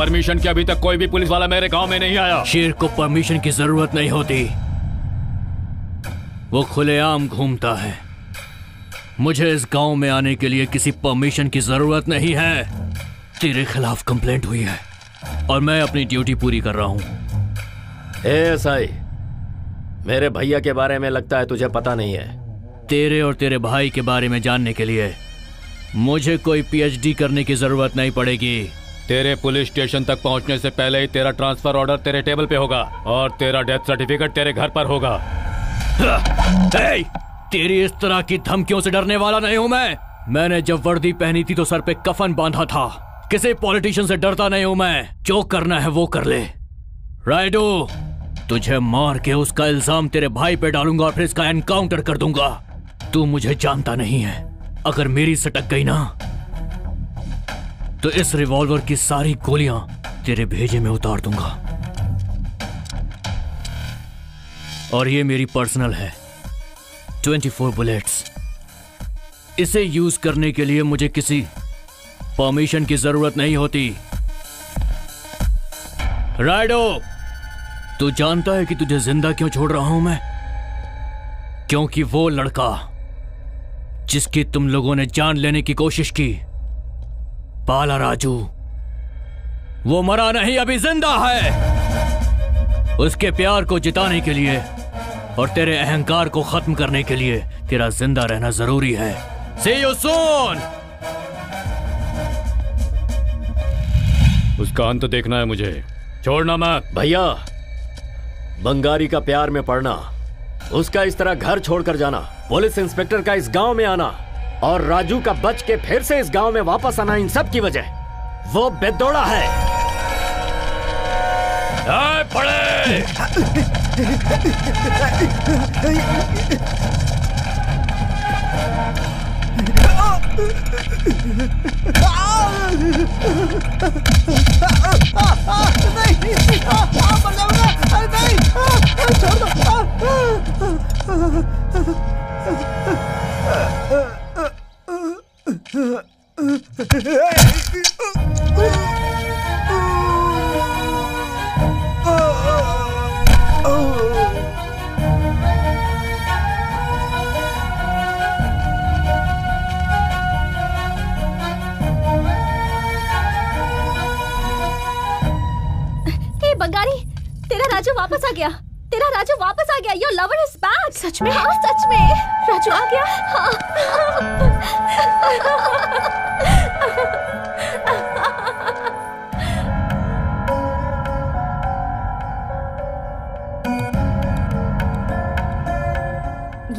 Permission के अभी तक कोई भी पुलिस वाला मेरे गांव में नहीं आया। शेर को परमिशन की जरूरत नहीं होती, वो खुलेआम घूमता है। मुझे इस गांव में आने के लिए किसी परमिशन की जरूरत नहीं है। तेरे खिलाफ कंप्लेंट हुई है और मैं अपनी ड्यूटी पूरी कर रहा हूं। एएसआई, मेरे भैया के बारे में लगता है तुझे पता नहीं है। तेरे और तेरे भाई के बारे में जानने के लिए मुझे कोई पीएचडी करने की जरूरत नहीं पड़ेगी। तेरे पुलिस स्टेशन तक पहुंचने से पहले ही तेरा ट्रांसफर ऑर्डर तेरे टेबल पे होगा और तेरा डेथ सर्टिफिकेट तेरे घर पर होगा। तेरी इस तरह की धमकियों से डरने वाला नहीं हूं मैं। मैंने जब वर्दी पहनी थी तो सर पे कफन बांधा था। किसी पॉलिटिशियन से डरता नहीं हूं मैं। जो करना है वो कर ले। राइडो, तुझे मार के उसका इल्जाम तेरे भाई पे डालूंगा और फिर इसका एनकाउंटर कर दूंगा। तू मुझे जानता नहीं है। अगर मेरी सटक गई ना तो इस रिवॉल्वर की सारी गोलियां तेरे भेजे में उतार दूंगा। और ये मेरी पर्सनल है, 24 बुलेट्स। इसे यूज करने के लिए मुझे किसी परमिशन की जरूरत नहीं होती। राइडो, तू जानता है कि तुझे जिंदा क्यों छोड़ रहा हूं मैं? क्योंकि वो लड़का जिसकी तुम लोगों ने जान लेने की कोशिश की, बाला राजू, वो मरा नहीं, अभी जिंदा है। उसके प्यार को जिताने के लिए और तेरे अहंकार को खत्म करने के लिए तेरा जिंदा रहना जरूरी है। See you soon! उसका अंत देखना है मुझे, छोड़ना मत। भैया, बंगारी का प्यार में पड़ना, उसका इस तरह घर छोड़कर जाना, पुलिस इंस्पेक्टर का इस गांव में आना और राजू का बच के फिर से इस गांव में वापस आना, इन सब की वजह वो बेदौड़ा है। पड़े। बंगारी, तेरा राजू वापस आ गया। तेरा राजू वापस आ गया। Your lover is back. सच में? हाँ, सच में। राजू आ गया। हाँ।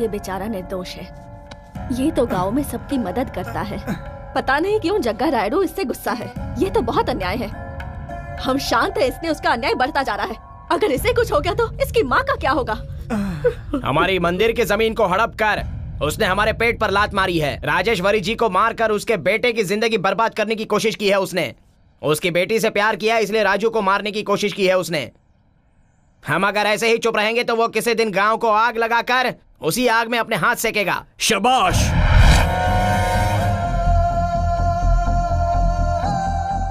ये बेचारा निर्दोष है। ये तो गांव में सबकी मदद करता है। पता नहीं क्यों जग्गा रायडू इससे गुस्सा है। ये तो बहुत अन्याय है। हम शांत है, इसलिए उसका अन्याय बढ़ता जा रहा है। अगर इसे कुछ हो गया तो इसकी माँ का क्या होगा? हमारी मंदिर की जमीन को हड़प कर उसने हमारे पेट पर लात मारी है। राजेश्वरी जी को मारकर उसके बेटे की जिंदगी बर्बाद करने की कोशिश की है उसने। उसकी बेटी से प्यार किया, इसलिए राजू को मारने की कोशिश की है उसने। हम अगर ऐसे ही चुप रहेंगे तो वो किसी दिन गांव को आग लगाकर उसी आग में अपने हाथ सेकेगा। शाबाश!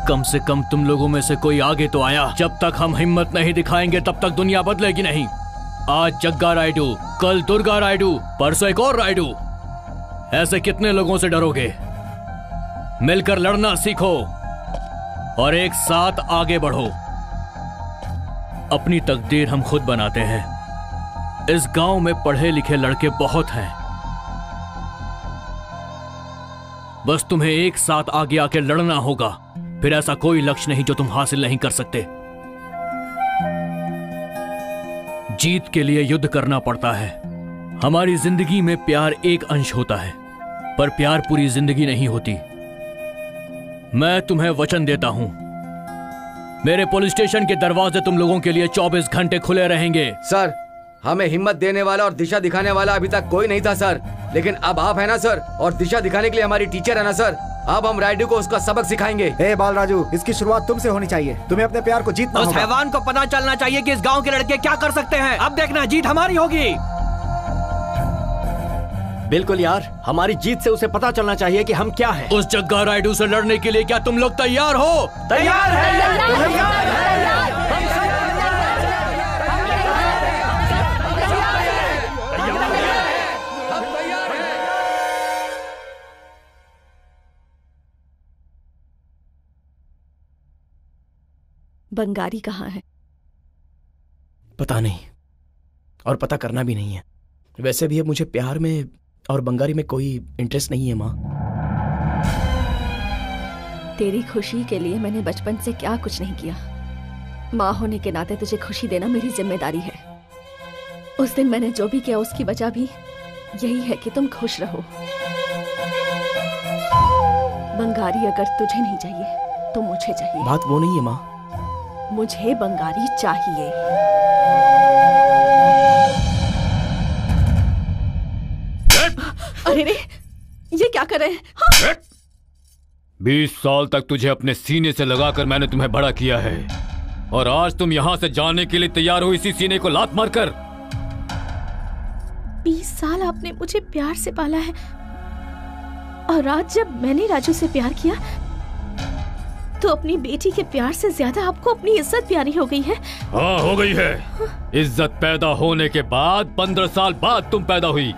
कम से कम तुम लोगों में से कोई आगे तो आया। जब तक हम हिम्मत नहीं दिखाएंगे तब तक दुनिया बदलेगी नहीं। आज जग्गा रायडू, कल दुर्गा रायडू, परसों एक और रायडू। ऐसे कितने लोगों से डरोगे? मिलकर लड़ना सीखो और एक साथ आगे बढ़ो। अपनी तकदीर हम खुद बनाते हैं। इस गांव में पढ़े लिखे लड़के बहुत हैं। बस तुम्हें एक साथ आगे आके लड़ना होगा। फिर ऐसा कोई लक्ष्य नहीं जो तुम हासिल नहीं कर सकते। जीत के लिए युद्ध करना पड़ता है। हमारी जिंदगी में प्यार एक अंश होता है, पर प्यार पूरी जिंदगी नहीं होती। मैं तुम्हें वचन देता हूं, मेरे पुलिस स्टेशन के दरवाजे तुम लोगों के लिए 24 घंटे खुले रहेंगे। सर, हमें हिम्मत देने वाला और दिशा दिखाने वाला अभी तक कोई नहीं था सर, लेकिन अब आप है ना सर, और दिशा दिखाने के लिए हमारी टीचर है ना सर। अब हम राइडू को उसका सबक सिखाएंगे। ए बाल राजू, इसकी शुरुआत तुमसे होनी चाहिए। तुम्हें अपने प्यार को जीतना होगा। उस हैवान को पता चलना चाहिए कि इस गांव के लड़के क्या कर सकते हैं। अब देखना, जीत हमारी होगी। बिल्कुल यार, हमारी जीत से उसे पता चलना चाहिए कि हम क्या हैं। उस जग्गा राइडू से लड़ने के लिए क्या तुम लोग तैयार हो? तैयार है। बंगारी कहाँ है? पता नहीं, और पता करना भी नहीं है। वैसे भी अब मुझे प्यार में और बंगारी में कोई इंटरेस्ट नहीं है माँ। तेरी खुशी के लिए मैंने बचपन से क्या कुछ नहीं किया। माँ होने के नाते तुझे खुशी देना मेरी जिम्मेदारी है। उस दिन मैंने जो भी किया उसकी वजह भी यही है कि तुम खुश रहो। बंगारी अगर तुझे नहीं चाहिए तो मुझे चाहिए। बात वो नहीं है माँ। मुझे बंगारी चाहिए। अरे रे, ये क्या कर रहे हैं? हाँ? 20 साल तक तुझे अपने सीने से लगाकर मैंने तुम्हें बड़ा किया है, और आज तुम यहाँ से जाने के लिए तैयार हो इसी सीने को लात मारकर। 20 साल आपने मुझे प्यार से पाला है, और आज जब मैंने राजू से प्यार किया तो अपनी बेटी के प्यार से ज्यादा आपको अपनी इज्जत प्यारी हो गई है। हाँ, हो गई है। इज्जत पैदा होने के बाद 15 साल बाद तुम पैदा हुई।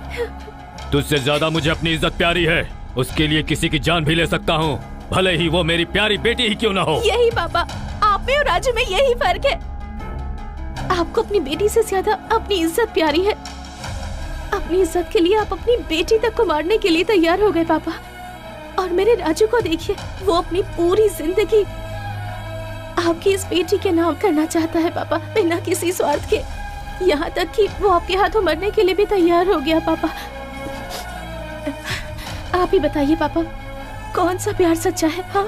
तुझसे ज्यादा मुझे अपनी इज्जत प्यारी है। उसके लिए किसी की जान भी ले सकता हूँ, भले ही वो मेरी प्यारी बेटी ही क्यों ना हो। यही पापा, आप में और राजू में यही फर्क है। आपको अपनी बेटी से ज्यादा अपनी इज्जत प्यारी है। अपनी इज्जत के लिए आप अपनी बेटी तक को मारने के लिए तैयार हो गए पापा। और मेरे राजू को देखिए, वो अपनी पूरी जिंदगी आपकी इस बेटी के नाम करना चाहता है पापा, बिना किसी स्वार्थ के। यहाँ तक कि वो आपके हाथों मरने के लिए भी तैयार हो गया पापा। आप ही बताइए पापा, कौन सा प्यार सच्चा है? हाँ,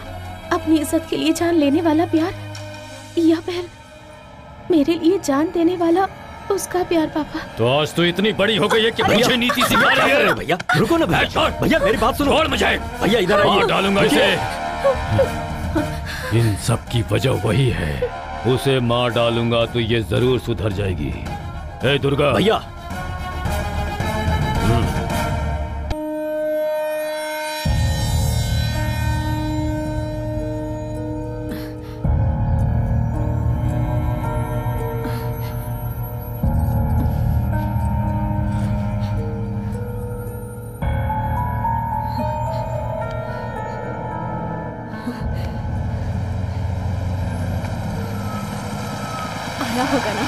अपनी इज्जत के लिए जान लेने वाला प्यार, या फिर मेरे लिए जान देने वाला उसका प्यार पापा? तो आज तो इतनी बड़ी हो गई है कि मुझे नीति सिखा रही है। भैया रुको ना भैया, भैया मेरी बात सुनो। छोड़ मुझे भैया, इधर आइए। मार डालूंगा इसे। इन सब की वजह वही है। उसे मार डालूंगा तो ये जरूर सुधर जाएगी। ए दुर्गा भैया, आया होगा ना?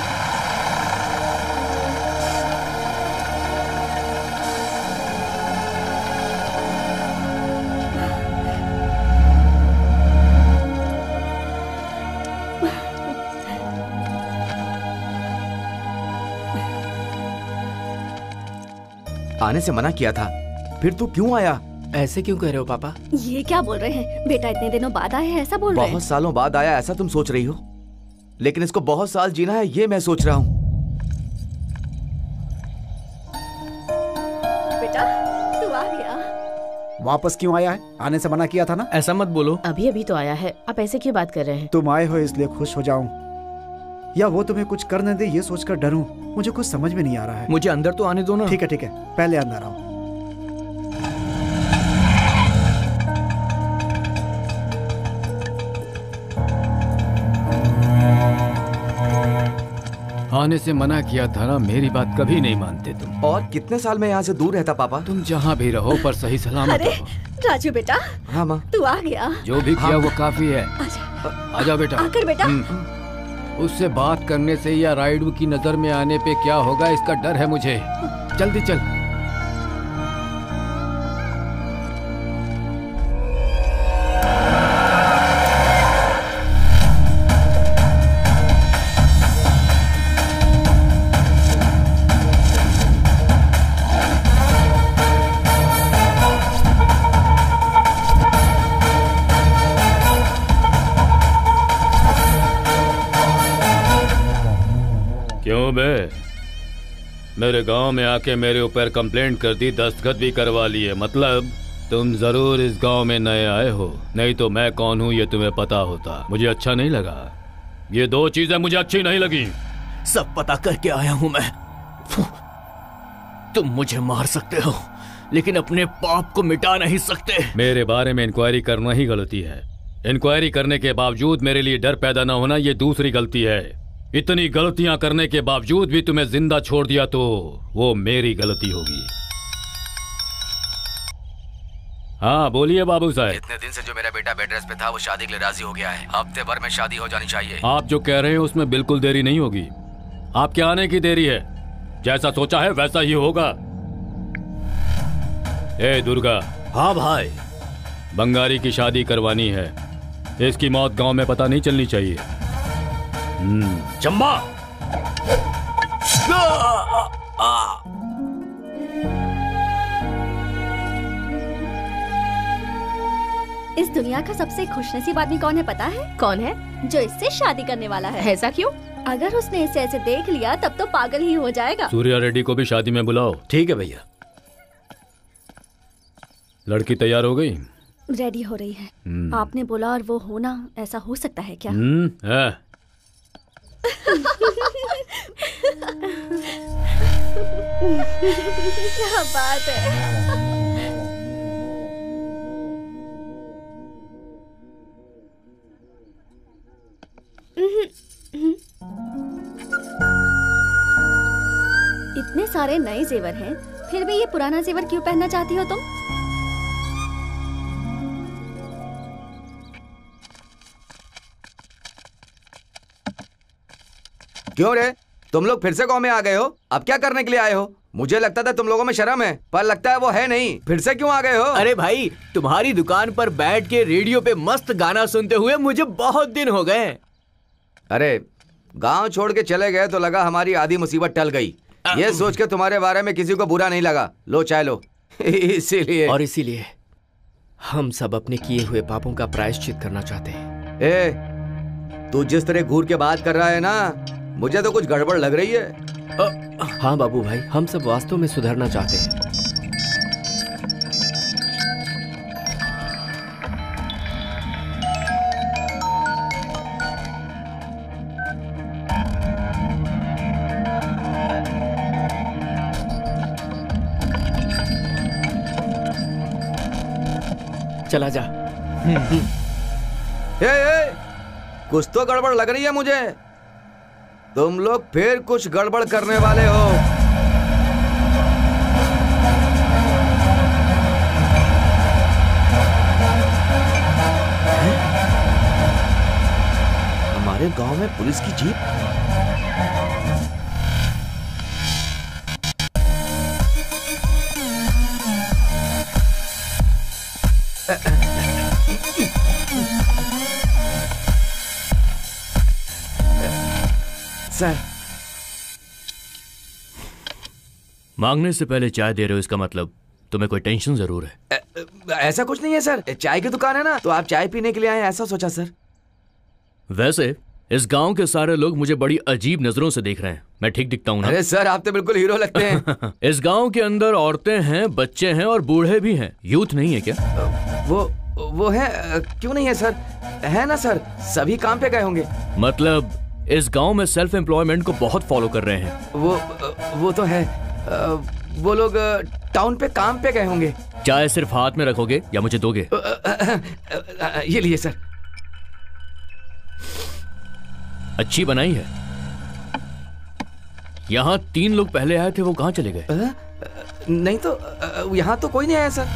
आने से मना किया था, फिर तू क्यों आया? ऐसे क्यों कह रहे हो पापा? ये क्या बोल रहे हैं? बेटा इतने दिनों बाद आया है ऐसा बोल रहे हैं? बहुत सालों बाद आया ऐसा तुम सोच रही हो, लेकिन इसको बहुत साल जीना है ये मैं सोच रहा हूँ। बेटा तू आ गया। वापस क्यों आया है? आने से मना किया था ना? ऐसा मत बोलो। अभी अभी तो आया है, आप ऐसे क्यों बात कर रहे हैं? तुम आए हो इसलिए खुश हो जाऊं या वो तुम्हें कुछ करने दे ये सोचकर डरूं, मुझे कुछ समझ में नहीं आ रहा है। मुझे अंदर तो आने दो ना। ठीक है, पहले अंदर आओ। आने से मना किया था ना, मेरी बात कभी नहीं मानते तुम। और कितने साल मैं यहाँ से दूर रहता पापा? तुम जहाँ भी रहो पर सही सलामत अरे रहो। राजू बेटा, हाँ माँ। तू आ गया। जो भी किया वो काफी है। आजा, आजा बेटा। आकर बेटा। उससे बात करने से या राइडू की नजर में आने पे क्या होगा इसका डर है मुझे। जल्दी चल। क्यों बे, मेरे गांव में आके मेरे ऊपर कंप्लेंट कर दी, दस्तखत भी करवा लिए। मतलब तुम जरूर इस गांव में नए आए हो, नहीं तो मैं कौन हूँ ये तुम्हें पता होता। मुझे अच्छा नहीं लगा, ये दो चीजें मुझे अच्छी नहीं लगी। सब पता करके आया हूं मैं। तुम मुझे मार सकते हो लेकिन अपने पाप को मिटा नहीं सकते। मेरे बारे में इंक्वायरी करना ही गलती है। इंक्वायरी करने के बावजूद मेरे लिए डर पैदा न होना ये दूसरी गलती है। इतनी गलतियां करने के बावजूद भी तुम्हें जिंदा छोड़ दिया तो वो मेरी गलती होगी। हाँ बोलिए बाबू साहब। इतने दिन से जो मेरा बेटा बेड रेस्ट पे था वो शादी के लिए राजी हो गया है। हफ्ते भर में शादी हो जानी चाहिए। आप जो कह रहे हैं उसमें बिल्कुल देरी नहीं होगी। आपके आने की देरी है। जैसा सोचा है वैसा ही होगा। ए दुर्गा। हाँ भाई। बंगारी की शादी करवानी है। इसकी मौत गांव में पता नहीं चलनी चाहिए। चंबा। इस दुनिया का सबसे खुशनसीब आदमी कौन है पता है? कौन है? जो इससे शादी करने वाला है। ऐसा क्यों? अगर उसने इसे ऐसे देख लिया तब तो पागल ही हो जाएगा। सूर्या रेड्डी को भी शादी में बुलाओ। ठीक है भैया। लड़की तैयार हो गई? रेडी हो रही है। आपने बोला और वो होना, ऐसा हो सकता है क्या? है। क्या बात है। इतने सारे नए जेवर हैं, फिर भी ये पुराना जेवर क्यों पहनना चाहती हो तुम? क्यों रे, तुम लोग फिर से गांव में आ गए हो? अब क्या करने के लिए आए हो? मुझे लगता था तुम लोगों में शर्म है, पर लगता है वो है नहीं। फिर से क्यों आ गए हो? अरे भाई, तुम्हारी दुकान पर बैठ के रेडियो पे मस्त गाना सुनते हुए मुझे बहुत दिन हो गए। अरे गांव छोड़ के चले गए तो लगा हमारी आधी मुसीबत टल गई। ये सोच के तुम्हारे बारे में किसी को बुरा नहीं लगा। लो चाय लो। इसीलिए हम सब अपने किए हुए पापों का प्रायश्चित करना चाहते हैं। तू जिस तरह घूर के बात कर रहा है ना, मुझे तो कुछ गड़बड़ लग रही है। हाँ बाबू भाई, हम सब वास्तव में सुधरना चाहते हैं। चला जा। कुछ तो गड़बड़ लग रही है मुझे। तुम लोग फिर कुछ गड़बड़ करने वाले हो। हमारे गांव में पुलिस की जीप। सर, मांगने से पहले चाय दे रहे हो, इसका मतलब तुम्हें कोई टेंशन जरूर है। ऐसा कुछ नहीं है सर, चाय की दुकान है ना, तो आप चाय पीने के लिए आए, ऐसा सोचा सर। वैसे इस गांव के सारे लोग मुझे बड़ी अजीब नजरों से देख रहे हैं। मैं ठीक दिखता हूँ ना? अरे सर, आप तो बिल्कुल हीरो लगते हैं। इस गांव के अंदर औरतें हैं, बच्चे हैं और बूढ़े भी हैं। यूथ नहीं है क्या? वो है। क्यों नहीं है सर? है ना सर, सभी काम पे गए होंगे। मतलब इस गांव में सेल्फ एम्प्लॉयमेंट को बहुत फॉलो कर रहे हैं। वो तो है। वो लोग टाउन पे काम पे गए होंगे। चाय सिर्फ हाथ में रखोगे या मुझे दोगे? ये लिए सर। अच्छी बनाई है। यहाँ 3 लोग पहले आए थे, वो कहाँ चले गए? नहीं तो यहाँ तो कोई नहीं आया सर।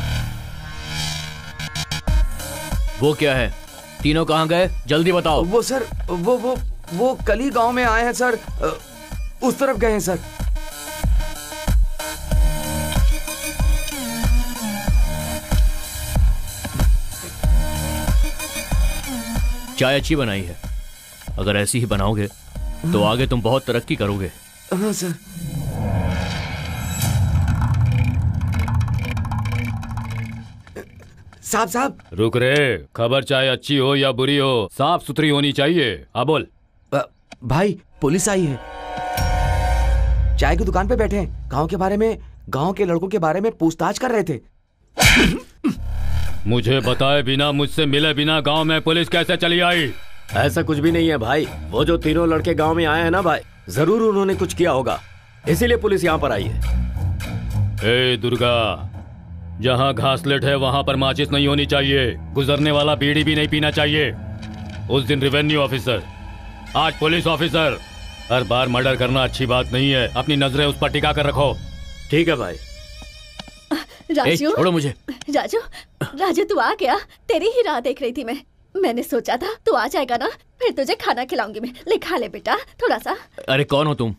वो क्या है? तीनों कहाँ गए? जल्दी बताओ। वो सर, वो कल ही गांव में आए हैं सर। उस तरफ गए हैं सर। चाय अच्छी बनाई है। अगर ऐसी ही बनाओगे तो आगे तुम बहुत तरक्की करोगे। हाँ सर। साहब रुक रे। खबर चाहे अच्छी हो या बुरी हो, साफ सुथरी होनी चाहिए। अब बोल। भाई, पुलिस आई है। चाय की दुकान पे बैठे हैं। गांव के बारे में, गांव के लड़कों के बारे में पूछताछ कर रहे थे। मुझे बताए बिना, मुझसे मिले बिना गांव में पुलिस कैसे चली आई? ऐसा कुछ भी नहीं है भाई। वो जो तीनों लड़के गांव में आए हैं ना भाई, जरूर उन्होंने कुछ किया होगा, इसीलिए पुलिस यहाँ पर आई है। ए दुर्गा, जहाँ घासलेट है वहाँ पर माचिस नहीं होनी चाहिए, गुजरने वाला बीड़ी भी नहीं पीना चाहिए। उस दिन रेवेन्यू ऑफिसर, आज पुलिस ऑफिसर। हर बार मर्डर करना अच्छी बात नहीं है, अपनी नजरें उस पर टिका कर रखो। ठीक है भाई। राजू, छोड़ो मुझे। राजू, राजू तू आ गया, तेरी ही राह देख रही थी मैं। मैंने सोचा था तू आ जाएगा ना, फिर तुझे खाना खिलाऊंगी मैं। ले खा ले बेटा थोड़ा सा। अरे कौन हो तुम?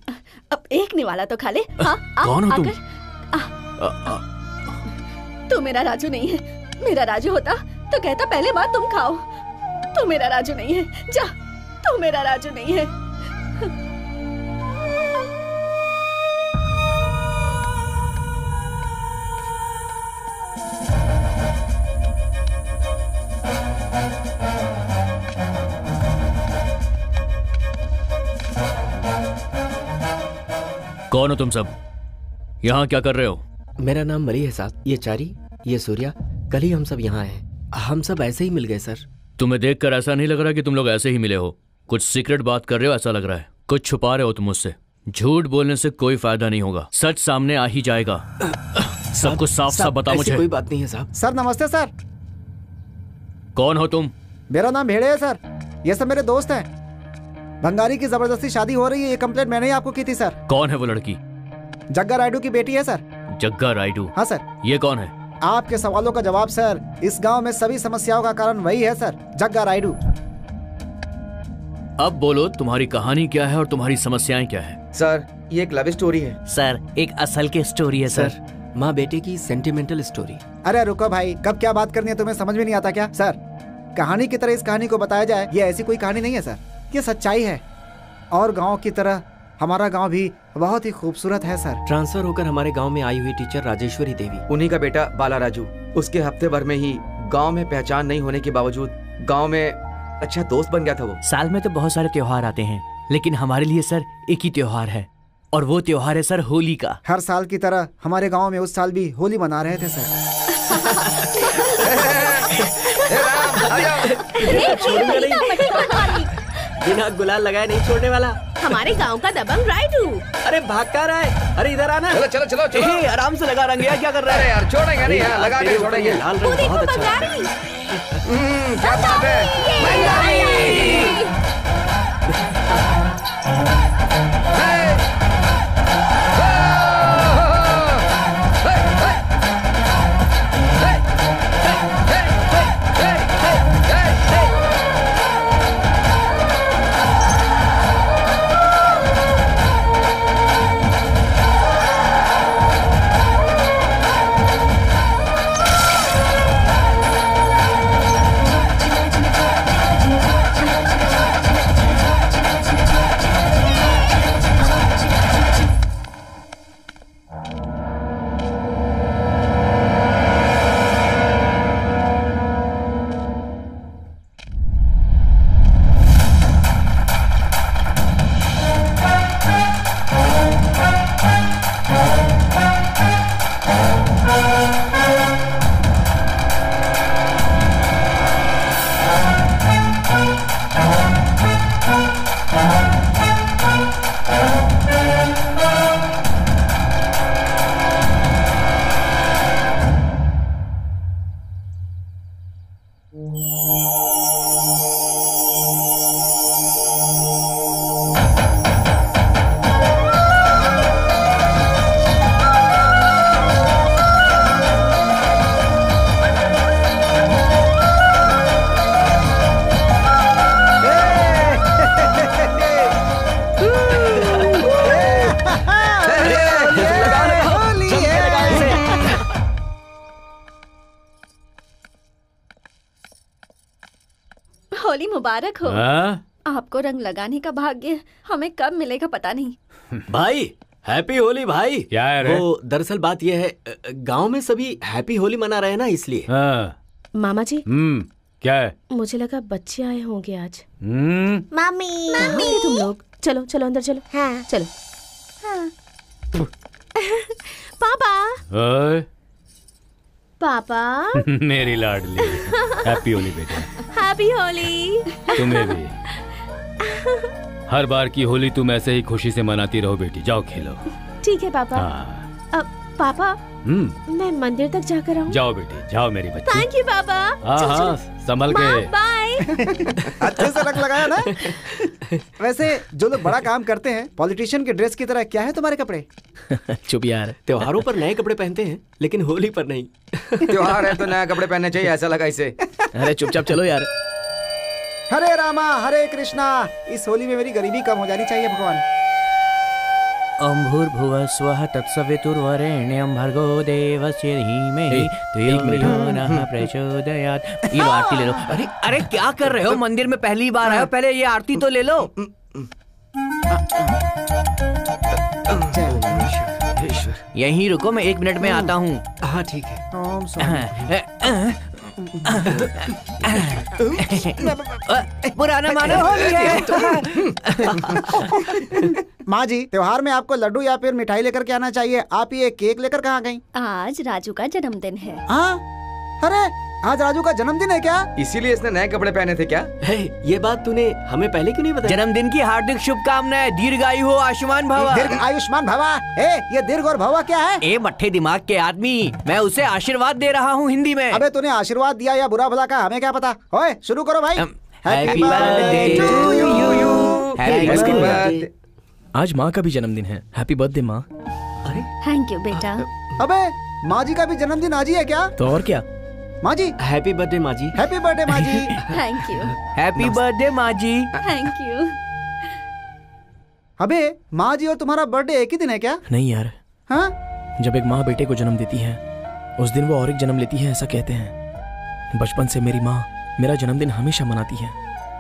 अब एक निवाला तो खा ले। हाँ, कौन हो तुम? तू मेरा राजू नहीं है। मेरा राजू होता तो कहता पहले बात तुम खाओ। तू मेरा राजू नहीं है, जा। तू मेरा राजू नहीं है। कौन हो तुम सब? यहाँ क्या कर रहे हो? मेरा नाम मरी है साहब। ये चारी, ये सूर्या, कल ही हम सब यहाँ आए। हम सब ऐसे ही मिल गए सर। तुम्हें देखकर ऐसा नहीं लग रहा कि तुम लोग ऐसे ही मिले हो। कुछ सीक्रेट बात कर रहे हो ऐसा लग रहा है। कुछ छुपा रहे हो तुम मुझसे। झूठ बोलने से कोई फायदा नहीं होगा, सच सामने आ ही जाएगा। सब कुछ साफ साफ बता मुझे। कोई बात नहीं है साहब। सर नमस्ते सर। कौन हो तुम? मेरा नाम भेड़े है सर। ये सब मेरे दोस्त हैं। भंगारी की जबरदस्ती शादी हो रही है, ये कंप्लेंट मैंने ही आपको की थी सर। कौन है वो लड़की? जग्गा रायडू की बेटी है सर। जग्गा रायडू? हाँ सर। ये कौन है? आपके सवालों का जवाब सर। इस गांव में सभी समस्याओं का कारण वही है सर, जग्गा रायडू। अब बोलो तुम्हारी कहानी क्या है और तुम्हारी समस्याएं क्या है? सर ये एक लव स्टोरी है। सर एक असल की स्टोरी है सर। माँ बेटे की सेंटिमेंटल स्टोरी। अरे रुको भाई, कब क्या बात करनी है तुम्हें समझ में नहीं आता क्या? सर कहानी की तरह इस कहानी को बताया जाए, ये ऐसी कोई कहानी नहीं है सर, ये सच्चाई है। और गांव की तरह हमारा गांव भी बहुत ही खूबसूरत है सर। ट्रांसफर होकर हमारे गांव में आई हुई टीचर राजेश्वरी देवी, उन्हीं का बेटा बाला राजू। उसके हफ्ते भर में ही गांव में पहचान नहीं होने के बावजूद गांव में अच्छा दोस्त बन गया था वो। साल में तो बहुत सारे त्योहार आते हैं, लेकिन हमारे लिए सर एक ही त्योहार है, और वो त्योहार है सर होली का। हर साल की तरह हमारे गांव में उस साल भी होली मना रहे थे सर। बिना गुलाल लगाए नहीं छोड़ने वाला हमारे गांव का दबंग राइडू। अरे भागता रहा है। अरे इधर आना। चलो चलो चलो चलो। आराम से लगा रंग यार, क्या कर रहा है? यार छोड़ेंगे नहीं, लगा के छोड़ेंगे। लाल रंग बहुत अच्छा है। क्या बात है। होली मुबारक हो। आपको रंग लगाने का भाग्य हमें कब मिलेगा पता नहीं। भाई हैप्पी होली भाई। क्या है रे? वो दरअसल बात यह है, गांव में सभी हैप्पी होली मना रहे हैं ना, इसलिए। मामा जी क्या है? मुझे लगा बच्चे आए होंगे आज। मम्मी कहाँ थे तुम लोग? चलो चलो अंदर चलो। हाँ। चलो। पापा ओए पापा मेरी लाडली, हैप्पी होली बेटा। हैप्पी होली। तुम्हें भी। हर बार की होली तुम ऐसे ही खुशी से मनाती रहो बेटी। जाओ खेलो। ठीक है पापा। हाँ। अब पापा मैं मंदिर तक जाकर आऊँ? जाओ बेटी, जाओ मेरी बच्ची। थैंक यू पापा। हाँ, संभल के। बाय। अच्छे से रख लगाया ना। वैसे जो लोग बड़ा काम करते हैं पॉलिटिशियन के ड्रेस की तरह, क्या है तुम्हारे कपड़े? चुप यार। त्योहारों पर नए कपड़े पहनते हैं लेकिन होली पर नहीं। त्योहार है तो नया कपड़े पहनने चाहिए, ऐसा लगा इसे। अरे चुपचाप चलो यार। हरे रामा हरे कृष्णा। इस होली में मेरी गरीबी कम हो जानी चाहिए भगवान। ओम भूर्भुवः स्वः तत्सवितुर्वरेण्यं भर्गो देवस्य धीमहि धियो यो नः प्रचोदयात्। ये आरती ले लो। अरे अरे क्या कर रहे हो? मंदिर में पहली बार आए हो, पहले ये आरती तो ले लो। यहीं रुको, मैं 1 मिनट में आता हूँ। हाँ ठीक है। ओम स्वामी। पुराना मानो हो गया। माँ जी, त्योहार में आपको लड्डू या फिर मिठाई लेकर के आना चाहिए। आप ये केक लेकर कहाँ गई? आज राजू का जन्मदिन है। हाँ, अरे आज राजू का जन्मदिन है क्या? इसीलिए इसने नए कपड़े पहने थे क्या? ये बात तूने हमें पहले क्यों नहीं बताया? जन्मदिन की हार्दिक शुभकामनाएं। दीर्घायु हो, आयुष्मान भवा। दीर्घ आयुष्मान भवा। ये दीर्घ और भवा क्या है? ए मट्ठे दिमाग के आदमी, मैं उसे आशीर्वाद दे रहा हूँ हिंदी में। अबे तूने आशीर्वाद दिया या बुरा भला का हमें क्या पता। ओए शुरू करो भाई। Happy birthday to you. Happy birthday. आज माँ का भी जन्मदिन है। हैप्पी बर्थडे माँ। थैंक यू बेटा। अबे माँ जी का भी जन्मदिन आज ही है क्या? तो और क्या। माँ जी हैप्पी बर्थडे माँ जी। हैप्पी बर्थडे माँ जी। Thank you. हैप्पी बर्थडे माँ जी। Thank you. अबे माँ जी और तुम्हारा बर्थडे एक ही दिन है क्या? नहीं यार। हाँ? जब एक माँ बेटे को जन्म देती है उस दिन वो और एक जन्म लेती है, ऐसा कहते हैं। बचपन से मेरी माँ मेरा जन्मदिन हमेशा मनाती है,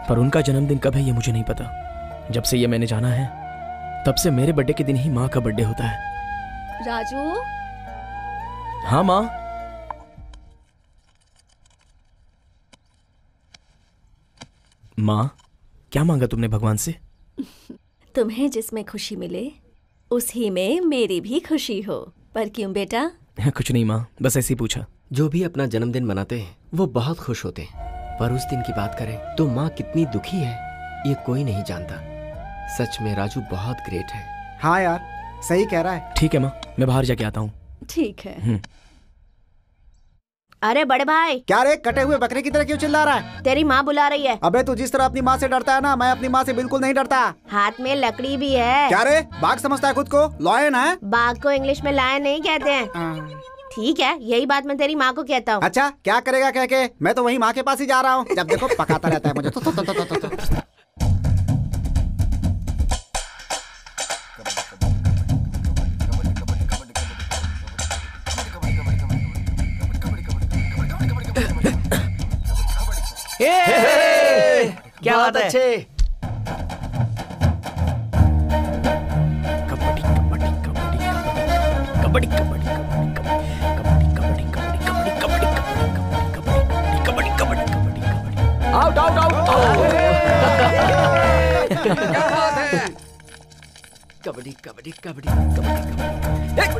पर उनका जन्मदिन कब है ये मुझे नहीं पता। जब से ये मैंने जाना है तब से मेरे बर्थडे के दिन ही माँ का बर्थडे होता है। राजू। हाँ माँ। माँ, क्या मांगा तुमने भगवान से? तुम्हें जिसमें खुशी मिले उसी में मेरी भी खुशी हो। पर क्यों बेटा? कुछ नहीं माँ, बस ऐसे ही पूछा। जो भी अपना जन्मदिन मनाते हैं वो बहुत खुश होते हैं, पर उस दिन की बात करें तो माँ कितनी दुखी है ये कोई नहीं जानता। सच में राजू बहुत ग्रेट है। हाँ यार, सही कह रहा है। ठीक है माँ, मैं बाहर जाके आता हूँ। ठीक है। अरे बड़े भाई। क्या रे, कटे हुए बकरे की तरह क्यों चिल्ला रहा है? तेरी माँ बुला रही है। अबे तू जिस तरह अपनी माँ से डरता है ना, मैं अपनी माँ से बिल्कुल नहीं डरता। हाथ में लकड़ी भी है। क्या रे, बाघ समझता है खुद को? लॉयन है? बाघ को इंग्लिश में लायन नहीं कहते हैं। ठीक है, यही बात मैं तेरी माँ को कहता हूँ। अच्छा, क्या करेगा कह के? मैं तो वही माँ के पास ही जा रहा हूँ। जब देखो पकाता रहता है मुझे। क्या बात है? अच्छे। Kabaddi kabaddi kabaddi kabaddi kabaddi kabaddi kabaddi kabaddi kabaddi kabaddi kabaddi kabaddi kabaddi. Out out out. क्या बात है? Kabaddi kabaddi kabaddi kabaddi kabaddi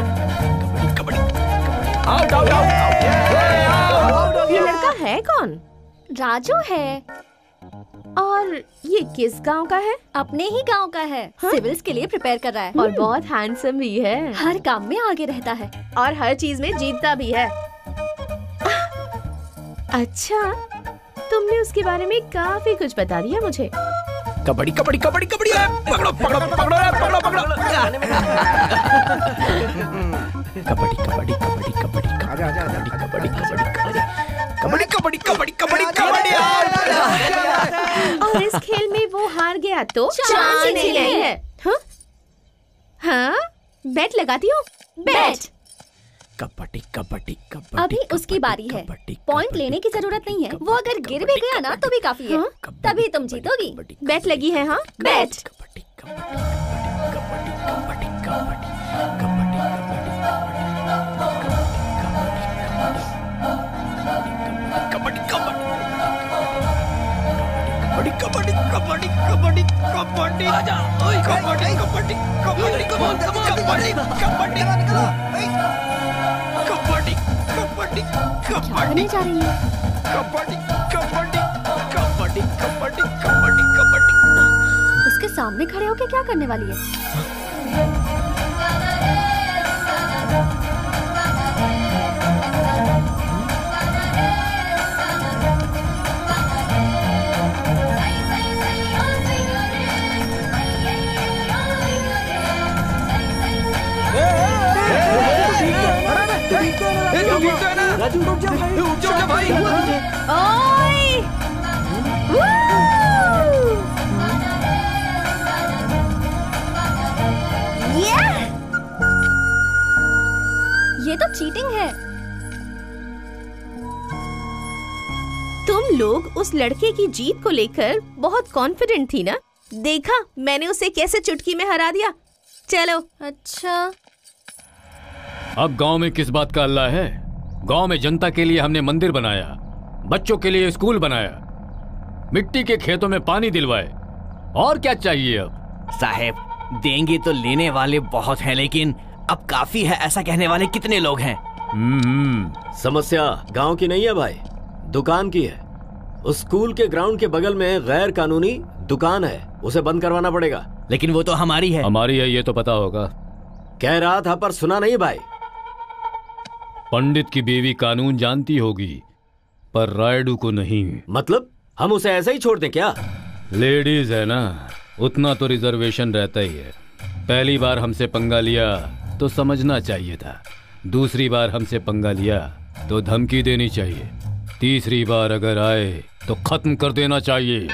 kabaddi kabaddi out out out. ये लड़का है कौन? राजू है। और ये किस गांव का है? अपने ही गांव का है। सिविल्स के लिए प्रिपेयर कर रहा है और बहुत हैंडसम भी है। हर काम में आगे रहता है और हर चीज में जीतता भी है। अच्छा, तुमने उसके बारे में काफी कुछ बता दिया मुझे। कबड्डी कबड्डी कबड्डी कबड्डी। पकड़ो पकड़ो पकड़ो पकड़ो पकड़ो। कबड्डी कबड्डी कबड्डी कबड्डी कबड्डी कबड्डी कबड्डी कबड्डी कबड्डी कबड्डी कबड्डी। और इस खेल में वो हार गया तो चांस ही नहीं है। हाँ, बेट लगाती हूँ। बेट। कबड्डी कबड्डी कबड्डी। अभी उसकी बारी है। पॉइंट लेने की जरूरत नहीं है। वो अगर गिर भी गया ना तो भी काफी है। तभी तुम जीतोगी। बेट लगी है। हाँ, बेट। कबड्डी कबड्डी कबड्डी कबड्डी कबड्डी कबड्डी कबड्डी कबड्डी कबड्डी कबड्डी कबड्डी कबड्डी। आजा कबड्डी कबड्डी कबड्डी कबड्डी कबड्डी कबड्डी कबड्डी कबड्डी क्या करने जा रही है? कबड्डी कबड्डी कबड्डी कबड्डी कबड्डी। उसके सामने खड़े होके क्या करने वाली है? राजू रुक जा भाई। ओए! ये तो चीटिंग है। तुम लोग उस लड़के की जीत को लेकर बहुत कॉन्फिडेंट थी ना? देखा मैंने उसे कैसे चुटकी में हरा दिया। चलो। अच्छा, अब गांव में किस बात का अल्लाह है? गांव में जनता के लिए हमने मंदिर बनाया, बच्चों के लिए स्कूल बनाया, मिट्टी के खेतों में पानी दिलवाए, और क्या चाहिए अब? साहब देंगे तो लेने वाले बहुत हैं, लेकिन अब काफी है ऐसा कहने वाले कितने लोग हैं? समस्या गांव की नहीं है भाई, दुकान की है। उस स्कूल के ग्राउंड के बगल में गैर कानूनी दुकान है, उसे बंद करवाना पड़ेगा। लेकिन वो तो हमारी है। हमारी है ये तो पता होगा। कह रहा था पर सुना नहीं भाई। पंडित की बीवी कानून जानती होगी पर रायडू को नहीं। मतलब हम उसे ऐसे ही छोड़ दें क्या? लेडीज है ना, उतना तो रिजर्वेशन रहता ही है। पहली बार हमसे पंगा लिया तो समझना चाहिए था, दूसरी बार हमसे पंगा लिया तो धमकी देनी चाहिए, तीसरी बार अगर आए तो खत्म कर देना चाहिए।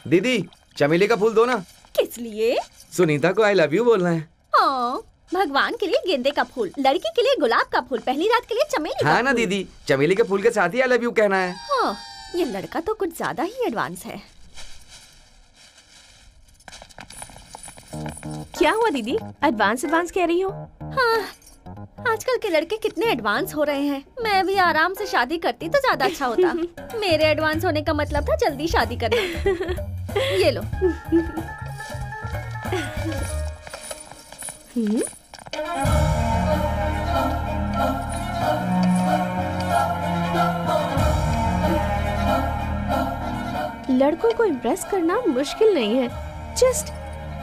दीदी चमेली का फूल दो ना। किस लिए? सुनीता को आई लव यू बोलना है। हाँ, भगवान के लिए गेंदे का फूल, लड़की के लिए गुलाब का फूल, पहली रात के लिए चमेली का हाँ ना फूल। दीदी, चमेली के फूल के साथ ही आई लव यू कहना है। हाँ, ये लड़का तो कुछ ज्यादा ही एडवांस है। क्या हुआ दीदी, एडवांस एडवांस कह रही हो? हाँ, आजकल के लड़के कितने एडवांस हो रहे हैं। मैं भी आराम से शादी करती तो ज्यादा अच्छा होता। मेरे एडवांस होने का मतलब था जल्दी शादी करना। ये लो। लड़कों को इम्प्रेस करना मुश्किल नहीं है, जस्ट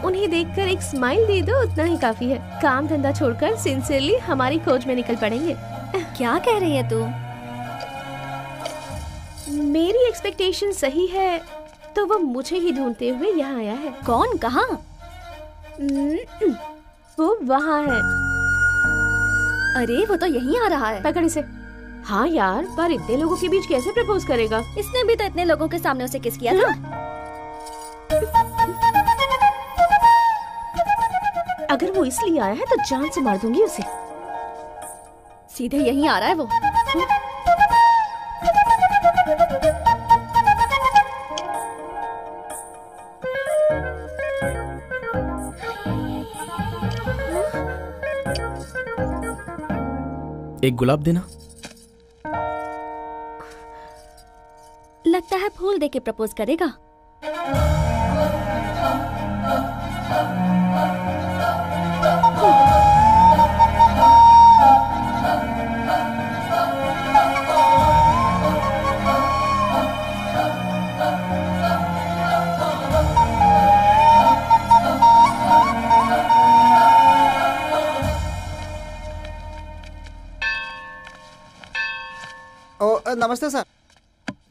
उन्हें देखकर एक स्माइल दे दो, उतना ही काफी है। काम धंधा छोड़कर सिंसियरली हमारी खोज में निकल पड़ेंगे। क्या कह रही है तू? मेरी एक्सपेक्टेशन सही है तो वो मुझे ही ढूंढते हुए यहाँ आया है। कौन? कहाँ? वो वहाँ है। अरे वो तो यहीं आ रहा है। पकड़ इसे। हाँ यार, पर इतने लोगों के बीच कैसे प्रपोज करेगा? इसने भी तो इतने लोगों के सामने उसे किस किया था। अगर वो इसलिए आया है तो जान से मार दूंगी उसे। सीधे यहीं आ रहा है वो। एक गुलाब देना। लगता है फूल देके प्रपोज करेगा। नमस्ते सर।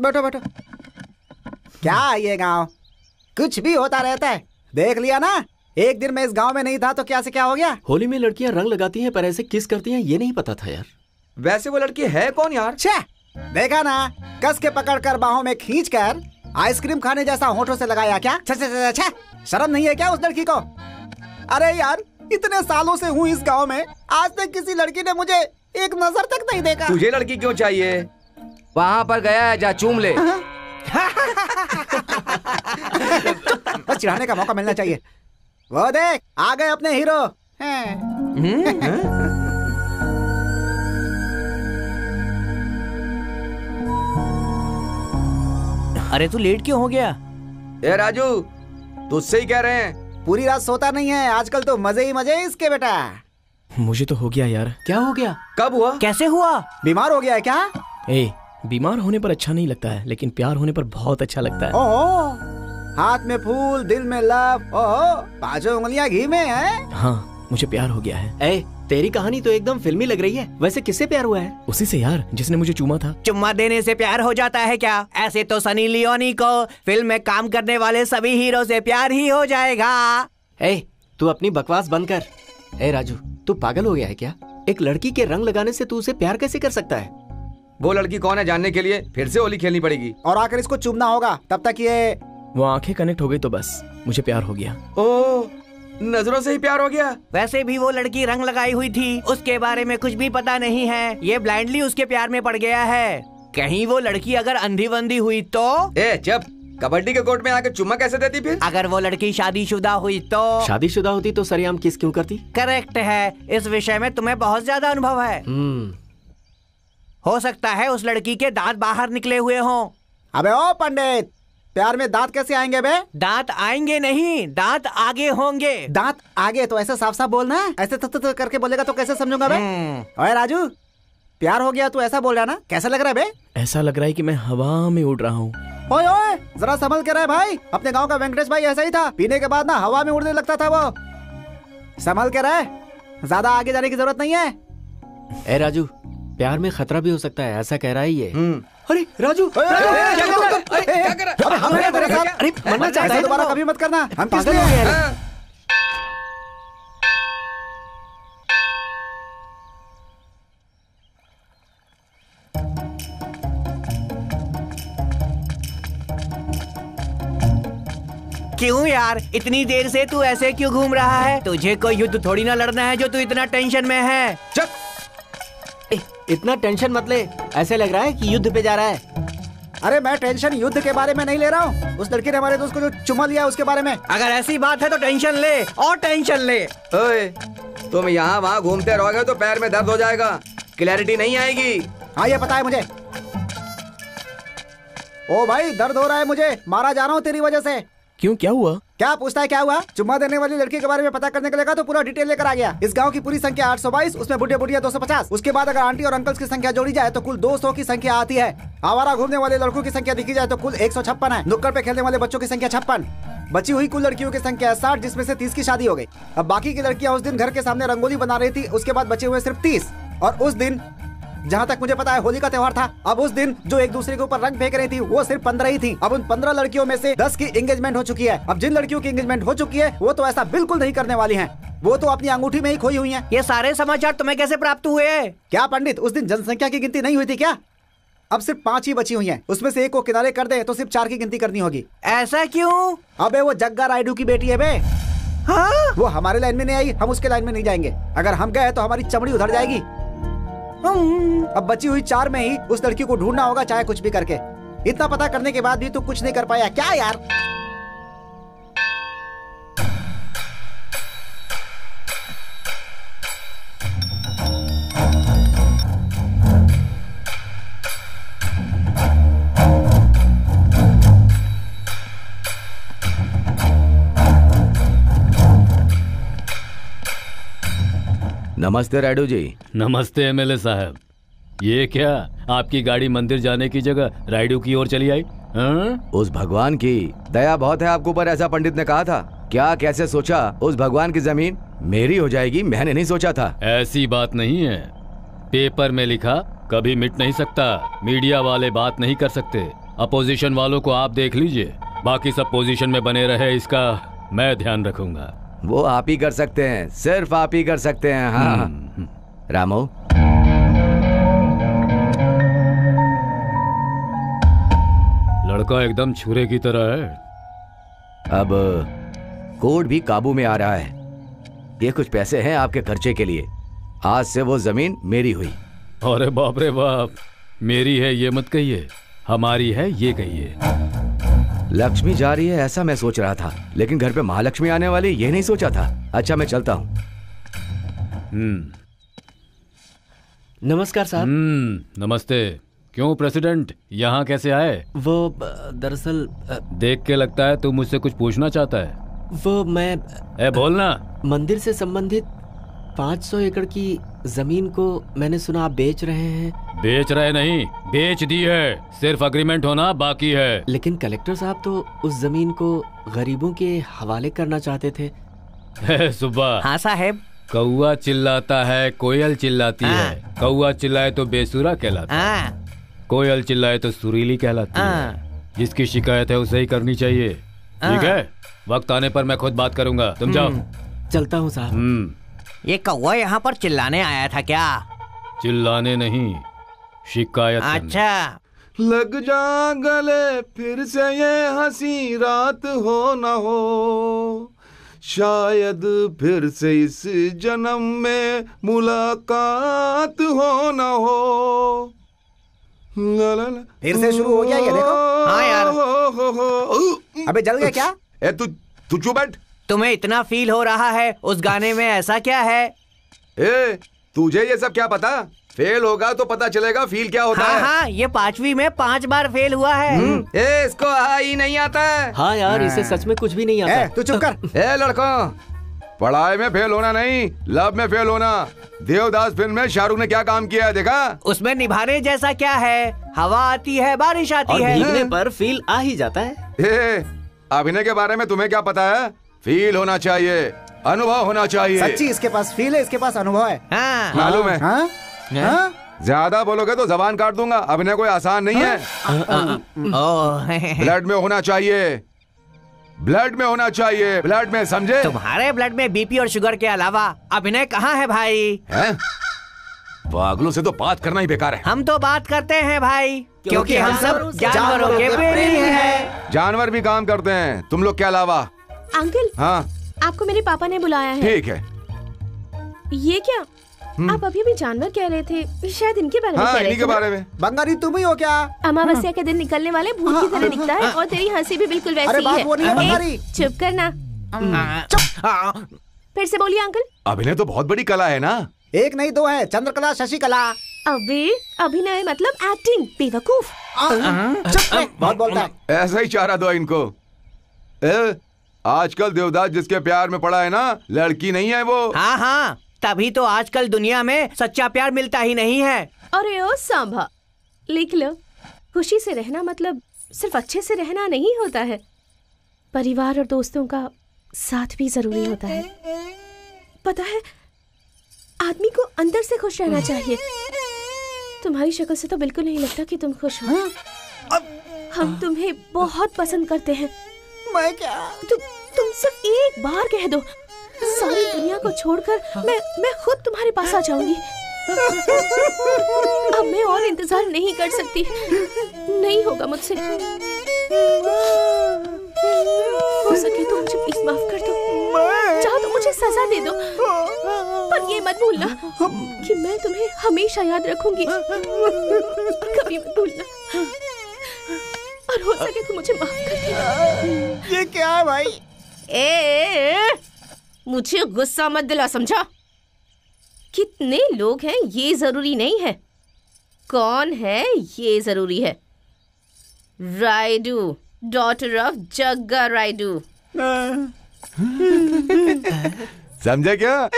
बैठो बैठो। क्या ये गांव कुछ भी होता रहता है, देख लिया ना। एक दिन मैं इस गांव में नहीं था तो क्या से क्या हो गया। होली में लड़कियां रंग लगाती हैं पर ऐसे किस करती हैं ये नहीं पता था यार। वैसे वो लड़की है कौन यार? छे, देखा ना, कस के पकड़कर बाहों में खींचकर आइसक्रीम खाने जैसा होठों से लगाया क्या? छे छे छे छे, शर्म नहीं है क्या उस लड़की को? अरे यार, इतने सालों से हूँ इस गांव में, आज तक किसी लड़की ने मुझे एक नजर तक नहीं देखा। तुझे लड़की क्यों चाहिए? वहाँ पर गया है, जा चूम ले। बस चिढ़ाने का मौका मिलना चाहिए। वो देख, आ गए अपने हीरो। अरे तू लेट क्यों हो गया? ए राजू, तुझसे ही कह रहे हैं। पूरी रात सोता नहीं है आजकल, तो मजे ही मजे इसके बेटा। मुझे तो हो गया यार। क्या हो गया? कब हुआ? कैसे हुआ? बीमार हो गया है क्या? ए, बीमार होने पर अच्छा नहीं लगता है, लेकिन प्यार होने पर बहुत अच्छा लगता है। ओहो, हाथ में फूल, दिल में लव, ओहो, पांचों उंगलियां घी में है। हाँ, मुझे प्यार हो गया है। ए, तेरी कहानी तो एकदम फिल्मी लग रही है। वैसे किससे प्यार हुआ है? उसी से यार, जिसने मुझे चूमा था। चुम्मा देने से प्यार हो जाता है क्या? ऐसे तो सनी लियोनी को फिल्म में काम करने वाले सभी हीरो से प्यार ही हो जाएगा। ए, तू अपनी बकवास बंद कर। ए राजू, तू पागल हो गया है क्या? एक लड़की के रंग लगाने से तू उसे प्यार कैसे कर सकता है? वो लड़की कौन है जानने के लिए फिर से होली खेलनी पड़ेगी। और आकर इसको चूमना होगा, तब तक ये वो आंखें कनेक्ट हो गई तो बस मुझे प्यार हो गया। ओ, नजरों से ही प्यार हो गया। वैसे भी वो लड़की रंग लगाई हुई थी, उसके बारे में कुछ भी पता नहीं है। ये ब्लाइंडली उसके प्यार में पड़ गया है। कहीं वो लड़की अगर अंधी बंदी हुई तो? ए चुप, कबड्डी के कोर्ट में आके चुम्मा कैसे देती फिर? अगर वो लड़की शादीशुदा हुई तो? शादीशुदा होती तो सरेआम किस क्यों करती? करेक्ट है, इस विषय में तुम्हें बहुत ज्यादा अनुभव है। हो सकता है उस लड़की के दांत बाहर निकले हुए हों। अबे ओ पंडित, प्यार में दांत कैसे आएंगे बे? दांत आएंगे नहीं, दांत आगे होंगे। दांत आगे तो ऐसे साफ साफ बोलना है, ऐसे तो करके बोलेगा तो कैसे समझूंगा बे? ओए राजू, प्यार हो गया तू ऐसा बोल रहा ना, कैसा लग रहा है बे? ऐसा लग रहा है कि मैं हवा में उड़ रहा हूँ। ओए ओए, जरा संभल के रहे भाई। अपने गांव का वेंकटेश भाई ऐसा ही था, पीने के बाद ना हवा में उड़ने लगता था वो। संभल के रहे, ज्यादा आगे जाने की जरूरत नहीं है। ए राजू, प्यार में खतरा भी हो सकता है, ऐसा कह रहा है ये। अरे राजू, क्या कर रहा है? हम हैं तेरे साथ। अरे मरना चाहता है? दोबारा कभी मत करना। हम किस पागल लिए हो गया है? हाँ। क्यों यार, इतनी देर से तू ऐसे क्यों घूम रहा है? तुझे कोई युद्ध थोड़ी ना लड़ना है जो तू इतना टेंशन में है। चुप, इतना टेंशन मत ले, ऐसे लग रहा है कि युद्ध पे जा रहा है। अरे मैं टेंशन युद्ध के बारे में नहीं ले रहा हूँ, उस लड़की ने हमारे दोस्त को जो चुमा लिया उसके बारे में। अगर ऐसी बात है तो टेंशन ले और टेंशन ले। ओए, तुम यहाँ वहाँ घूमते रहोगे तो पैर में दर्द हो जाएगा, क्लैरिटी नहीं आएगी। हाँ ये पता है मुझे। ओ भाई, दर्द हो रहा है मुझे, मारा जा रहा हूँ तेरी वजह से। क्यों, क्या हुआ? क्या पूछता है क्या हुआ? चुम्मा देने वाली लड़की के बारे में पता करने के लिए कहा तो पूरा डिटेल लेकर आ गया। इस गांव की पूरी संख्या 822, उसमें बुढ़े बुढ़िया 250। उसके बाद अगर आंटी और अंकल्स की संख्या जोड़ी जाए तो कुल 200 की संख्या आती है। आवारा घूमने वाले लड़कों की संख्या देखी जाए तो कुल 156 है। नुक्कड़ पे खेलने वाले बच्चों की संख्या 56। बची हुई कुल लड़कियों की संख्या 60, जिसमें से 30 की शादी हो गई। अब बाकी की लड़कियां उस दिन घर के सामने रंगोली बना रही थी, उसके बाद बचे हुए सिर्फ 30। और उस दिन, जहाँ तक मुझे पता है, होली का त्योहार था। अब उस दिन जो एक दूसरे के ऊपर रंग फेंक रही थी वो सिर्फ 15 ही थी। अब उन 15 लड़कियों में से 10 की एंगेजमेंट हो चुकी है। अब जिन लड़कियों की एंगेजमेंट हो चुकी है वो तो ऐसा बिल्कुल नहीं करने वाली हैं। वो तो अपनी अंगूठी में ही खोई हुई हैं। ये सारे समाचार तुम्हें कैसे प्राप्त हुए? क्या पंडित, उस दिन जनसंख्या की गिनती नहीं हुई थी क्या? अब सिर्फ 5 ही बची हुई हैं। उसमें से एक को किनारे कर दे तो सिर्फ 4 की गिनती करनी होगी। ऐसा क्यों? अबे वो जग्गा रायडू की बेटी है बे। हाँ? वो हमारे लाइन में नहीं आई, हम उसके लाइन में नहीं जाएंगे। अगर हम गए तो हमारी चमड़ी उधर जाएगी। अब बची हुई 4 में ही उस लड़की को ढूंढना होगा, चाहे कुछ भी करके। इतना पता करने के बाद भी तू कुछ नहीं कर पाया क्या यार? नमस्ते रायडू जी। नमस्ते एमएलए साहब। ये क्या, आपकी गाड़ी मंदिर जाने की जगह रायडू की ओर चली आई? हाँ? उस भगवान की दया बहुत है आपके ऊपर, ऐसा पंडित ने कहा था। क्या कैसे सोचा उस भगवान की जमीन मेरी हो जाएगी? मैंने नहीं सोचा था। ऐसी बात नहीं है, पेपर में लिखा कभी मिट नहीं सकता। मीडिया वाले बात नहीं कर सकते। अपोजिशन वालों को आप देख लीजिए, बाकी सब पोजीशन में बने रहे, इसका मैं ध्यान रखूंगा। वो आप ही कर सकते हैं, सिर्फ आप ही कर सकते हैं। हाँ रामो, लड़का एकदम छुरे की तरह है। अब कोर्ट भी काबू में आ रहा है। ये कुछ पैसे हैं आपके खर्चे के लिए। आज से वो जमीन मेरी हुई। अरे बाप रे बाप, मेरी है ये मत कहिए, हमारी है ये कहिए। लक्ष्मी जा रही है ऐसा मैं सोच रहा था, लेकिन घर पे महालक्ष्मी आने वाली ये नहीं सोचा था। अच्छा मैं चलता हूँ। नमस्कार साहब। नमस्ते। क्यों प्रेसिडेंट, यहाँ कैसे आए? वो दरअसल देख के लगता है तू मुझसे कुछ पूछना चाहता है। वो मैं बोलना। मंदिर से संबंधित 500 एकड़ की जमीन को मैंने सुना आप बेच रहे हैं। बेच रहे नहीं, बेच दी है, सिर्फ अग्रीमेंट होना बाकी है। लेकिन कलेक्टर साहब तो उस जमीन को गरीबों के हवाले करना चाहते थे। सुबह। हाँ साहब। कौआ चिल्लाता है, कोयल चिल्लाती है। कौआ चिल्लाए तो बेसुरा कहलाता है, कोयल चिल्लाए तो सुरीली कहलाती है। जिसकी शिकायत है उसे ही करनी चाहिए। ठीक है, वक्त आने पर मैं खुद बात करूंगा। तुम जाओ। चलता हूँ साहब। ये कौवा यहाँ पर चिल्लाने आया था क्या? चिल्लाने नहीं, शिकायत करने। अच्छा। लग जा गले फिर से ये हंसी रात हो न हो, शायद फिर से इस जन्म में मुलाकात हो न हो। ला ला ला। फिर से शुरू हो गया ये, देखो। हाँ यार। अबे जल गया क्या? ए तू चुप बैठ। तुम्हें इतना फील हो रहा है उस गाने में, ऐसा क्या है? ए तुझे ये सब क्या पता? फेल होगा तो पता चलेगा फील क्या होता है। हाँ, ये 5वीं में 5 बार फेल हुआ है। ए इसको ही नहीं आता है। हाँ यार, इसे सच में कुछ भी नहीं आता। तू चुप कर। ए लड़कों, पढ़ाई में फेल होना नहीं, लव में फेल होना। देवदास फिल्म में शाहरुख ने क्या काम किया है देखा? उसमें निभाने जैसा क्या है? हवा आती है, बारिश आती है, भीगने पर फील आ ही जाता है। अभिनय के बारे में तुम्हें क्या पता है? फील होना चाहिए, अनुभव होना चाहिए। सच्ची इसके पास फील है, इसके पास अनुभव है। हाँ। मालूम है। हाँ? हाँ? ज्यादा बोलोगे तो जबान काट दूंगा। अभिनय कोई आसान नहीं है। ब्लड में होना चाहिए, ब्लड में होना चाहिए, ब्लड में, समझे? तुम्हारे ब्लड में बीपी और शुगर के अलावा अभिनय कहाँ है भाई? पागलों से तो बात करना ही बेकार है। हम तो बात करते हैं भाई, क्योंकि हम सब जानवरों के प्रेमी हैं। जानवर भी काम करते हैं, तुम लोग के अलावा। अंकल। हाँ, आपको मेरे पापा ने बुलाया है। ठीक है। ये क्या? आप अभी भी जानवर कह रहे थे, शायद इनके बारे में हाँ, कह रहे थे। इन्हीं के बारे में। बंगारी तुम ही हो क्या? अमावस्या के दिन निकलने वाले भूत की तरह दिखता है और तेरी हंसी भी बिल्कुल वैसी ही है। वो नहीं है बंगारी। चुप करना। फिर से बोलिए अंकल। अभिनय तो बहुत बड़ी कला है ना। एक नहीं दो है, चंद्रकला, शशिकला। अभिनय मतलब एक्टिंग, बेवकूफ। बहुत बोलता है। ऐसा ही चारा दो इनको। आजकल देवदास जिसके प्यार में पड़ा है ना, लड़की नहीं है वो। हाँ हाँ, तभी तो आजकल दुनिया में सच्चा प्यार मिलता ही नहीं है। अरे ओ सांभा, लिख लो। खुशी से रहना मतलब सिर्फ अच्छे से रहना नहीं होता है, परिवार और दोस्तों का साथ भी जरूरी होता है। पता है, आदमी को अंदर से खुश रहना चाहिए। तुम्हारी शक्ल से तो बिल्कुल नहीं लगता कि तुम खुश हो। हम तुम्हें बहुत पसंद करते हैं। मैं क्या? तुम सिर्फ एक बार कह दो, सारी दुनिया को छोड़कर मैं खुद तुम्हारे पास आ जाऊंगी। अब मैं और इंतजार नहीं कर सकती, नहीं होगा मुझसे। हो सके तो मुझे प्लीज माफ कर दो, चाहो तो मुझे सजा दे दो, पर ये मत भूलना कि मैं तुम्हें हमेशा याद रखूंगी। कभी मत भूलना, और हो सके तो मुझे माफ कर देना। ये क्या है भाई? मुझे गुस्सा मत दिला, समझा? कितने लोग हैं ये जरूरी नहीं है, कौन है ये जरूरी है। रायडू, डॉटर ऑफ जग्गा रायडू। समझे क्या?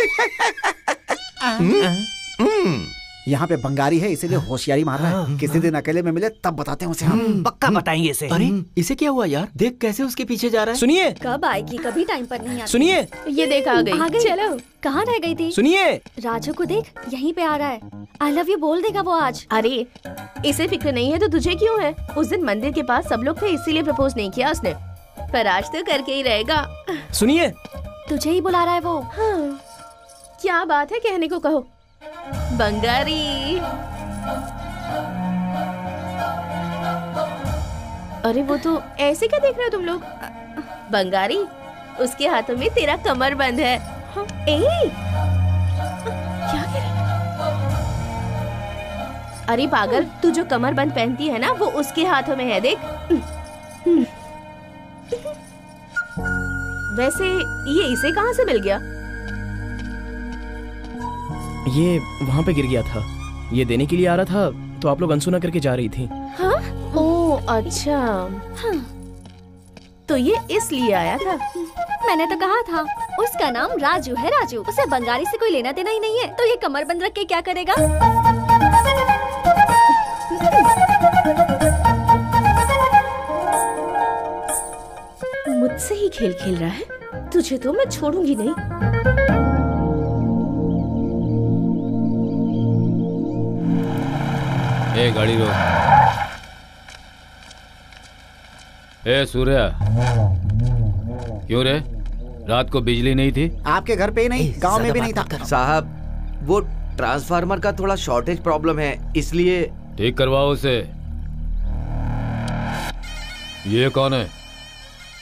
यहाँ पे बंगारी है, इसीलिए होशियारी मार रहा है। किसी दिन अकेले में मिले तब बताते हैं उसे हम। पक्का बताएंगे इसे। अरे इसे क्या हुआ यार? देख कैसे उसके पीछे जा रहा है। सुनिए। कब आएगी? कभी टाइम पर नहीं आती। सुनिए। ये देख आ गई। चलो, कहाँ रह गई थी? सुनिए। राजू को देख, यहीं पे आ रहा है। आई लव यू बोल देगा वो आज। अरे इसे फिक्र नहीं है तो तुझे क्यों है? उस दिन मंदिर के पास सब लोग थे, इसीलिए प्रपोज नहीं किया उसने, पर आज तो करके ही रहेगा। सुनिए। तुझे ही बुला रहा है वो। हाँ, क्या बात है, कहने को कहो। बंगारी। अरे वो तो ऐसे क्या देख रहे हो तुम लोग? बंगारी, उसके हाथों में तेरा कमर बंद है। हाँ, क्या कह रही? अरे पागल, तू जो कमर बंद पहनती है ना, वो उसके हाथों में है, देख। वैसे ये इसे कहाँ से मिल गया? ये वहाँ पे गिर गया था, ये देने के लिए आ रहा था तो आप लोग अनसुना करके जा रही थी। हाँ? ओह अच्छा। हाँ। तो ये इसलिए आया था। मैंने तो कहा था उसका नाम राजू है, राजू। उसे बंगाली से कोई लेना देना ही नहीं है, तो ये कमर बंद रख के क्या करेगा? मुझसे ही खेल खेल रहा है, तुझे तो मैं छोड़ूंगी नहीं। ए गाड़ी रोक। ए सूर्या, क्यों रे? रात को बिजली नहीं थी? आपके घर पे ही नहीं, गांव में भी नहीं था। साहब, वो ट्रांसफार्मर का थोड़ा शॉर्टेज प्रॉब्लम है, इसलिए। ठीक करवाओ उसे। ये कौन है?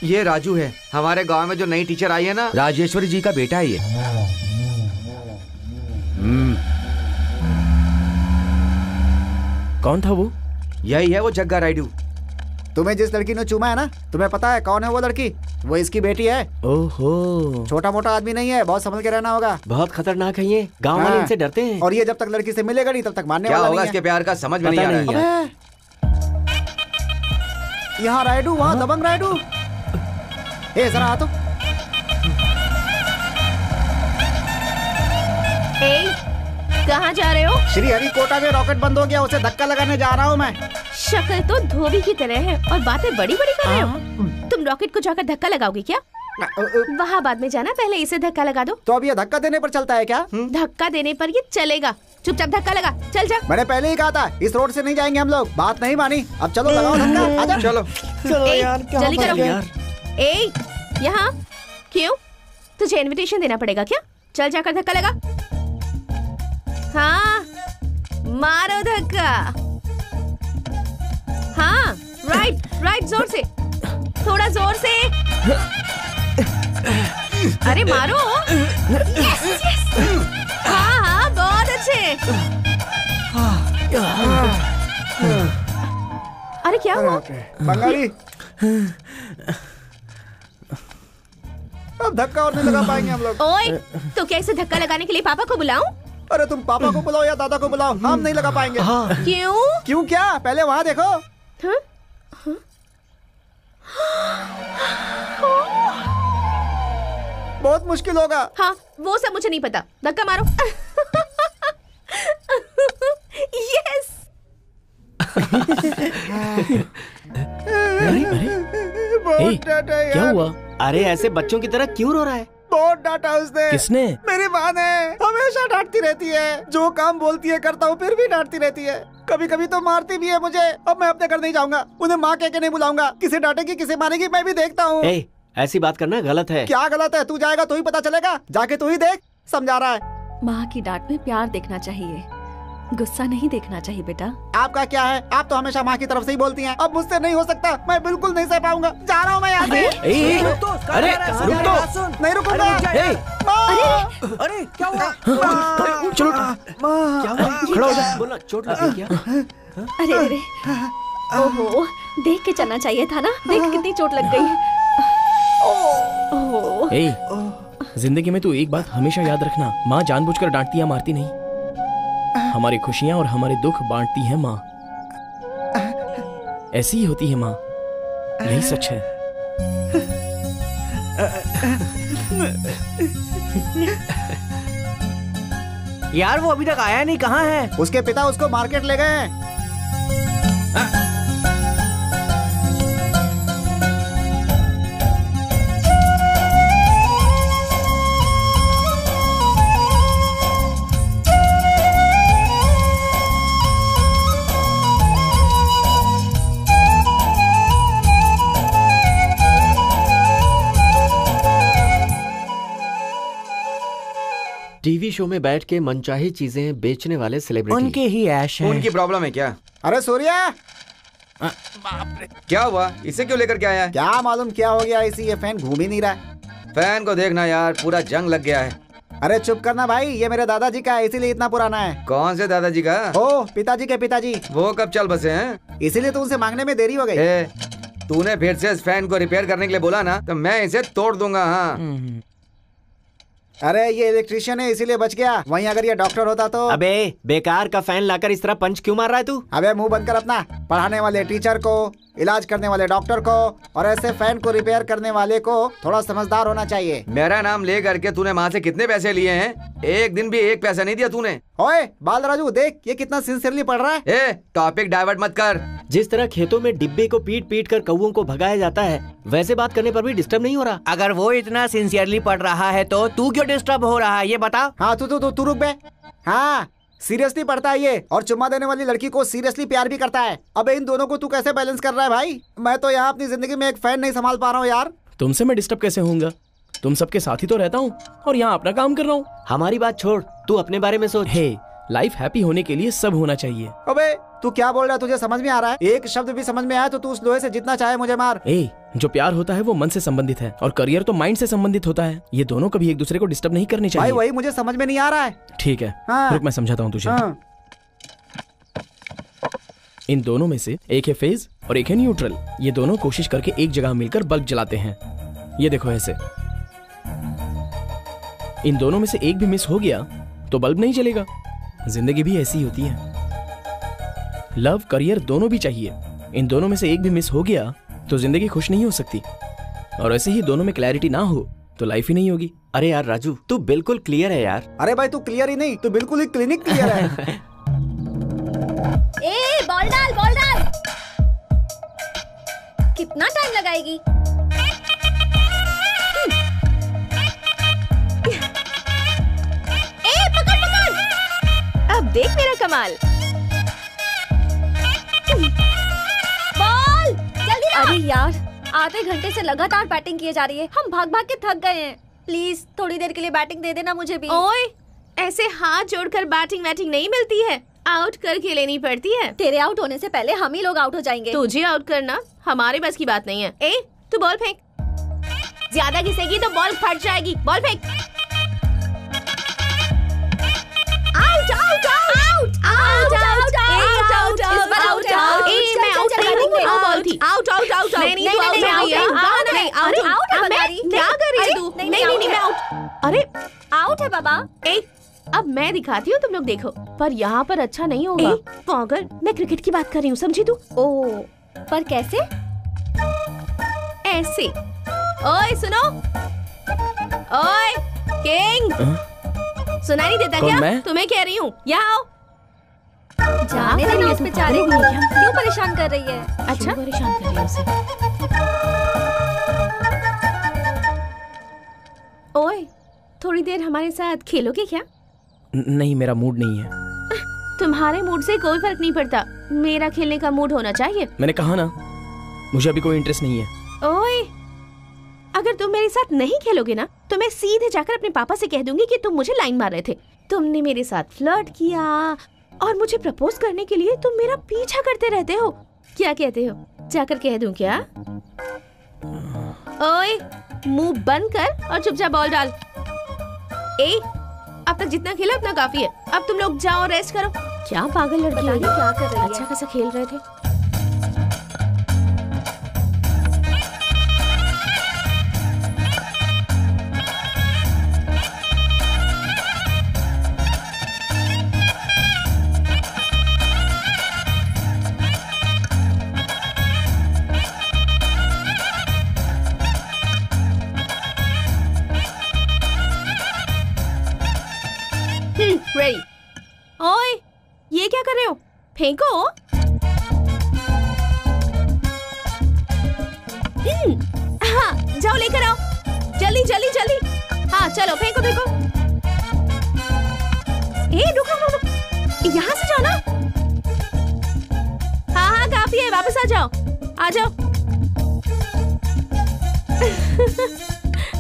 ये राजू है, हमारे गांव में जो नई टीचर आई है ना, राजेश्वरी जी का बेटा है ये। कौन था वो? यही है वो जग्गा राइडू। तुम्हें जिस लड़की ने चूमा है ना, तुम्हें पता है कौन है वो लड़की? वो इसकी बेटी है। ओहो, छोटा मोटा आदमी नहीं है, बहुत संभल के रहना होगा। बहुत खतरनाक है ये, गांव वाले इनसे डरते हैं। और ये जब तक लड़की से मिलेगा नहीं तब तक मानने क्या वाला होगा नहीं इसके प्यार का समझ में नहीं आ रहा है। यहाँ राइडू, वहाँ दबंग राइडू। ए जरा आ तो। कहाँ जा रहे हो? श्री हरिकोटा में रॉकेट बंद हो गया, उसे धक्का लगाने जा रहा हूँ मैं। शक्ल तो धोबी की तरह है और बातें बड़ी बड़ी कर रहे हो। तुम रॉकेट को जाकर धक्का लगाओगे क्या? वहाँ बाद में जाना, पहले इसे धक्का लगा दो। तो अब ये धक्का देने पर चलता है क्या? धक्का देने पर ये चलेगा। चुपचाप धक्का लगा, चल जा। मैंने पहले ही कहा था इस रोड से नहीं जाएंगे हम लोग, बात नहीं मानी। अब चलो लगाओ धक्का, आजा। चलो यार, जल्दी करो। ए, यहाँ क्यों? तुझे इनविटेशन देना पड़ेगा क्या? चल जाकर धक्का लगा। हाँ, मारो धक्का। हाँ, राइट राइट, जोर से, थोड़ा जोर से। अरे मारो। Yes yes. हाँ हाँ, बहुत अच्छे। अरे क्या हुआ? बंगाली, अब धक्का और नहीं लगा पाएंगे हम लोग। ओए, तो क्या इसे धक्का लगाने के लिए पापा को बुलाऊं? अरे तुम पापा को बुलाओ या दादा को बुलाओ, हम नहीं लगा पाएंगे। क्यों? क्यों क्या? पहले वहाँ देखो। बहुत मुश्किल होगा। हाँ, वो सब मुझे नहीं पता। धक्का मारो। यस। क्या हुआ? अरे ऐसे बच्चों की तरह क्यों रो रहा है? बहुत डांटा उसने। किसने? मेरी माँ ने। हमेशा डांटती रहती है, जो काम बोलती है करता हूँ, फिर भी डांटती रहती है। कभी कभी तो मारती भी है मुझे। अब मैं अपने घर नहीं जाऊंगा, उन्हें माँ कह के नहीं बुलाऊंगा। किसे डांटेगी किसे मारेगी मैं भी देखता हूँ। ऐसी बात करना गलत है। क्या गलत है? तू जाएगा तो ही पता चलेगा, जाके तू ही देख, समझा रहा है। माँ की डांट में प्यार देखना चाहिए, गुस्सा नहीं देखना चाहिए बेटा। आपका क्या है? आप तो हमेशा माँ की तरफ से ही बोलती हैं। अब मुझसे नहीं हो सकता, मैं बिल्कुल नहीं सह पाऊंगा। जा रहा हूँ मैं यहाँ से। अरे रुक तो। नहीं रुकूंगा। अरे क्या हुआ? चलो, क्या हुआ? खड़ा हो जा। बोला चोट लगी क्या? अरे अरे, ओहो, देख के चलना चाहिए था ना। देख कितनी चोट लग गई है। जिंदगी में तू एक बात हमेशा याद रखना, माँ जानबूझकर डांटती या मारती नहीं। हमारी खुशियां और हमारे दुख बांटती है माँ। ऐसी ही होती है माँ, यही सच है। यार वो अभी तक आया नहीं, कहाँ है? उसके पिता उसको मार्केट ले गए हैं। टीवी शो में बैठ के मनचाही चीजें बेचने वाले सेलिब्रिटी। उनके ही ऐश है। उनकी प्रॉब्लम है क्या? अरे सूर्या, क्या हुआ? इसे क्यों लेकर के आया है? क्या मालूम क्या हो गया, इसी ये फैन घूम ही नहीं रहा है। फैन को देखना यार, पूरा जंग लग गया है। अरे चुप करना भाई, ये मेरे दादाजी का है, इसीलिए इतना पुराना है। कौन से दादाजी का? ओ, पिताजी के पिताजी। वो कब चल बसे हैं? इसीलिए तो उनसे मांगने में देरी हो गई। तूने फिर से इस फैन को रिपेयर करने के लिए बोला ना, तो मैं इसे तोड़ दूंगा। हाँ, अरे ये इलेक्ट्रिशियन है इसीलिए बच गया, वहीं अगर ये डॉक्टर होता तो। अबे बेकार का फैन लाकर इस तरह पंच क्यों मार रहा है तू? अबे मुंह बंद कर अपना। पढ़ाने वाले टीचर को, इलाज करने वाले डॉक्टर को और ऐसे फैन को रिपेयर करने वाले को थोड़ा समझदार होना चाहिए। मेरा नाम ले करके तूने वहाँ से कितने पैसे लिए हैं? एक दिन भी एक पैसा नहीं दिया तूने। ओए बाल राजू, देख ये कितना सिंसियरली पढ़ रहा है। ए टॉपिक डाइवर्ट मत कर। जिस तरह खेतों में डिब्बे को पीट पीट कर कौओं को भगाया जाता है, वैसे बात करने पर भी डिस्टर्ब नहीं हो रहा। अगर वो इतना सिंसियरली पढ़ रहा है तो तू क्यों डिस्टर्ब हो रहा है, ये बता। हाँ तू रुक बे। हाँ सीरियसली पढ़ता है ये, और चुम्मा देने वाली लड़की को सीरियसली प्यार भी करता है। अबे इन दोनों को तू कैसे बैलेंस कर रहा है भाई? मैं तो यहाँ अपनी जिंदगी में एक फैन नहीं संभाल पा रहा हूँ यार। तुमसे मैं डिस्टर्ब कैसे होऊंगा? तुम सबके साथ ही तो रहता हूँ और यहाँ अपना काम कर रहा हूँ। हमारी बात छोड़, तू अपने बारे में सोच। हे, लाइफ हैप्पी होने के लिए सब होना चाहिए। अबे तू क्या बोल रहा है? तुझे समझ में आ रहा है? एक शब्द भी समझ में आया तो तू उस लोहे से जितना चाहे मुझे मार। जो प्यार होता है वो मन से संबंधित है और करियर तो माइंड से संबंधित होता है। ये दोनों कभी एक दूसरे को डिस्टर्ब नहीं करनी चाहिए। भाई वही मुझे समझ में नहीं आ रहा है। ठीक है, हाँ। रुक मैं समझाता हूँ तुझे। हाँ। इन दोनों में से एक है फेज और एक है न्यूट्रल। ये दोनों कोशिश करके एक जगह मिलकर बल्ब जलाते हैं। ये देखो ऐसे। इन दोनों में से एक भी मिस हो गया तो बल्ब नहीं जलेगा। जिंदगी भी ऐसी होती है। लव करियर दोनों भी चाहिए। इन दोनों में से एक भी मिस हो गया तो जिंदगी खुश नहीं हो सकती। और ऐसे ही दोनों में क्लैरिटी ना हो तो लाइफ ही नहीं होगी। अरे यार राजू, तू बिल्कुल क्लियर है यार। अरे भाई तू क्लियर ही नहीं, तू बिल्कुल ही क्लिनिक क्लियर है। ए बॉल डाल। कितना टाइम लगाएगी? ए पकड़। अब देख मेरा कमाल। बॉल जल्दी। अरे यार आधे घंटे से लगातार बैटिंग किए जा रही है, हम भाग भाग के थक गए हैं। प्लीज थोड़ी देर के लिए बैटिंग दे देना मुझे भी। ओए ऐसे हाथ जोड़कर बैटिंग नहीं मिलती है, आउट करके लेनी पड़ती है। तेरे आउट होने से पहले हम ही लोग आउट हो जाएंगे। तुझे आउट करना हमारे बस की बात नहीं है। ए तू बॉल फेंक। ज्यादा घिसेगी तो बॉल फट जाएगी। बॉल फेंक। Out out out out out out out out out. ए मैं आउट नहीं हूं, वो बॉल थी। Out out out. नहीं तू आउट नहीं है। नहीं आउट है बंगारी। क्या कर रही है तू? नहीं मैं आउट। अरे आउट है बाबा। ए अब मैं दिखाती हूँ, तुम लोग देखो। पर यहाँ पर अच्छा नहीं होगा। पागल, मैं क्रिकेट की बात कर रही हूँ, समझी तू? ओह पर कैसे? ऐसे। ओए सुनो, ओए किंग, सुनाई नहीं देता क्या? मैं? तुम्हें कह रही हूँ, यहाँ आओ। जाने देना उस बेचारे को, क्यों परेशान कर रही है? अच्छा परेशान कर रही है उसे। ओए थोड़ी देर हमारे साथ खेलोगे क्या? नहीं, मेरा मूड नहीं है। तुम्हारे मूड से कोई फर्क नहीं पड़ता, मेरा खेलने का मूड होना चाहिए। मैंने कहा ना, मुझे अभी कोई इंटरेस्ट नहीं है। ओए अगर तुम मेरे साथ नहीं खेलोगे ना तो मैं सीधे जाकर अपने पापा से कह दूंगी कि तुम मुझे लाइन मार रहे थे। तुमने मेरे साथ फ्लर्ट किया और मुझे प्रपोज करने के लिए तुम मेरा पीछा करते रहते हो। क्या कहते हो? जाकर कह दूं क्या? ओए मुंह बंद कर और चुपचाप बॉल डाल। ए अब तक जितना खेला उतना काफी है, अब तुम लोग जाओ रेस्ट करो। क्या पागल लड़की है, क्या कर रही है? अच्छा खासा खेल रहे थे। रेडी। ओए ये क्या कर रहे हो? फेंको। हाँ जाओ लेकर आओ, जल्दी जल्दी जल्दी। हाँ चलो फेंको फेंको। ए रुको रुको, यहाँ से जाओ ना। हाँ हाँ काफी है, वापस आ जाओ, आ जाओ।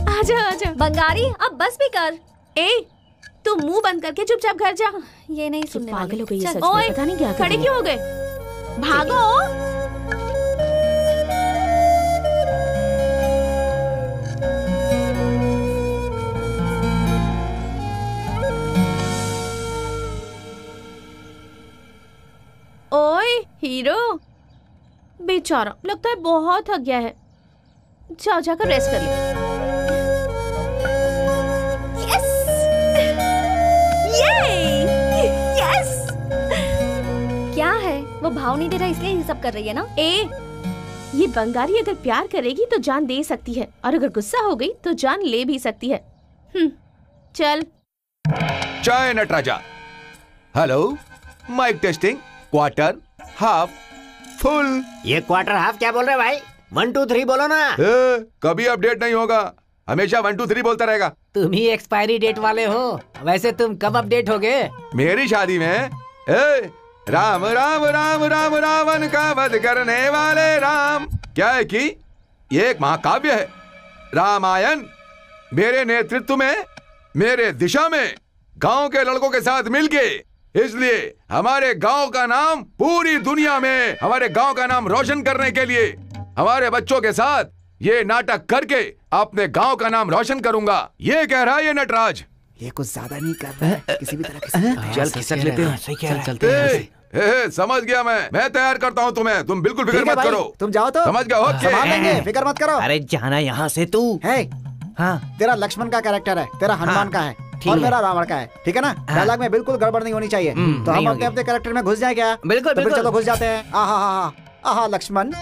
आ जाओ आ जाओ। बंगारी अब बस भी कर। ए तू मुंह बंद करके चुपचाप घर जा। ये नहीं सुनने वाली। पागल हो गई है सच में, ओए, पता नहीं क्या खड़े क्यों हो गए? भागो। ओए हीरो, बेचारा लगता है बहुत थक गया है। जाओ जाकर रेस्ट कर ले। यस आपको भाव नहीं दे रहा इसलिए ये सब कर रही है ना। ये बंगारी अगर प्यार करेगी तो जान दे सकती है और अगर गुस्सा हो गई तो जान ले भी सकती है। चल। चाय Nataraja. Hello, mic testing, quarter, half, full. ये क्वार्टर हाफ क्या बोल रहे भाई? 1 2 3 बोलो ना। कभी अपडेट नहीं होगा, हमेशा 1 2 3 बोलता रहेगा। तुम ही एक्सपायरी डेट वाले हो। वैसे तुम कब अपडेट होगे? मेरी शादी में राम राम राम राम रावण का वध करने वाले राम। क्या है कि ये एक महाकाव्य है, रामायण। मेरे नेतृत्व में, मेरे दिशा में गांव के लड़कों के साथ मिलके, इसलिए हमारे गांव का नाम पूरी दुनिया में, हमारे गांव का नाम रोशन करने के लिए हमारे बच्चों के साथ ये नाटक करके अपने गांव का नाम रोशन करूंगा। ये कह रहा है ये नटराज। ये कुछ ज्यादा नहीं कर रहा है किसी भी तरह के। चल खिसक लेते हैं। चल चलते हैं। समझ गया मैं तैयार करता हूँ तुम्हें, तुम बिल्कुल फिक्र मत करो। तुम जाओ तो समझ गया, संभाल लेंगे, फिक्र मत करो। अरे जाना यहाँ से तू है। हाँ, तेरा लक्ष्मण का कैरेक्टर है, तेरा हनुमान का है और मेरा रावण का है, ठीक है ना। डायलॉग में बिल्कुल गड़बड़ नहीं होनी चाहिए। तो हम अपने अपने कैरेक्टर में घुस जाए क्या? बिल्कुल तो फिर चलो घुस जाते हैं। आहा लक्ष्मण,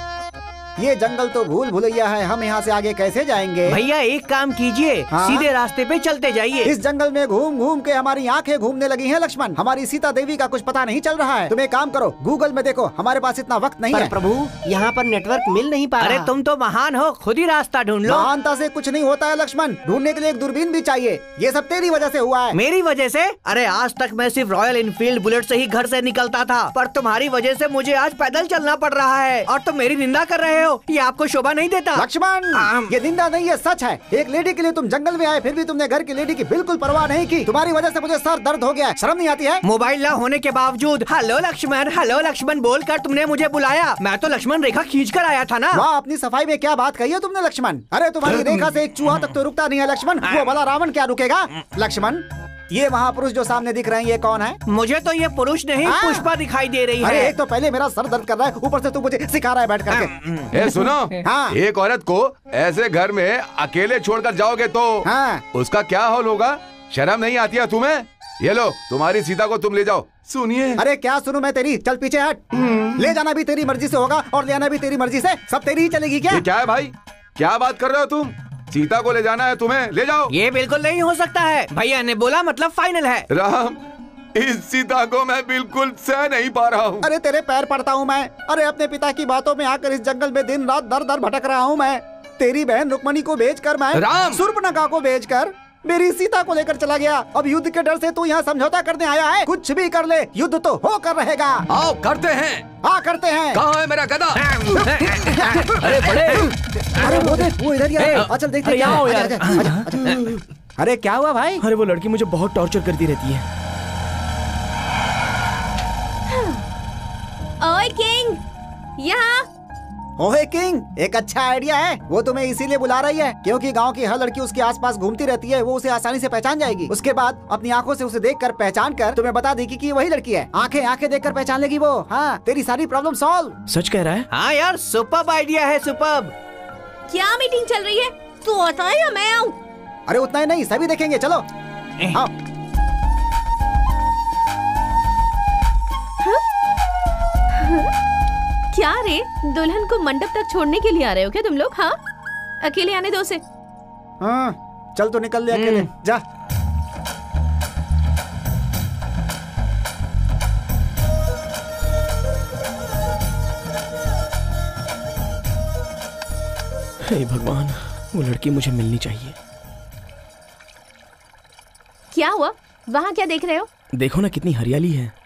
ये जंगल तो भूल भुलैया है, हम यहाँ से आगे कैसे जाएंगे? भैया एक काम कीजिए, सीधे रास्ते पे चलते जाइए। इस जंगल में घूम घूम के हमारी आंखें घूमने लगी हैं लक्ष्मण। हमारी सीता देवी का कुछ पता नहीं चल रहा है। तुम एक काम करो, गूगल में देखो, हमारे पास इतना वक्त नहीं है। प्रभु, यहाँ पर नेटवर्क मिल नहीं पा रहा। अरे तुम तो महान हो, खुद ही रास्ता ढूंढ लो। महानता से कुछ नहीं होता है लक्ष्मण, ढूंढने के लिए एक दूरबीन भी चाहिए। ये सब तेरी वजह से हुआ है। मेरी वजह से? अरे आज तक मैं सिर्फ रॉयल इनफील्ड बुलेट से ही घर से निकलता था, पर तुम्हारी वजह से मुझे आज पैदल चलना पड़ रहा है और तुम मेरी निंदा कर रहे हो। ये आपको शोभा नहीं देता। लक्ष्मण, ये निंदा नहीं, ये सच है। एक लेडी के लिए तुम जंगल में आए, फिर भी तुमने घर की लेडी की बिल्कुल परवाह नहीं की। तुम्हारी वजह से मुझे सर दर्द हो गया। शर्म नहीं आती है? मोबाइल ना होने के बावजूद हेलो लक्ष्मण बोलकर तुमने मुझे बुलाया। मैं तो लक्ष्मण रेखा खींच कर आया था ना। वाह, अपनी सफाई में क्या बात कही है तुमने लक्ष्मण। अरे तुम्हारी रेखा से एक चूहा तक तो रुकता नहीं है लक्ष्मण, वो भला रावण क्या रुकेगा? लक्ष्मण, ये महापुरुष जो सामने दिख रहे हैं, ये कौन है? मुझे तो ये पुरुष नहीं पुष्पा दिखाई दे रही है। अरे एक तो पहले मेरा सर दर्द कर रहा है, ऊपर से तू मुझे सिखा रहा है बैठ करके। सुनो, हाँ। एक औरत को ऐसे घर में अकेले छोड़कर जाओगे तो उसका क्या हाल होगा? शर्म नहीं आती है तुम्हें? ये लो, तुम्हारी सीता को तुम ले जाओ। सुनिए। अरे क्या सुनूं मैं तेरी? चल पीछे हट। ले जाना भी तेरी मर्जी से होगा और ले आना भी तेरी मर्जी से। सब तेरी ही चलेगी क्या? ये क्या है भाई, क्या बात कर रहे हो तुम? सीता को ले जाना है तुम्हें, ले जाओ। ये बिल्कुल नहीं हो सकता है, भैया ने बोला मतलब फाइनल है। राम, इस सीता को मैं बिल्कुल सह नहीं पा रहा हूँ। अरे तेरे पैर पड़ता हूँ मैं। अरे अपने पिता की बातों में आकर इस जंगल में दिन रात दर दर भटक रहा हूँ मैं। तेरी बहन रुक्मणी को बेचकर मैं शूर्पणखा को बेचकर मेरी सीता को लेकर चला गया। अब युद्ध के डर से तू यहाँ समझौता करने आया है? कुछ भी कर ले, युद्ध तो होकर रहेगा। आओ करते हैं। हाँ करते हैं। कहाँ है मेरा गदा? अरे बड़े, अरे वो देख, वो इधर ही है। चल देखते हैं। अरे क्या हुआ भाई? अरे वो लड़की मुझे बहुत टॉर्चर करती रहती है। ओए किंग, यहाँ। ओहे किंग, एक अच्छा आइडिया है। वो तुम्हें इसीलिए बुला रही है क्योंकि गांव की हर लड़की उसके आसपास घूमती रहती है। वो उसे आसानी से पहचान जाएगी। उसके बाद अपनी आंखों से उसे देखकर पहचान कर तुम्हें बता देगी कि वही लड़की है। आंखें देखकर पहचान लेगी वो। हाँ, तेरी सारी प्रॉब्लम सॉल्व। सच कह रहा है? हाँ यार, सुपर्ब आइडिया है, सुपर्ब। क्या मीटिंग चल रही है? तू आता है या मैं आऊँ? अरे उतना ही नहीं, सभी देखेंगे। चलो आओ। क्या रे, दुल्हन को मंडप तक छोड़ने के लिए आ रहे हो क्या तुम लोग? हाँ, अकेले आने दो उसे। हाँ चल, तो निकल ले अकेले, जा। हे भगवान, वो लड़की मुझे मिलनी चाहिए। क्या हुआ? वहाँ क्या देख रहे हो? देखो ना, कितनी हरियाली है।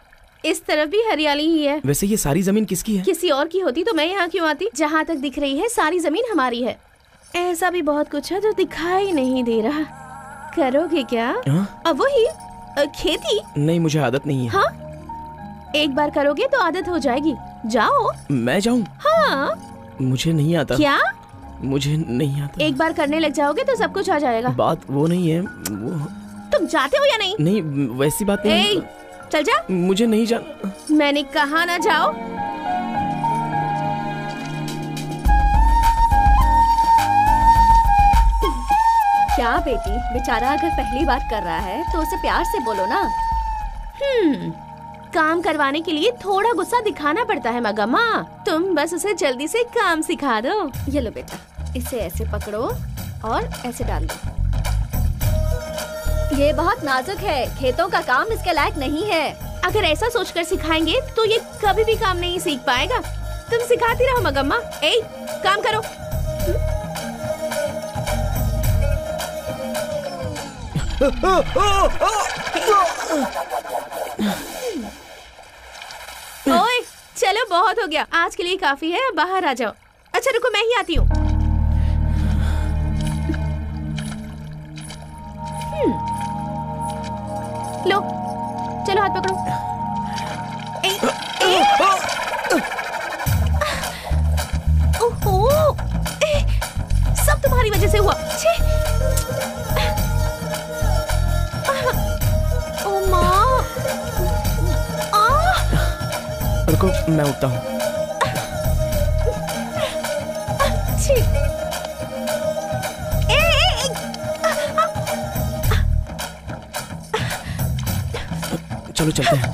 इस तरफ भी हरियाली ही है। वैसे ये सारी जमीन किसकी है? किसी और की होती तो मैं यहाँ क्यों आती? जहाँ तक दिख रही है सारी जमीन हमारी है। ऐसा भी बहुत कुछ है जो दिखाई नहीं दे रहा। करोगे क्या? अब वही खेती? नहीं, मुझे आदत नहीं है। हाँ, एक बार करोगे तो आदत हो जाएगी। जाओ। मैं जाऊँ? हाँ। मुझे नहीं आता। क्या? मुझे नहीं आता। एक बार करने लग जाओगे तो सब कुछ आ जाएगा। बात वो नहीं है। वो तुम जाते हो या नहीं? नहीं, वैसी बात नहीं। चल जा। मुझे नहीं जाना। मैंने कहा ना जाओ। क्या बेटी, बेचारा अगर पहली बार कर रहा है तो उसे प्यार से बोलो ना। काम करवाने के लिए थोड़ा गुस्सा दिखाना पड़ता है मगम्मा। तुम बस उसे जल्दी से काम सिखा दो। ये लो बेटा, इसे ऐसे पकड़ो और ऐसे डाल दो। ये बहुत नाजुक है, खेतों का काम इसके लायक नहीं है। अगर ऐसा सोचकर सिखाएंगे तो ये कभी भी काम नहीं सीख पाएगा। तुम सिखाती रहो मगम्मा। ए, काम करो। ओए, चलो बहुत हो गया, आज के लिए काफी है, बाहर आ जाओ। अच्छा रुको, मैं ही आती हूँ। लो, चलो हाथ पकड़ो। ओहो, सब तुम्हारी वजह से हुआ। ओ माँ, रुको, मैं उठता हूँ। चलो चलते हैं।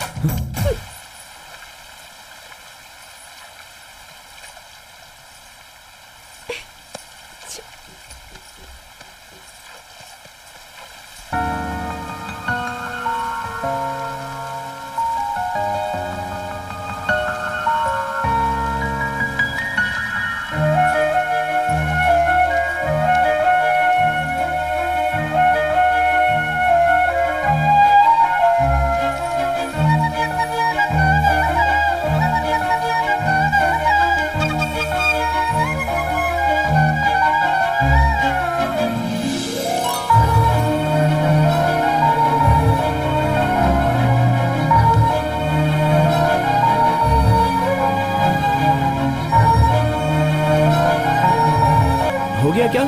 हो गया क्या?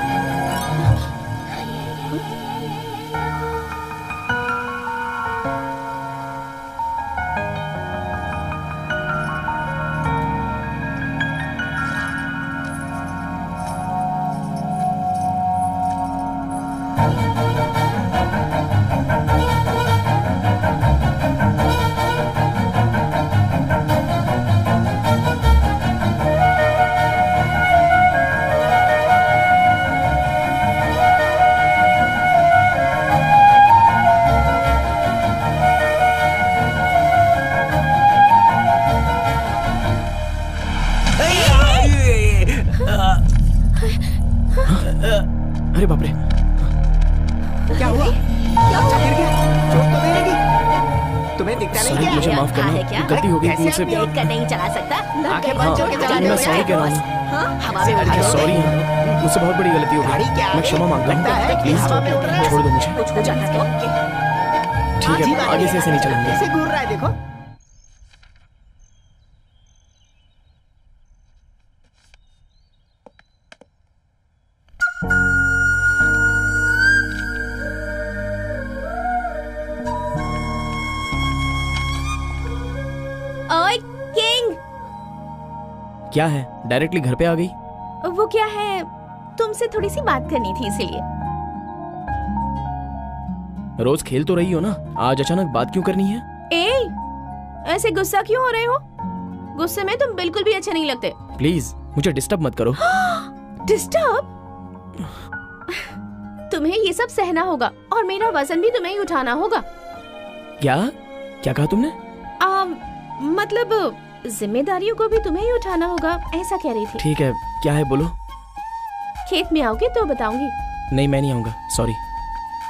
अरे बाप रे, क्या हुआ? क्या गिर गया? चोट तो नहीं लगी? तुम्हें दिखता नहीं क्या? मुझे माफ करना, गलती हो गई मुझसे। देख कर नहीं चला सकता। आंखें बंद करके चला मैं सॉरी कह रहा हूँ। हवा में उड़ा दो। सॉरी, मुझसे बहुत बड़ी गलती हो गई। मैं क्षमा मांगता हूँ, प्लीज छोड़ दो मुझे। कुछ हो जाता है। ठीक है, आगे से ऐसे नहीं चलेंगे। कैसे घूर रहा है देखो। ओए किंग, क्या है, डायरेक्टली घर पे आ गई? वो क्या है, तुमसे थोड़ी सी बात करनी थी इसीलिए। रोज खेल तो रही हो ना, आज अचानक बात क्यों करनी है? ए, ऐसे गुस्सा क्यों हो रहे हो? गुस्से में तुम बिल्कुल भी अच्छे नहीं लगते। प्लीज मुझे डिस्टर्ब मत करो। डिस्टर्ब? तुम्हें ये सब सहना होगा और मेरा वजन भी तुम्हें ही उठाना होगा। क्या क्या कहा तुमने? मतलब जिम्मेदारियों को भी तुम्हें ही उठाना होगा, ऐसा कह रही थी। ठीक है, क्या है बोलो। खेत में आओगे तो बताऊंगी। नहीं, मैं नहीं आऊंगा, सॉरी।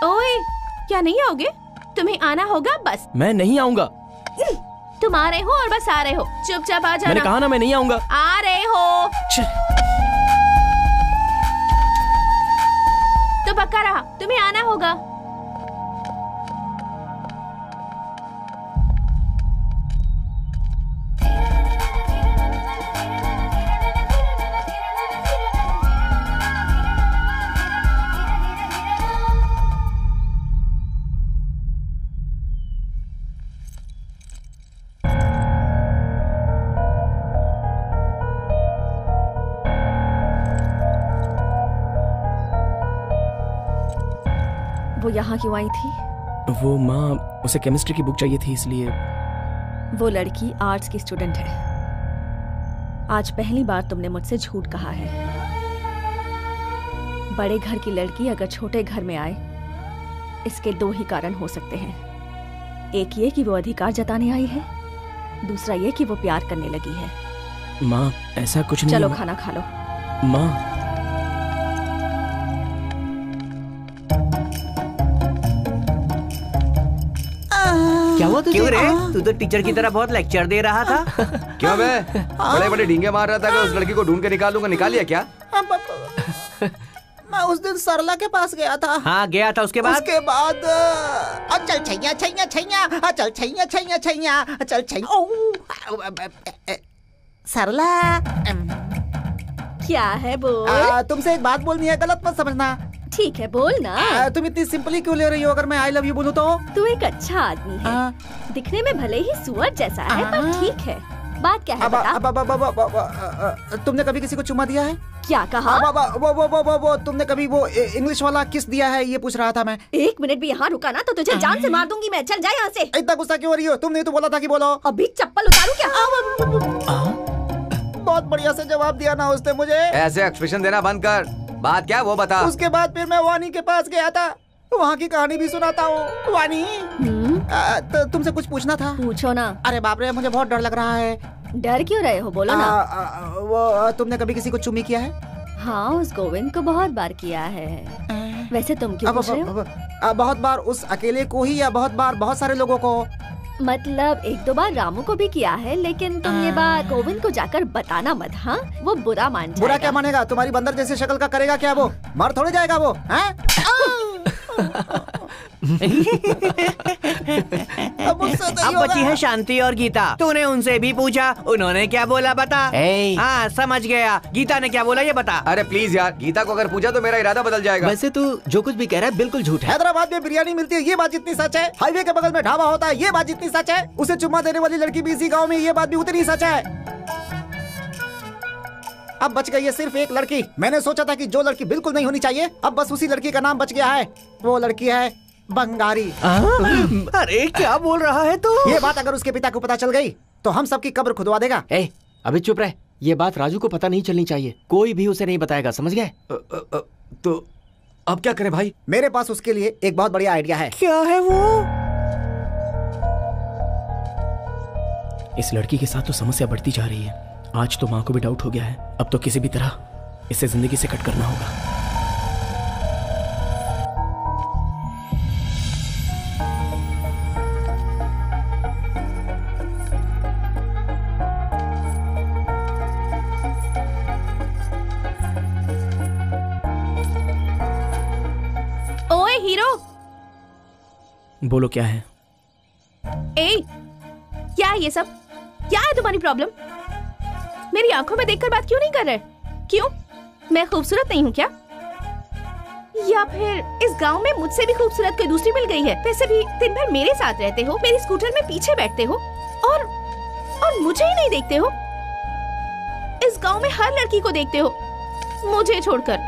ओए, क्या नहीं आओगे? तुम्हें आना होगा बस। मैं नहीं आऊंगा। तुम आ रहे हो और बस आ रहे हो, चुपचाप आ जाना। मैंने कहा ना मैं नहीं आऊंगा। आ रहे हो तो पक्का रहा, तुम्हें आना होगा। वो यहाँ क्यों आई थी? वो माँ, उसे केमिस्ट्री की बुक चाहिए थी, इसलिए। वो लड़की आर्ट्स की स्टूडेंट है। आज पहली बार तुमने मुझसे झूठ कहा है। बड़े घर की लड़की अगर छोटे घर में आए, इसके दो ही कारण हो सकते हैं। एक ये कि वो अधिकार जताने आई है, दूसरा ये कि वो प्यार करने लगी है। माँ ऐसा कुछ नहीं। चलो खाना खा लो। माँ क्या हुआ तुझे? क्यों रे? तू तो टीचर की तरह बहुत लेक्चर दे रहा था। क्यों बे? बड़े बड़े ढींगे मार रहा था कि उस लड़की को ढूंढ के निकालूंगा, निकाल लिया क्या? मैं उस दिन सरला के पास गया था। हाँ गया था, उसके बाद? उसके बाद चल छैया छैया छैया, चल छैया छैया छैया, चल छैया। सरला क्या है बोल? तुमसे एक बात बोलनी है, गलत मत समझना। ठीक है बोल ना। तुम इतनी सिंपली क्यों ले रही हो अगर मैं आई लव यू बोलूं तो? तू एक अच्छा आदमी है, दिखने में भले ही सुअर जैसा है पर ठीक है। बात क्या है बता? तुमने कभी किसी को चुमा दिया है? क्या कहा? वो तुमने कभी वो इंग्लिश वाला किस दिया है ये पूछ रहा था मैं। 1 मिनट भी यहाँ रुका ना तो तुझे जान से मार दूंगी मैं। चल जा यहाँ से। इतना गुस्सा क्यों हो रही हो? तुमने तो बोला था कि बोलो। अभी चप्पल उतारूं क्या? बहुत बढ़िया से जवाब दिया ना उसने मुझे। ऐसे एक्सप्रेशन देना बंद कर। बात क्या वो बता। उसके बाद फिर मैं वानी के पास गया था, वहाँ की कहानी भी सुनाता हूँ। वानी तो तुमसे कुछ पूछना था। पूछो ना। अरे बाप रे मुझे बहुत डर लग रहा है। डर क्यों रहे हो बोलो ना। वो तुमने कभी किसी को चुम्मी किया है? हाँ उस गोविंद को बहुत बार किया है। वैसे तुम क्यों पूछ रहे हो? बहुत बार उस अकेले को ही या बहुत बार बहुत सारे लोगों को? मतलब 1-2 बार रामू को भी किया है, लेकिन तुम ये बात गोविंद को जाकर बताना मत। हाँ वो बुरा मान जाएगा। बुरा क्या मानेगा? तुम्हारी बंदर जैसे शक्ल का करेगा क्या वो? मर थोड़े जाएगा वो। अब बची है शांति और गीता। तूने उनसे भी पूछा, उन्होंने क्या बोला बता? हाँ समझ गया। गीता ने क्या बोला ये बता। अरे प्लीज यार, गीता को अगर पूछा तो मेरा इरादा बदल जाएगा। वैसे तू जो कुछ भी कह रहा है बिल्कुल झूठ है। हैदराबाद में बिरयानी मिलती है ये बात जितनी सच है, हाईवे के बगल में ढाबा होता है ये बात जितनी सच है, उसे चुम्मा देने वाली लड़की भी इसी गाँव में ये बात भी उतनी सच है। अब बच गई है सिर्फ एक लड़की। मैंने सोचा था कि जो लड़की बिल्कुल नहीं होनी चाहिए, अब बस उसी लड़की का नाम बच गया है। वो लड़की है बंगारी। अरे क्या बोल रहा है तू? ये बात अगर उसके पिता को पता चल गई तो हम सबकी कब्र खुदवा देगा। अभी चुप रहे। ये बात राजू को पता नहीं चलनी चाहिए, कोई भी उसे नहीं बताएगा, समझ गए? तो अब क्या करें भाई? मेरे पास उसके लिए एक बहुत बढ़िया आइडिया है। क्या है वो? इस लड़की के साथ तो समस्या बढ़ती जा रही है। आज तो माँ को भी डाउट हो गया है। अब तो किसी भी तरह इसे जिंदगी से कट करना होगा। ओए हीरो, बोलो क्या है? क्या है ये सब? क्या है तुम्हारी प्रॉब्लम? मेरी आंखों में देखकर बात क्यों नहीं कर रहे? क्यों? मैं खूबसूरत नहीं हूँ क्या? या फिर इस गांव में मुझसे भी खूबसूरत कोई दूसरी मिल गई है? वैसे भी दिन भर मेरे साथ रहते हो, मेरी स्कूटर में पीछे बैठते हो और मुझे ही नहीं देखते हो। इस गांव में हर लड़की को देखते हो, मुझे छोड़कर।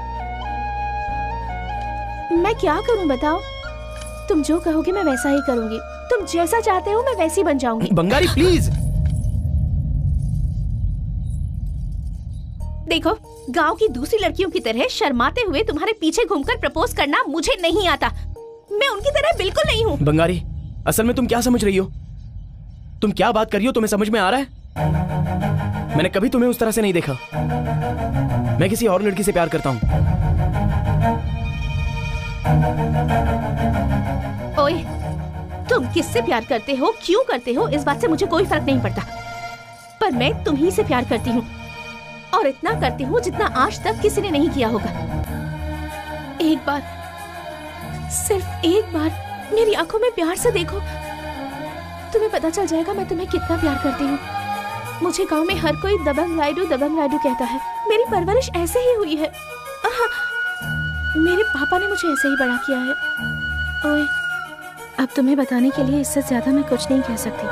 मैं क्या करूं बताओ? तुम जो कहोगे मैं वैसा ही करूंगी। तुम जैसा चाहते हो मैं वैसी बन जाऊंगी। बंगारी प्लीज। देखो, गांव की दूसरी लड़कियों की तरह शर्माते हुए तुम्हारे पीछे घूमकर प्रपोज करना मुझे नहीं आता। मैं उनकी तरह बिल्कुल नहीं हूँ। बंगारी, असल में तुम क्या समझ रही हो? तुम क्या बात कर रही हो? तुम्हें समझ में आ रहा है? मैंने कभी तुम्हें उस तरह से नहीं देखा। मैं किसी और लड़की से प्यार करता हूँ। ओए, तुम किससे प्यार करते हो, क्यों करते हो, इस बात से मुझे कोई फर्क नहीं पड़ता। पर मैं तुम्ही से प्यार करती हूँ, और इतना करती हूँ जितना आज तक किसी ने नहीं किया होगा। एक बार, सिर्फ एक बार मेरी आंखों में प्यार से देखो, तुम्हें पता चल जाएगा मैं तुम्हें कितना प्यार करती हूँ। मुझे गांव में हर कोई दबंग राइडू कहता है। मेरी परवरिश ऐसे ही हुई है। मेरे पापा ने मुझे ऐसे ही बड़ा किया है। ओए, अब तुम्हें बताने के लिए इससे ज्यादा मैं कुछ नहीं कह सकती।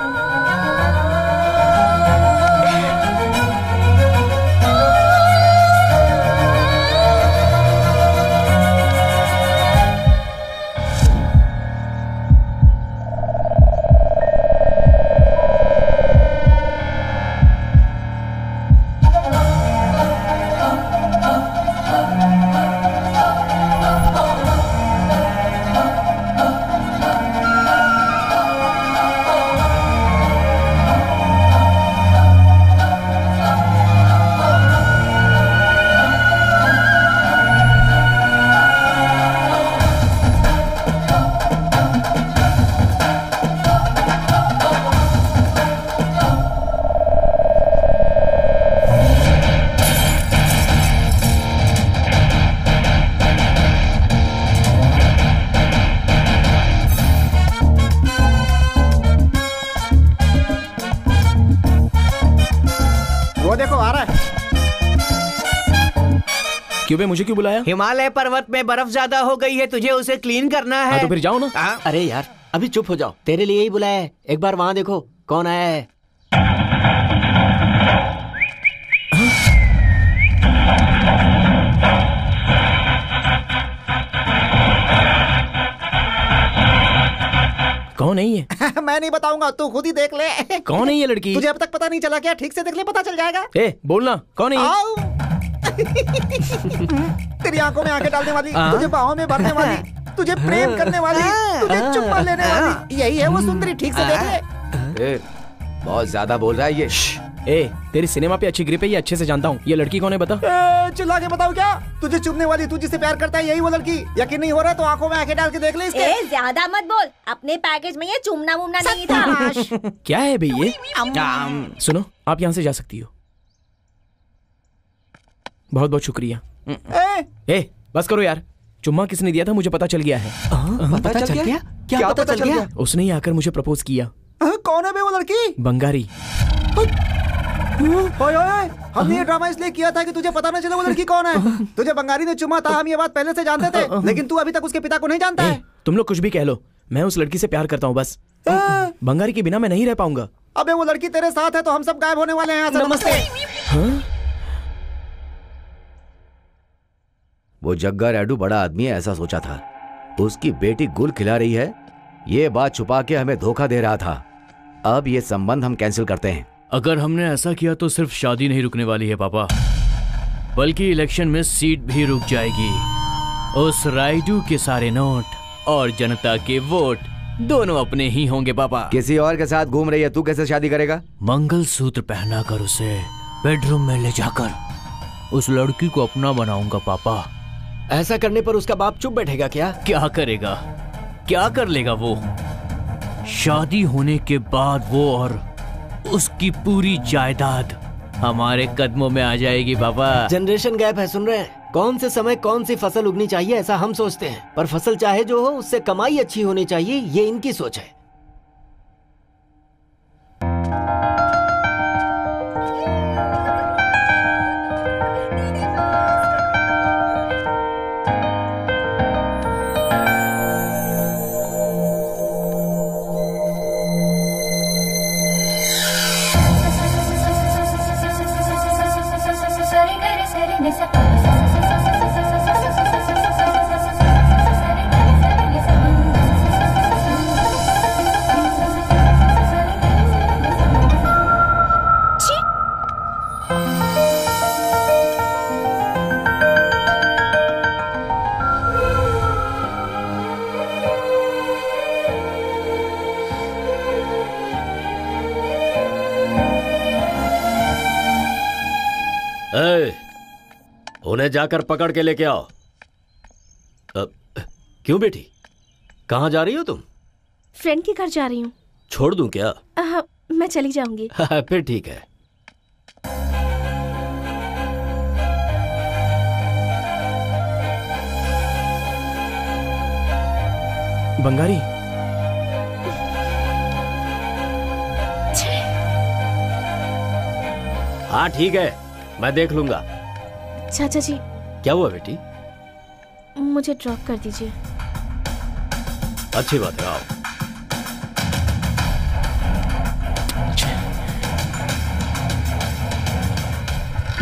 देखो आ रहा है। क्यों बे, मुझे क्यों बुलाया? हिमालय पर्वत में बर्फ ज्यादा हो गई है, तुझे उसे क्लीन करना है। तो फिर जाओ ना। अरे यार अभी चुप हो जाओ, तेरे लिए ही बुलाया है। एक बार वहाँ देखो कौन आया है। कौन है ये? मैं नहीं बताऊंगा, तू खुद ही देख ले। कौन है ये लड़की? तुझे अब तक पता नहीं चला क्या? ठीक से देख ले, पता चल जाएगा। ए, बोलना कौन है ये? तेरी आंखों में आंखें डालने वाली, तुझे बाहों में भरने वाली, तुझे प्रेम करने वाली, तुझे चुम्मा लेने वाली, यही है वो सुंदरी। ठीक से देख ले। बहुत ज्यादा बोल रहा है ये। ए, तेरी सिनेमा पे अच्छी ग्रिप है, ये अच्छे से जानता हूँ। ये लड़की कौन है बता? चिल्ला के बताओ क्या? तुझे चुमने वाली, तू जिससे प्यार करता है, यही वो लड़की। यकीन नहीं हो रहा तो आंखों में आंखें डाल के देख ले इसके। ज्यादा मत बोल, अपने पैकेज में ये चुमना मुमना नहीं था। क्या है बे ये? सुनो, आप यहाँ से जा सकती हो। बहुत बहुत शुक्रिया। ए, बस करो यार। चुम्मा किसने दिया था मुझे पता चल गया है। पता चल गया? क्या पता चल गया? उसने ही आकर मुझे प्रपोज किया। कौन है बे वो लड़की? बंगारी। ओए ओए, हमने ये ड्रामा इसलिए किया था कि तुझे पता न चले वो लड़की कौन है। तुझे बंगारी ने चुमा था, हम ये बात पहले से जानते थे, लेकिन तू अभी तक उसके पिता को नहीं जानता है। तुम लोग कुछ भी कह लो, मैं उस लड़की से प्यार करता हूँ बस। बंगारी के बिना मैं नहीं रह पाऊंगा। अबे वो लड़की तेरे साथ है तो हम सब गायब होने वाले हैं यहाँ से। नमस्ते। वो जग्गा रायडू बड़ा आदमी है ऐसा सोचा था। उसकी बेटी गुल खिला रही है, ये बात छुपा के हमें धोखा दे रहा था। अब ये संबंध हम कैंसिल करते हैं। अगर हमने ऐसा किया तो सिर्फ शादी नहीं रुकने वाली है पापा, बल्कि इलेक्शन में सीट भी रुक जाएगी। उस रायडू के सारे नोट और जनता के वोट दोनों अपने ही होंगे पापा। किसी और के साथ घूम रही है, तू कैसे शादी करेगा? मंगलसूत्र पहनाकर उसे बेडरूम में ले जाकर उस लड़की को अपना बनाऊंगा पापा। ऐसा करने पर उसका बाप चुप बैठेगा क्या? क्या करेगा, क्या कर लेगा वो? शादी होने के बाद वो और उसकी पूरी जायदाद हमारे कदमों में आ जाएगी पापा। जनरेशन गैप है, सुन रहे हैं? कौन से समय कौन सी फसल उगनी चाहिए ऐसा हम सोचते हैं, पर फसल चाहे जो हो उससे कमाई अच्छी होनी चाहिए, ये इनकी सोच है। उन्हें जाकर पकड़ के लेके आओ। क्यों बेटी, कहाँ जा रही हो तुम? फ्रेंड के घर जा रही हूँ। छोड़ दूं क्या? मैं चली जाऊंगी। फिर ठीक है। बंगारी, हाँ ठीक है, मैं देख लूंगा। चाचा जी। क्या हुआ बेटी? मुझे ड्रॉप कर दीजिए। अच्छी बात है, आओ।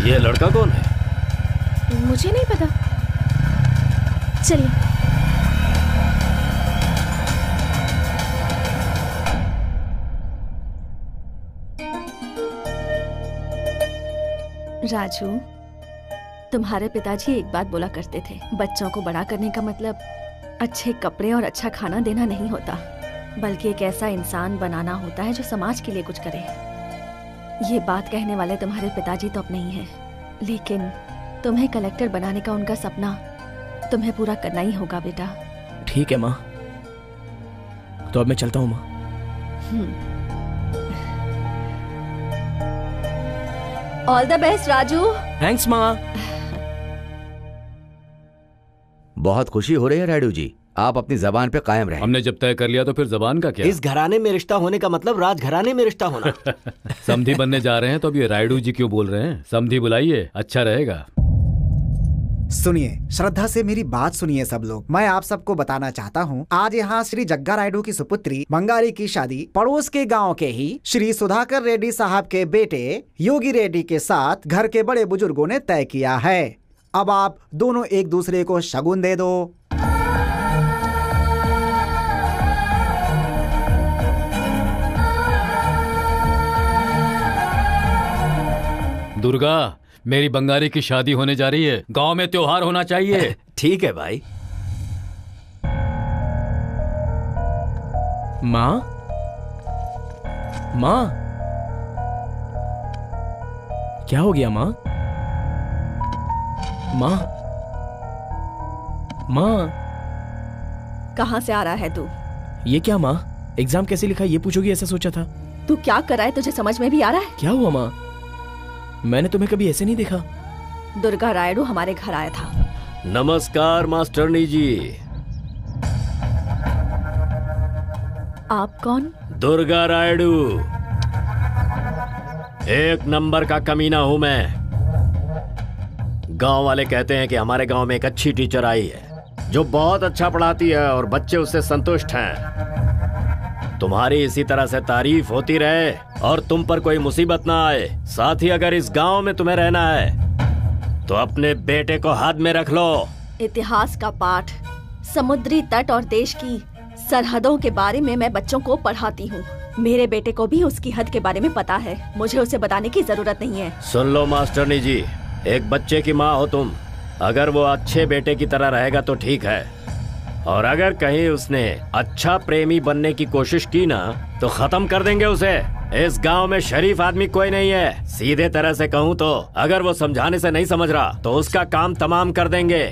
ये लड़का कौन है? मुझे नहीं पता। चलिए। राजू, तुम्हारे पिताजी एक बात बोला करते थे, बच्चों को बड़ा करने का मतलब अच्छे कपड़े और अच्छा खाना देना नहीं होता, बल्कि एक ऐसा इंसान बनाना होता है जो समाज के लिए कुछ करे। ये बात कहने वाले तुम्हारे पिताजी तो अब नहीं हैं, लेकिन तुम्हें कलेक्टर बनाने का उनका सपना तुम्हें पूरा करना ही होगा बेटा। ठीक है माँ, तो अब मैं चलता हूँ माँ। All the best Raju. Thanks माँ। बहुत खुशी हो रही है रायडू जी, आप अपनी जबान पे कायम रहे। हमने जब तय कर लिया तो फिर जबान का क्या? इस घराने में रिश्ता होने का मतलब राजघराने में रिश्ता होना। समधी बनने जा रहे हैं तो अब ये रायडू जी क्यों बोल रहे हैं? समधी बुलाइए, अच्छा रहेगा। सुनिए, श्रद्धा से मेरी बात सुनिए सब लोग। मैं आप सबको बताना चाहता हूँ, आज यहाँ श्री जग्गा रायडू की सुपुत्री बंगारी की शादी पड़ोस के गांव के ही श्री सुधाकर रेड्डी साहब के बेटे योगी रेड्डी के साथ घर के बड़े बुजुर्गों ने तय किया है। अब आप दोनों एक दूसरे को शगुन दे दो। दुर्गा, मेरी बंगारी की शादी होने जा रही है, गांव में त्योहार होना चाहिए। ठीक है भाई। माँ, माँ, क्या हो गया माँ? माँ, माँ, कहाँ से आ रहा है तू? ये क्या माँ? एग्जाम कैसे लिखा ये पूछोगी ऐसा सोचा था। तू क्या कर रहा है, तुझे समझ में भी आ रहा है? क्या हुआ माँ? मैंने तुम्हें कभी ऐसे नहीं देखा। दुर्गा रायडू हमारे घर आया था। नमस्कार मास्टरनी जी। आप कौन? दुर्गा रायडू, एक नंबर का कमीना हूं मैं। गांव वाले कहते हैं कि हमारे गांव में एक अच्छी टीचर आई है जो बहुत अच्छा पढ़ाती है और बच्चे उससे संतुष्ट हैं। तुम्हारी इसी तरह से तारीफ होती रहे और तुम पर कोई मुसीबत ना आए। साथ ही अगर इस गांव में तुम्हें रहना है तो अपने बेटे को हाथ में रख लो। इतिहास का पाठ, समुद्री तट और देश की सरहदों के बारे में मैं बच्चों को पढ़ाती हूँ। मेरे बेटे को भी उसकी हद के बारे में पता है, मुझे उसे बताने की जरूरत नहीं है। सुन लो मास्टरनी जी, एक बच्चे की माँ हो तुम। अगर वो अच्छे बेटे की तरह रहेगा तो ठीक है, और अगर कहीं उसने अच्छा प्रेमी बनने की कोशिश की ना तो खत्म कर देंगे उसे। इस गांव में शरीफ आदमी कोई नहीं है। सीधे तरह से कहूँ तो अगर वो समझाने से नहीं समझ रहा तो उसका काम तमाम कर देंगे।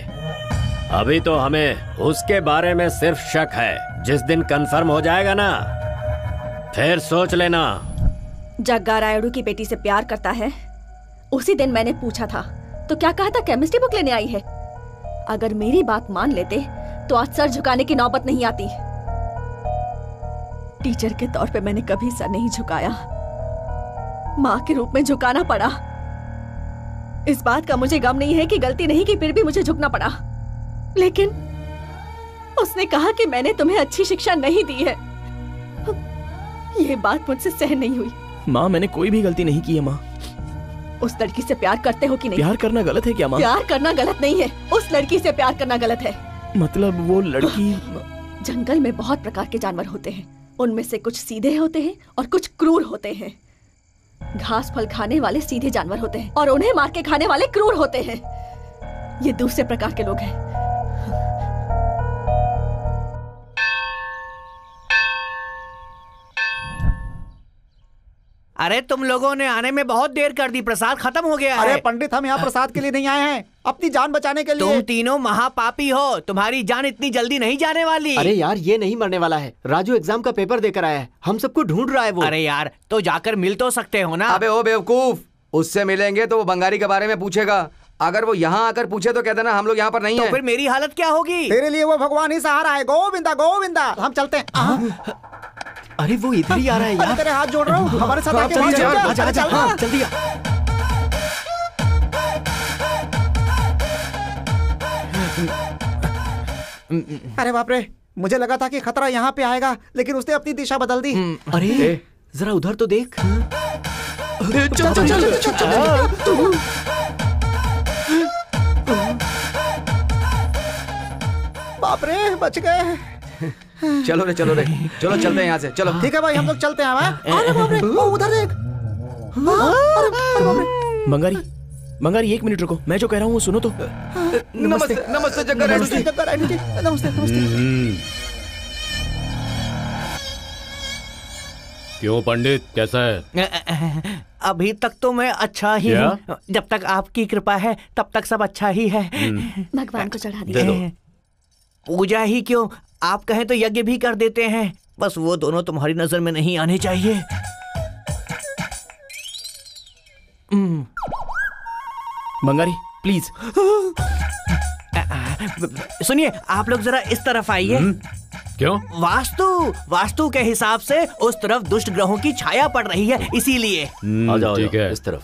अभी तो हमें उसके बारे में सिर्फ शक है, जिस दिन कंफर्म हो जाएगा ना फिर सोच लेना। जग्गा रायडू की बेटी से प्यार करता है। उसी दिन मैंने पूछा था तो क्या कहा था, केमिस्ट्री बुक लेने आई है। अगर मेरी बात मान लेते तो आज सर झुकाने की नौबत नहीं आती। टीचर के तौर पे मैंने कभी सर नहीं झुकाया, माँ के रूप में झुकाना पड़ा। इस बात का मुझे गम नहीं है कि गलती नहीं की, फिर भी मुझे झुकना पड़ा। लेकिन उसने कहा कि मैंने तुम्हें अच्छी शिक्षा नहीं दी है। ये बात मुझसे सहन नहीं हुई। माँ, मैंने कोई भी गलती नहीं की है माँ। उस लड़की से प्यार करते हो कि नहीं? प्यार करना गलत है क्या माँ? प्यार करना गलत नहीं है, उस लड़की से प्यार करना गलत है। मतलब वो लड़की? जंगल में बहुत प्रकार के जानवर होते हैं, उनमें से कुछ सीधे होते हैं और कुछ क्रूर होते हैं। घास फल खाने वाले सीधे जानवर होते हैं और उन्हें मार के खाने वाले क्रूर होते हैं। ये दूसरे प्रकार के लोग हैं। अरे तुम लोगों ने आने में बहुत देर कर दी, प्रसाद खत्म हो गया है। अरे पंडित, हम यहाँ प्रसाद के लिए नहीं आए हैं, अपनी जान बचाने के लिए। तुम तीनों महापापी हो, तुम्हारी जान इतनी जल्दी नहीं जाने वाली। अरे यार, ये नहीं मरने वाला है। राजू एग्जाम का पेपर देकर आया है, हम सबको ढूंढ रहा है वो। अरे यार, तो जाकर मिल तो सकते हो ना। अबे ओ बेवकूफ, उससे मिलेंगे तो वो बंगारी के बारे में पूछेगा। अगर वो यहाँ आकर पूछे तो कह देना हम लोग यहाँ पर नहीं तो हैं। फिर मेरी हालत क्या होगी? तेरे लिए वो भगवान ही सहारा है। गोविंदा गोविंदा, हम चलते हैं। अरे वो इधर ही आ रहा है यार। तेरे हाथ जोड़ रहा हूँ, हमारे साथ आके जल्दी जल्दी आ। अरे बाप रे, मुझे लगा था कि खतरा यहाँ पे आएगा, लेकिन उसने अपनी दिशा बदल दी। अरे जरा उधर तो देख। चल चल चल चल चल। बाप रे, बच गए। चलो रे, चलो चलते हैं यहाँ से। चलो ठीक है भाई, हम लोग चलते हैं। अरे बाप रे, वो उधर देख। अरे बाप रे। बंगारी, बंगारी एक मिनट रुको, मैं जो कह रहा हूँ वो सुनो तो। नमस्ते नमस्ते जग्गा रायडू जी। जग्गा रायडू जी, नमस्ते नमस्ते। क्यों पंडित, कैसा है? अभी तक तो मैं अच्छा ही हूँ। जब तक आपकी कृपा है तब तक सब अच्छा ही है। भगवान को चढ़ा दिया। पूजा ही क्यों, आप कहें तो यज्ञ भी कर देते हैं। बस वो दोनों तुम्हारी नजर में नहीं आने चाहिए। बंगारी प्लीज। सुनिए, आप लोग जरा इस तरफ आइए। क्यों? वास्तु के हिसाब से उस तरफ दुष्ट ग्रहों की छाया पड़ रही है, इसीलिए। आ जाओ, ठीक है, इस तरफ।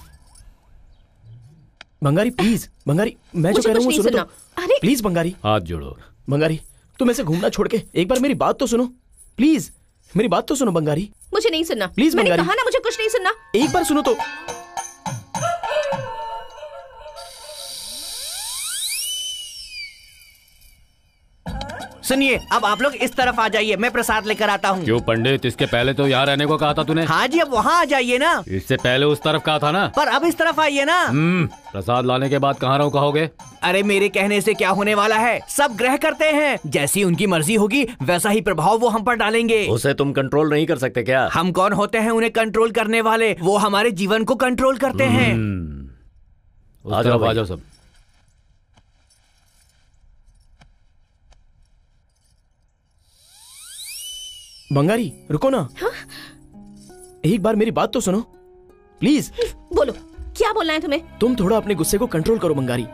बंगारी प्लीज, बंगारी मैं जो कह रहा हूँ सुनो तो। प्लीज बंगारी, हाथ जोड़ो। बंगारी तुम ऐसे घूमना छोड़ के एक बार मेरी बात तो सुनो प्लीज। मेरी बात तो सुनो बंगारी। मुझे नहीं सुनना प्लीज मैंने बंगारी। कहा ना, मुझे कुछ नहीं सुनना। एक बार सुनो तो। सुनिए, अब आप लोग इस तरफ आ जाइए, मैं प्रसाद लेकर आता हूँ। क्यों पंडित, इसके पहले तो यहाँ रहने को कहा था तूने। हाँ जी, अब वहाँ आ जाइए ना। इससे पहले उस तरफ कहा था ना। पर अब इस तरफ आइए ना। प्रसाद लाने के बाद कहाँ रहो कहोगे? अरे मेरे कहने से क्या होने वाला है, सब ग्रह करते हैं, जैसी उनकी मर्जी होगी वैसा ही प्रभाव वो हम पर डालेंगे। उसे तुम कंट्रोल नहीं कर सकते क्या? हम कौन होते हैं उन्हें कंट्रोल करने वाले? वो हमारे जीवन को कंट्रोल करते हैं। आ जाओ सब। बंगारी रुको ना। हाँ? एक बार मेरी बात तो सुनो प्लीज। बोलो, क्या बोलना है तुम्हें? तुम थोड़ा अपने गुस्से को कंट्रोल करो बंगारी।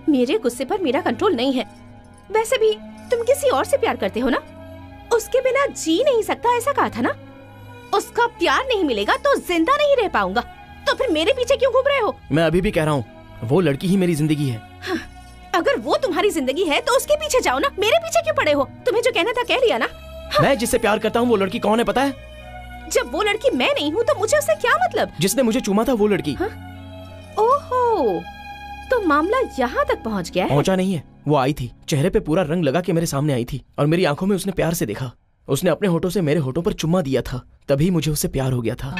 मेरे गुस्से पर मेरा कंट्रोल नहीं है। वैसे भी तुम किसी और से प्यार करते हो ना, उसके बिना जी नहीं सकता ऐसा कहा था ना। उसका प्यार नहीं मिलेगा तो जिंदा नहीं रह पाऊंगा, तो फिर मेरे पीछे क्यों घूम रहे हो? मैं अभी भी कह रहा हूँ, वो लड़की ही मेरी जिंदगी है। हाँ, अगर वो तुम्हारी जिंदगी है तो उसके पीछे जाओ ना, मेरे पीछे क्यों पड़े हो? तुम्हें जो कहना था कह लिया ना। हाँ। मैं जिससे प्यार करता हूँ वो लड़की कौन है पता है? जब वो लड़की मैं नहीं हूँ तो मुझे उससे क्या मतलब? जिसने मुझे चूमा था वो लड़की। हाँ? ओहो, तो मामला यहाँ तक पहुँच गया है? पहुँचा नहीं है, वो आई थी, चेहरे पे पूरा रंग लगा के मेरे सामने आई थी और मेरी आंखों में उसने प्यार से देखा। उसने अपने होठों से मेरे होठों पर चुम्मा दिया था, तभी मुझे उससे प्यार हो गया था।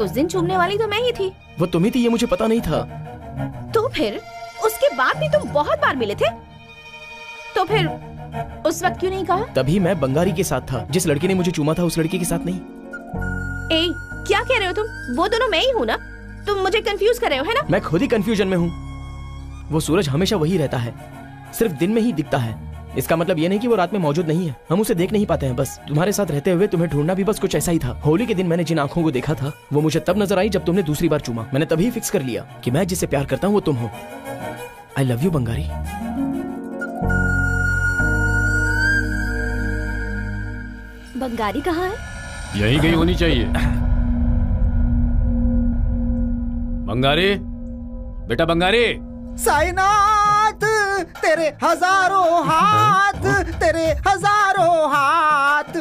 उस दिन चूमने वाली तो मैं ही थी। वो तुम ही थी, ये मुझे पता नहीं था। तो फिर उसके बाद भी तुम बहुत बार मिले थे, तो फिर उस वक्त क्यों नहीं कहा? तभी मैं बंगारी के साथ था, जिस लड़की ने मुझे चूमा था उस लड़की के साथ नहीं। क्या कह रहे हो तुम? वो दोनों मैं ही हूँ ना, तुम मुझे कंफ्यूज कर रहे हो है ना? मैं खुद ही कंफ्यूजन में हूँ। वो सूरज हमेशा वही रहता है, सिर्फ दिन में ही दिखता है। इसका मतलब ये नहीं कि वो रात में मौजूद नहीं है, हम उसे देख नहीं पाते हैं। बस तुम्हारे साथ रहते हुए तुम्हें ढूंढना भी बस कुछ ऐसा ही था। होली के दिन मैंने जिन आंखों को देखा था वो मुझे तब नजर आई जब तुमने दूसरी बार चूमा। मैंने तभी फिक्स कर लिया कि मैं जिससे प्यार करता हूँ वो तुम हो। I love you Bangari. Bangari कहाँ है? यही कहीं होनी चाहिए। बंगारी, बेटा बंगारी। साईनाथ तेरे हजारों हाथ, तेरे हजारों हाथ।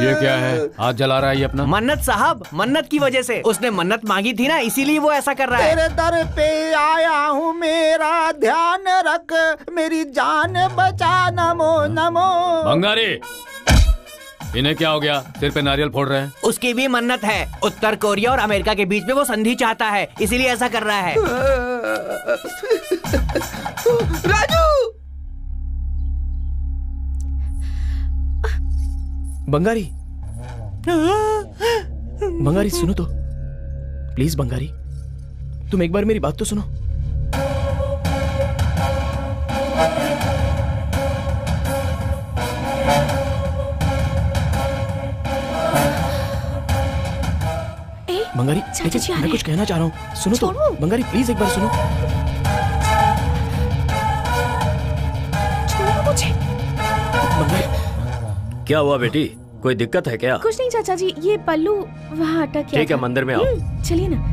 ये क्या है? हाथ जला रहा है ये अपना? मन्नत साहब, मन्नत की वजह से उसने मन्नत मांगी थी ना, इसीलिए वो ऐसा कर रहा है। तेरे दर पे आया हूँ, मेरा ध्यान रख, मेरी जान बचा, नमो नमो। बंगारी, इन्हें क्या हो गया? सिर पे नारियल फोड़ रहे हैं। उसकी भी मन्नत है, उत्तर कोरिया और अमेरिका के बीच में वो संधि चाहता है, इसीलिए ऐसा कर रहा है। राजू! बंगारी, बंगारी सुनो तो प्लीज। बंगारी तुम एक बार मेरी बात तो सुनो। बंगारी मैं कुछ कहना चाह रहा हूँ, सुनो तो। बंगारी प्लीज एक बार सुनो। मुझे। क्या हुआ बेटी, कोई दिक्कत है क्या? कुछ नहीं चाचा जी, ये पल्लू वहाँ अटक गया। ठीक है, मंदिर में आओ। चलिए ना।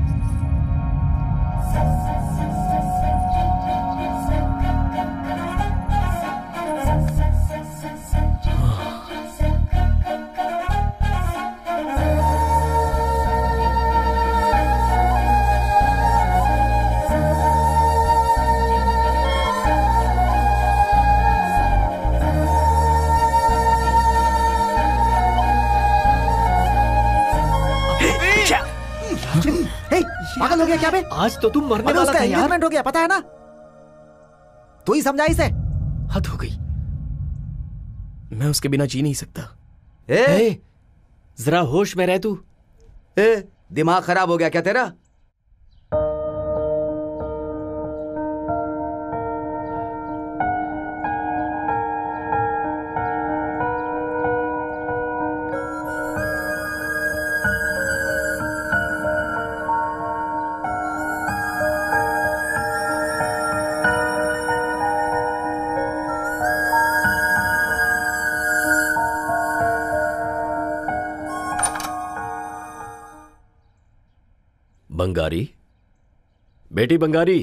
पागल हो गया क्या बे? आज तो तुम मरने वाला था यार। एंगेजमेंट हो गया, पता है ना? तू ही समझा इसे। हद हो गई, मैं उसके बिना जी नहीं सकता। जरा होश में रह तू। दिमाग खराब हो गया क्या तेरा? बंगारी, बेटी बंगारी।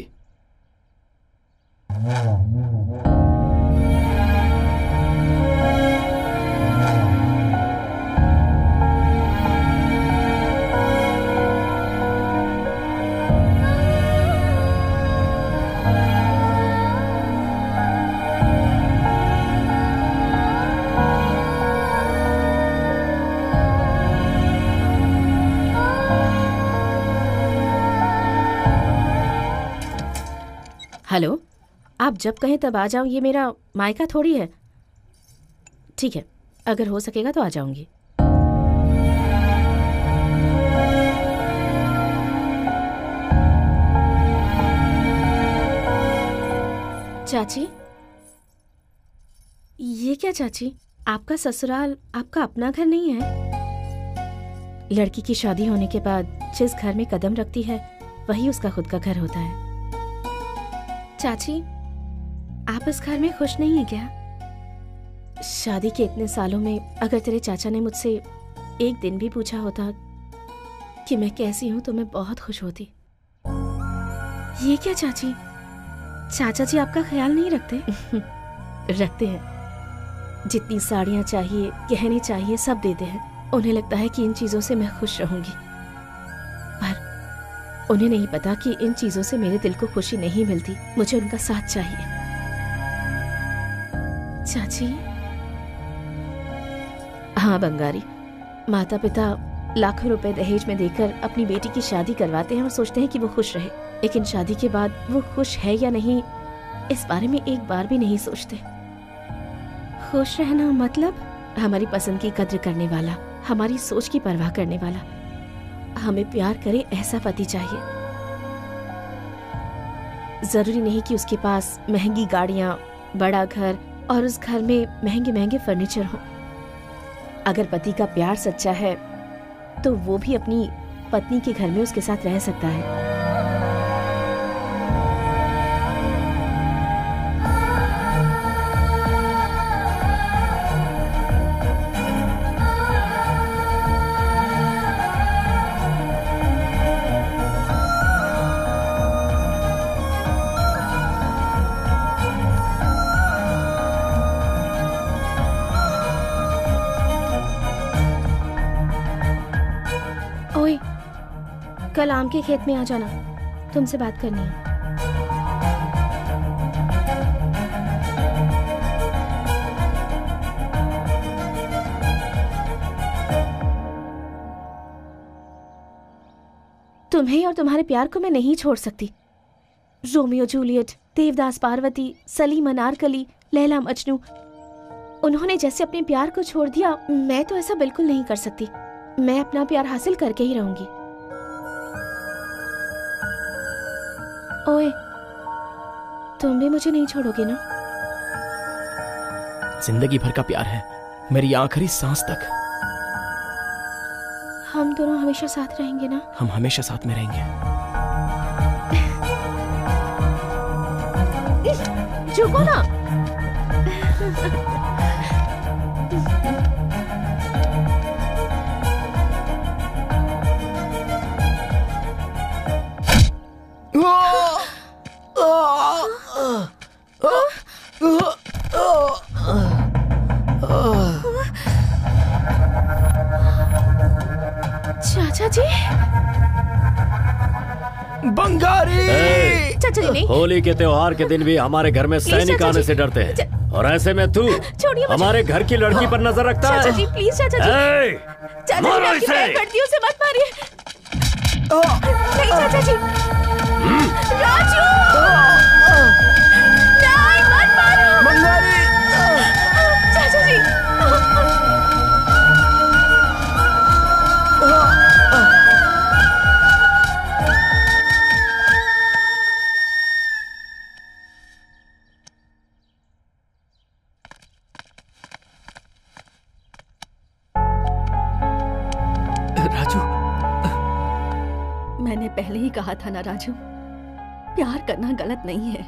हेलो, आप जब कहें तब आ जाओ, ये मेरा मायका थोड़ी है। ठीक है, अगर हो सकेगा तो आ जाऊंगी। चाची, ये क्या चाची, आपका ससुराल आपका अपना घर नहीं है? लड़की की शादी होने के बाद जिस घर में कदम रखती है वही उसका खुद का घर होता है। चाची, आप इस घर में खुश नहीं है क्या? शादी के इतने सालों में अगर तेरे चाचा ने मुझसे एक दिन भी पूछा होता कि मैं कैसी हूं तो मैं बहुत खुश होती। ये क्या चाची, चाचा जी आपका ख्याल नहीं रखते? रखते हैं। जितनी साड़ियां चाहिए, गहने चाहिए, सब देते हैं। उन्हें लगता है कि इन चीजों से मैं खुश रहूंगी, पर उन्हें नहीं पता कि इन चीजों से मेरे दिल को खुशी नहीं मिलती। मुझे उनका साथ चाहिए। चाची। हाँ बंगारी, माता पिता लाखों रुपए दहेज में देकर अपनी बेटी की शादी करवाते हैं और सोचते हैं कि वो खुश रहे, लेकिन शादी के बाद वो खुश है या नहीं इस बारे में एक बार भी नहीं सोचते। खुश रहना मतलब हमारी पसंद की कद्र करने वाला, हमारी सोच की परवाह करने वाला, हमें प्यार करे ऐसा पति चाहिए। जरूरी नहीं कि उसके पास महंगी गाड़ियां, बड़ा घर और उस घर में महंगे महंगे फर्नीचर हो। अगर पति का प्यार सच्चा है तो वो भी अपनी पत्नी के घर में उसके साथ रह सकता है। कल आम के खेत में आ जाना, तुमसे बात करनी है। तुम्हें और तुम्हारे प्यार को मैं नहीं छोड़ सकती। रोमियो जूलियट, देवदास पार्वती, सलीम अनारकली, लैला मजनू, उन्होंने जैसे अपने प्यार को छोड़ दिया, मैं तो ऐसा बिल्कुल नहीं कर सकती। मैं अपना प्यार हासिल करके ही रहूंगी। ओए, तुम भी मुझे नहीं छोड़ोगे ना? जिंदगी भर का प्यार है, मेरी आखिरी सांस तक। हम दोनों हमेशा साथ रहेंगे ना? हम हमेशा साथ में रहेंगे। झुको ना। चाचा जी, बंगारी! चाचा जी नहीं। होली के त्योहार के दिन भी हमारे घर में सैनिक आने से डरते हैं, और ऐसे में तू हमारे घर की लड़की पर नजर रखता है। चाचा जी प्लीज, चाचा जी। चाचा जी मैं आपकी पैर पड़ती हूँ, उसे मत मारिए। नहीं चाचा जी। राजू! नहीं, मत मारो। बंगारी! चाचा जी। राजू, मैंने पहले ही कहा था ना राजू, प्यार करना गलत नहीं है,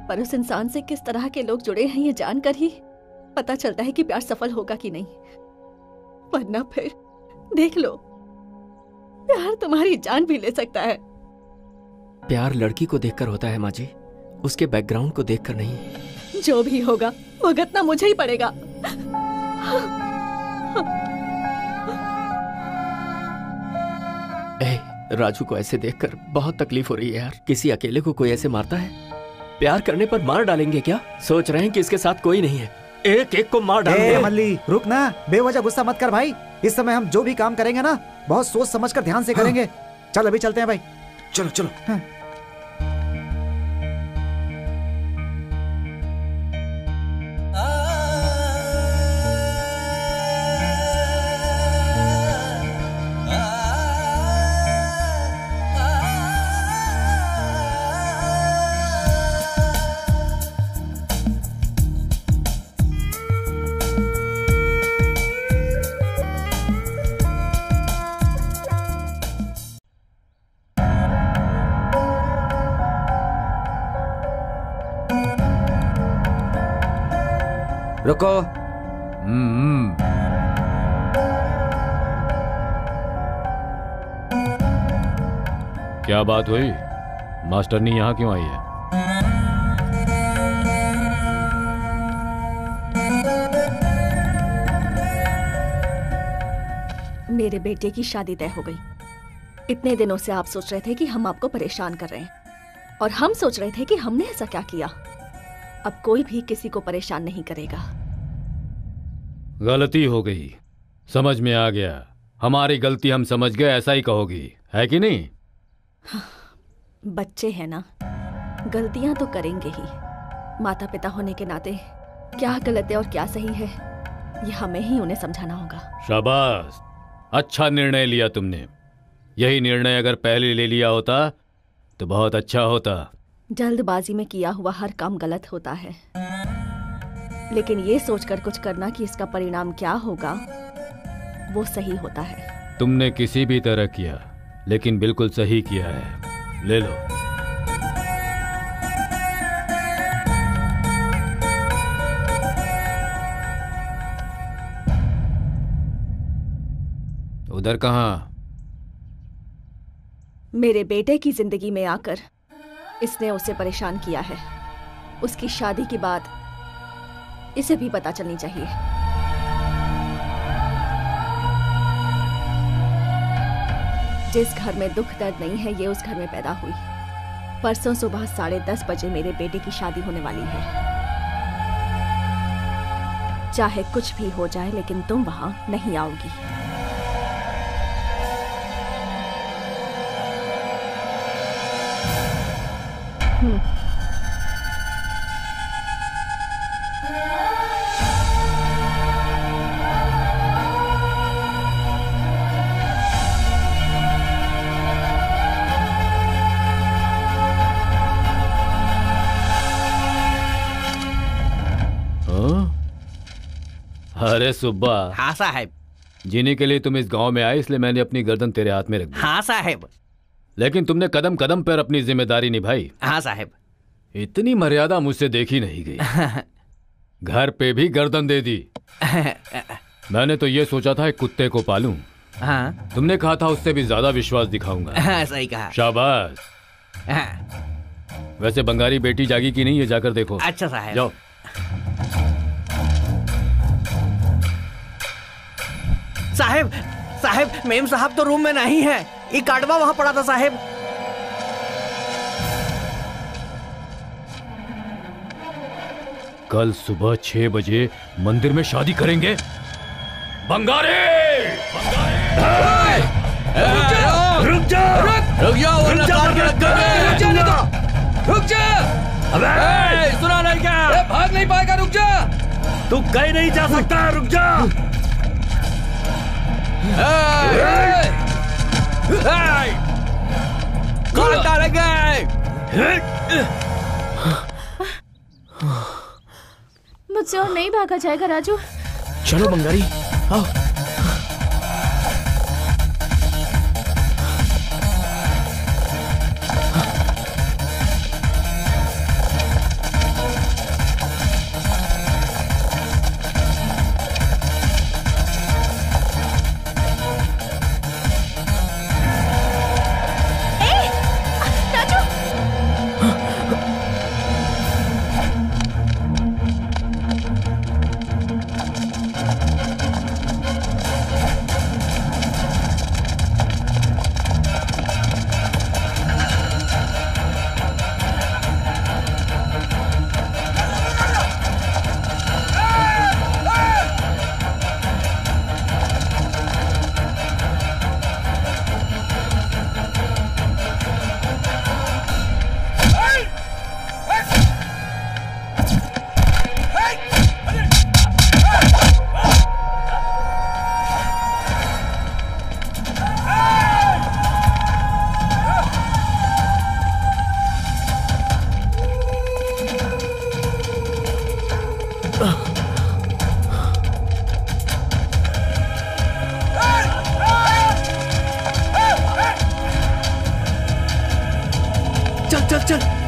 पर उस इंसान से किस तरह के लोग जुड़े हैं ये जानकर ही पता चलता है कि प्यार सफल होगा कि नहीं। वरना फिर देख लो, प्यार तुम्हारी जान भी ले सकता है। प्यार लड़की को देखकर होता है माँ जी, उसके बैकग्राउंड को देखकर नहीं। जो भी होगा भुगतना मुझे ही पड़ेगा। राजू को ऐसे देखकर बहुत तकलीफ हो रही है यार। किसी अकेले को कोई ऐसे मारता है? प्यार करने पर मार डालेंगे क्या? सोच रहे हैं कि इसके साथ कोई नहीं है, एक एक को मार डालेंगे। मल्ली रुक ना, बेवजह गुस्सा मत कर भाई। इस समय हम जो भी काम करेंगे ना बहुत सोच समझकर ध्यान से करेंगे। चल अभी चलते हैं भाई। चलो चलो। रुको। क्या बात हुई? मास्टरनी यहाँ क्यों आई है? मेरे बेटे की शादी तय हो गई। इतने दिनों से आप सोच रहे थे कि हम आपको परेशान कर रहे हैं, और हम सोच रहे थे कि हमने ऐसा क्या किया। अब कोई भी किसी को परेशान नहीं करेगा। गलती हो गई, समझ में आ गया। हमारी गलती हम समझ गए, ऐसा ही कहोगी, है कि नहीं? बच्चे हैं ना, गलतियां तो करेंगे ही। माता पिता होने के नाते क्या गलत है और क्या सही है, ये हमें ही उन्हें समझाना होगा। शाबाश, अच्छा निर्णय लिया तुमने। यही निर्णय अगर पहले ले लिया होता तो बहुत अच्छा होता। जल्दबाजी में किया हुआ हर काम गलत होता है, लेकिन ये सोचकर कुछ करना कि इसका परिणाम क्या होगा वो सही होता है। तुमने किसी भी तरह किया, लेकिन बिल्कुल सही किया है। ले लो। उधर कहाँ? मेरे बेटे की जिंदगी में आकर इसने उसे परेशान किया है। उसकी शादी की बात इसे भी पता चलनी चाहिए। जिस घर में दुख दर्द नहीं है, ये उस घर में पैदा हुई। परसों सुबह 10:30 बजे मेरे बेटे की शादी होने वाली है। चाहे कुछ भी हो जाए, लेकिन तुम वहां नहीं आओगी। अरे सुब्बा। हाँ साहब। जीने के लिए तुम इस गांव में आए, इसलिए मैंने अपनी गर्दन तेरे हाथ में रख दी। हाँ साहब। लेकिन तुमने कदम कदम पर अपनी जिम्मेदारी निभाई। हाँ साहब। इतनी मर्यादा मुझसे देखी नहीं गई। घर पे भी गर्दन दे दी। मैंने तो ये सोचा था एक कुत्ते को पालूं। हाँ। तुमने कहा था उससे भी ज्यादा विश्वास दिखाऊंगा। हाँ, सही कहा। शाबाश। वैसे बंगारी बेटी जागी की नहीं है, जाकर देखो। अच्छा साहब। जाओ। साहब, साहब, मेम साहब तो रूम में नहीं है। ये काटवा वहां पड़ा था साहब। कल सुबह 6 बजे मंदिर में शादी करेंगे। बंगारे! रुक जा! रुक जा! रुक जा! अबे सुना नहीं क्या? भाग नहीं पाएगा, रुक जा! तू कहीं नहीं जा सकता, रुक जा! कौन डालेंगे? मुझसे और नहीं भागा जाएगा राजू। चलो बंगारी, आओ।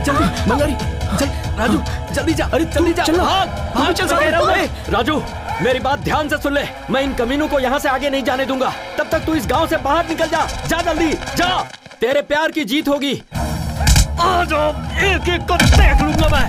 जल्दी बंगारी, चल राजू, जल्दी जा, अरे जल्दी जा, भाग, भाग, चल कह रहा हूँ मैं। राजू, मेरी बात ध्यान से सुन ले, मैं इन कमीनों को यहाँ से आगे नहीं जाने दूंगा। तब तक तू इस गांव से बाहर निकल जा, जा जल्दी, जा, तेरे प्यार की जीत होगी। आ जाओ, एक एक को देख लूंगा मैं।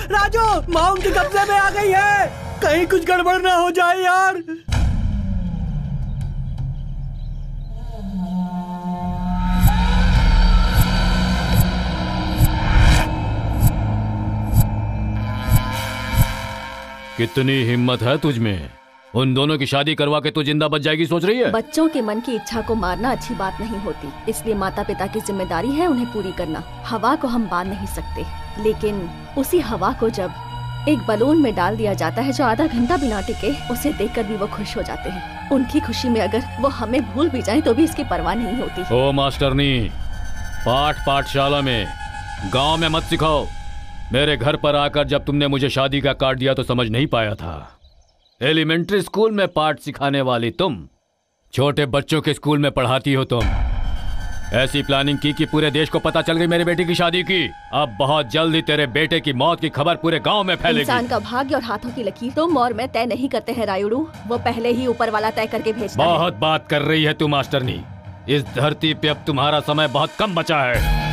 राजू, माँ उनके कब्जे में आ गई है, कहीं कुछ गड़बड़ ना हो जाए यार। कितनी हिम्मत है तुझ में? उन दोनों की शादी करवा के तू जिंदा बच जाएगी सोच रही है? बच्चों के मन की इच्छा को मारना अच्छी बात नहीं होती, इसलिए माता पिता की जिम्मेदारी है उन्हें पूरी करना। हवा को हम बांध नहीं सकते, लेकिन उसी हवा को जब एक बलून में डाल दिया जाता है जो आधा घंटा बिना टिके, उसे देखकर भी वो खुश हो जाते हैं। उनकी खुशी में अगर वो हमें भूल भी जाएं तो भी इसकी परवाह नहीं होती। ओ मास्टरनी, पाठशाला में, गांव में मत सिखाओ। मेरे घर पर आकर जब तुमने मुझे शादी का कार्ड दिया तो समझ नहीं पाया था। एलिमेंट्री स्कूल में पाठ सिखाने वाली तुम, छोटे बच्चों के स्कूल में पढ़ाती हो तुम। ऐसी प्लानिंग की कि पूरे देश को पता चल गई मेरे बेटे की शादी की। अब बहुत जल्दी तेरे बेटे की मौत की खबर पूरे गांव में फैलेगी। इंसान का भाग्य और हाथों की लकीर तुम और मैं तय नहीं करते हैं रायुडू, वो पहले ही ऊपर वाला तय करके भेजता है। बहुत बात कर रही है तू मास्टरनी। इस धरती पे अब तुम्हारा समय बहुत कम बचा है।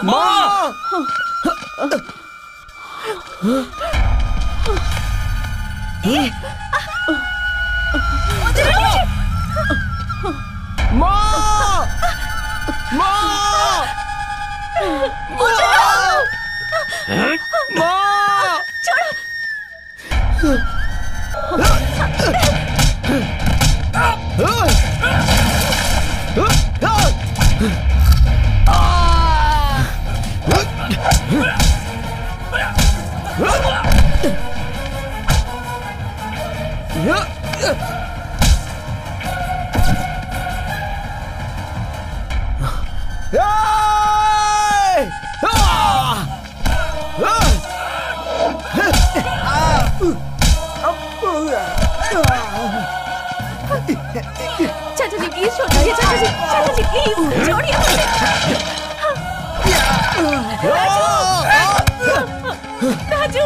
माँ! चाचा जी प्लीज छोड़िए, चाचा जी प्लीज छोड़िए। राजू,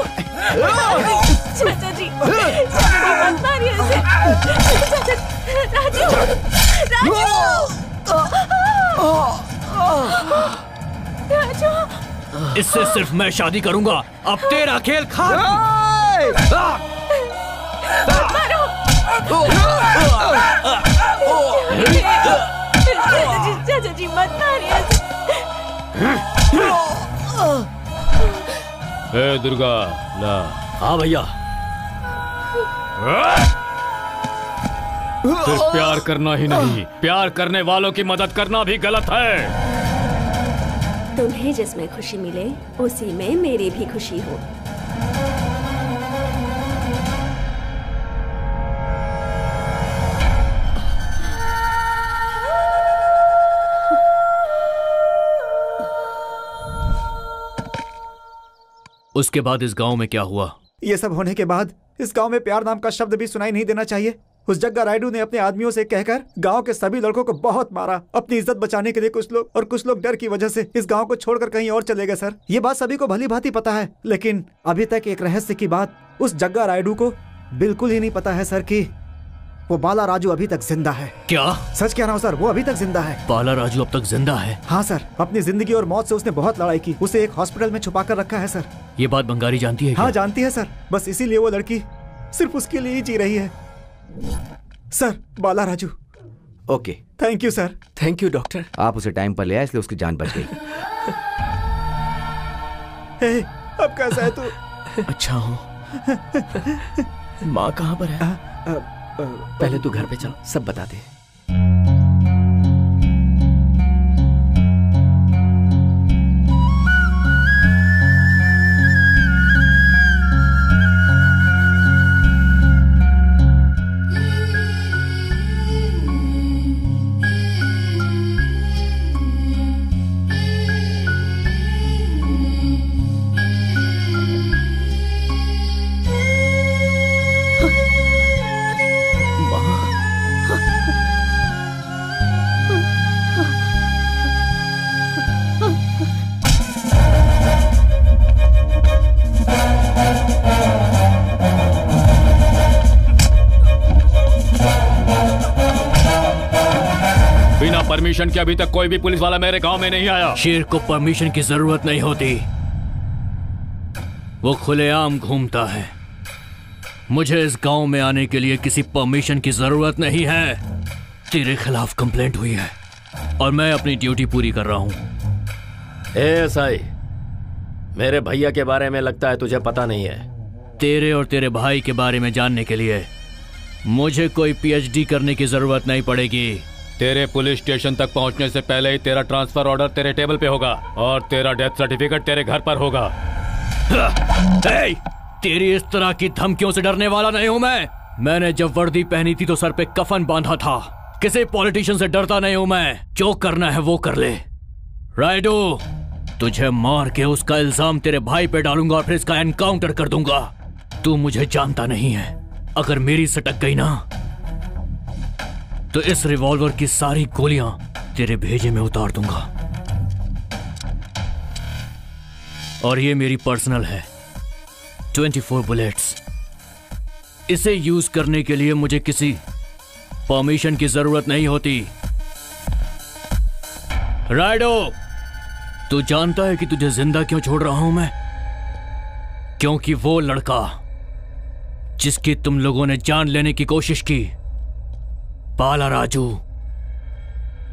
चाचा जी मत मारिए इसे। राजू, राजू, इससे सिर्फ मैं शादी करूंगा। अब तेरा खेल खा। चाचा जी मत मारिए। ए दुर्गा, ला। हाँ भैया। सिर्फ प्यार करना ही नहीं, प्यार करने वालों की मदद करना भी गलत है। तुम्हें जिसमें खुशी मिले उसी में मेरी भी खुशी हो। उसके बाद इस गांव में क्या हुआ? ये सब होने के बाद इस गांव में प्यार नाम का शब्द भी सुनाई नहीं देना चाहिए। उस जग्गा रायडू ने अपने आदमियों से कहकर गांव के सभी लड़कों को बहुत मारा। अपनी इज्जत बचाने के लिए कुछ लोग डर की वजह से इस गांव को छोड़कर कहीं और चले गए। सर, ये बात सभी को भली भांति पता है, लेकिन अभी तक एक रहस्य की बात उस जग्गा रायडू को बिल्कुल ही नहीं पता है सर, कि वो बाला राजू अभी तक जिंदा है। क्या? सच कह रहा हूँ सर, वो अभी तक जिंदा है। बाला राजू अब तक जिंदा है? हाँ सर, अपनी जिंदगी और मौत से उसने बहुत लड़ाई की। उसे एक हॉस्पिटल में छुपा कर रखा है सर। ये बात बंगारी जानती है? हाँ जानती है सर, बस इसीलिए वो लड़की सिर्फ उसके लिए ही जी रही है। Sir, Bala Raju. Okay, thank you sir. Thank you doctor. आप उसे टाइम पर ले आए, इसलिए उसकी जान बच गई। अब कैसा है तू? अच्छा हूँ। माँ कहाँ पर है? पहले तू घर पे चल, सब बता दे। परमिशन के अभी तक कोई भी पुलिस वाला मेरे गांव में नहीं आया। शेर को परमिशन की जरूरत नहीं होती, वो खुलेआम घूमता है। मुझे इस गांव में आने के लिए किसी परमिशन की जरूरत नहीं है। तेरे खिलाफ कंप्लेंट हुई है और मैं अपनी ड्यूटी पूरी कर रहा हूं। एएसआई, मेरे भैया के बारे में लगता है तुझे पता नहीं है। तेरे और तेरे भाई के बारे में जानने के लिए मुझे कोई पीएचडी करने की जरूरत नहीं पड़ेगी। तेरे पुलिस स्टेशन तक पहुंचने से पहले ही तेरा ट्रांसफर ऑर्डर तेरे टेबल पे होगा और तेरा डेथ सर्टिफिकेट तेरे घर पर होगा। तेरी इस तरह की धमकियों से डरने वाला नहीं हूं मैं। मैंने जब वर्दी पहनी थी तो सर पे कफन बांधा था। किसी पॉलिटिशियन से डरता नहीं हूं मैं। जो करना है वो कर ले। रायडू, तुझे मार के उसका इल्जाम तेरे भाई पे डालूंगा और फिर इसका एनकाउंटर कर दूंगा। तू मुझे जानता नहीं है। अगर मेरी सटक गई ना तो इस रिवॉल्वर की सारी गोलियां तेरे भेजे में उतार दूंगा। और ये मेरी पर्सनल है, 24 बुलेट्स। इसे यूज करने के लिए मुझे किसी परमिशन की जरूरत नहीं होती। राइडो, तू जानता है कि तुझे जिंदा क्यों छोड़ रहा हूं मैं? क्योंकि वो लड़का जिसकी तुम लोगों ने जान लेने की कोशिश की, बाला राजू,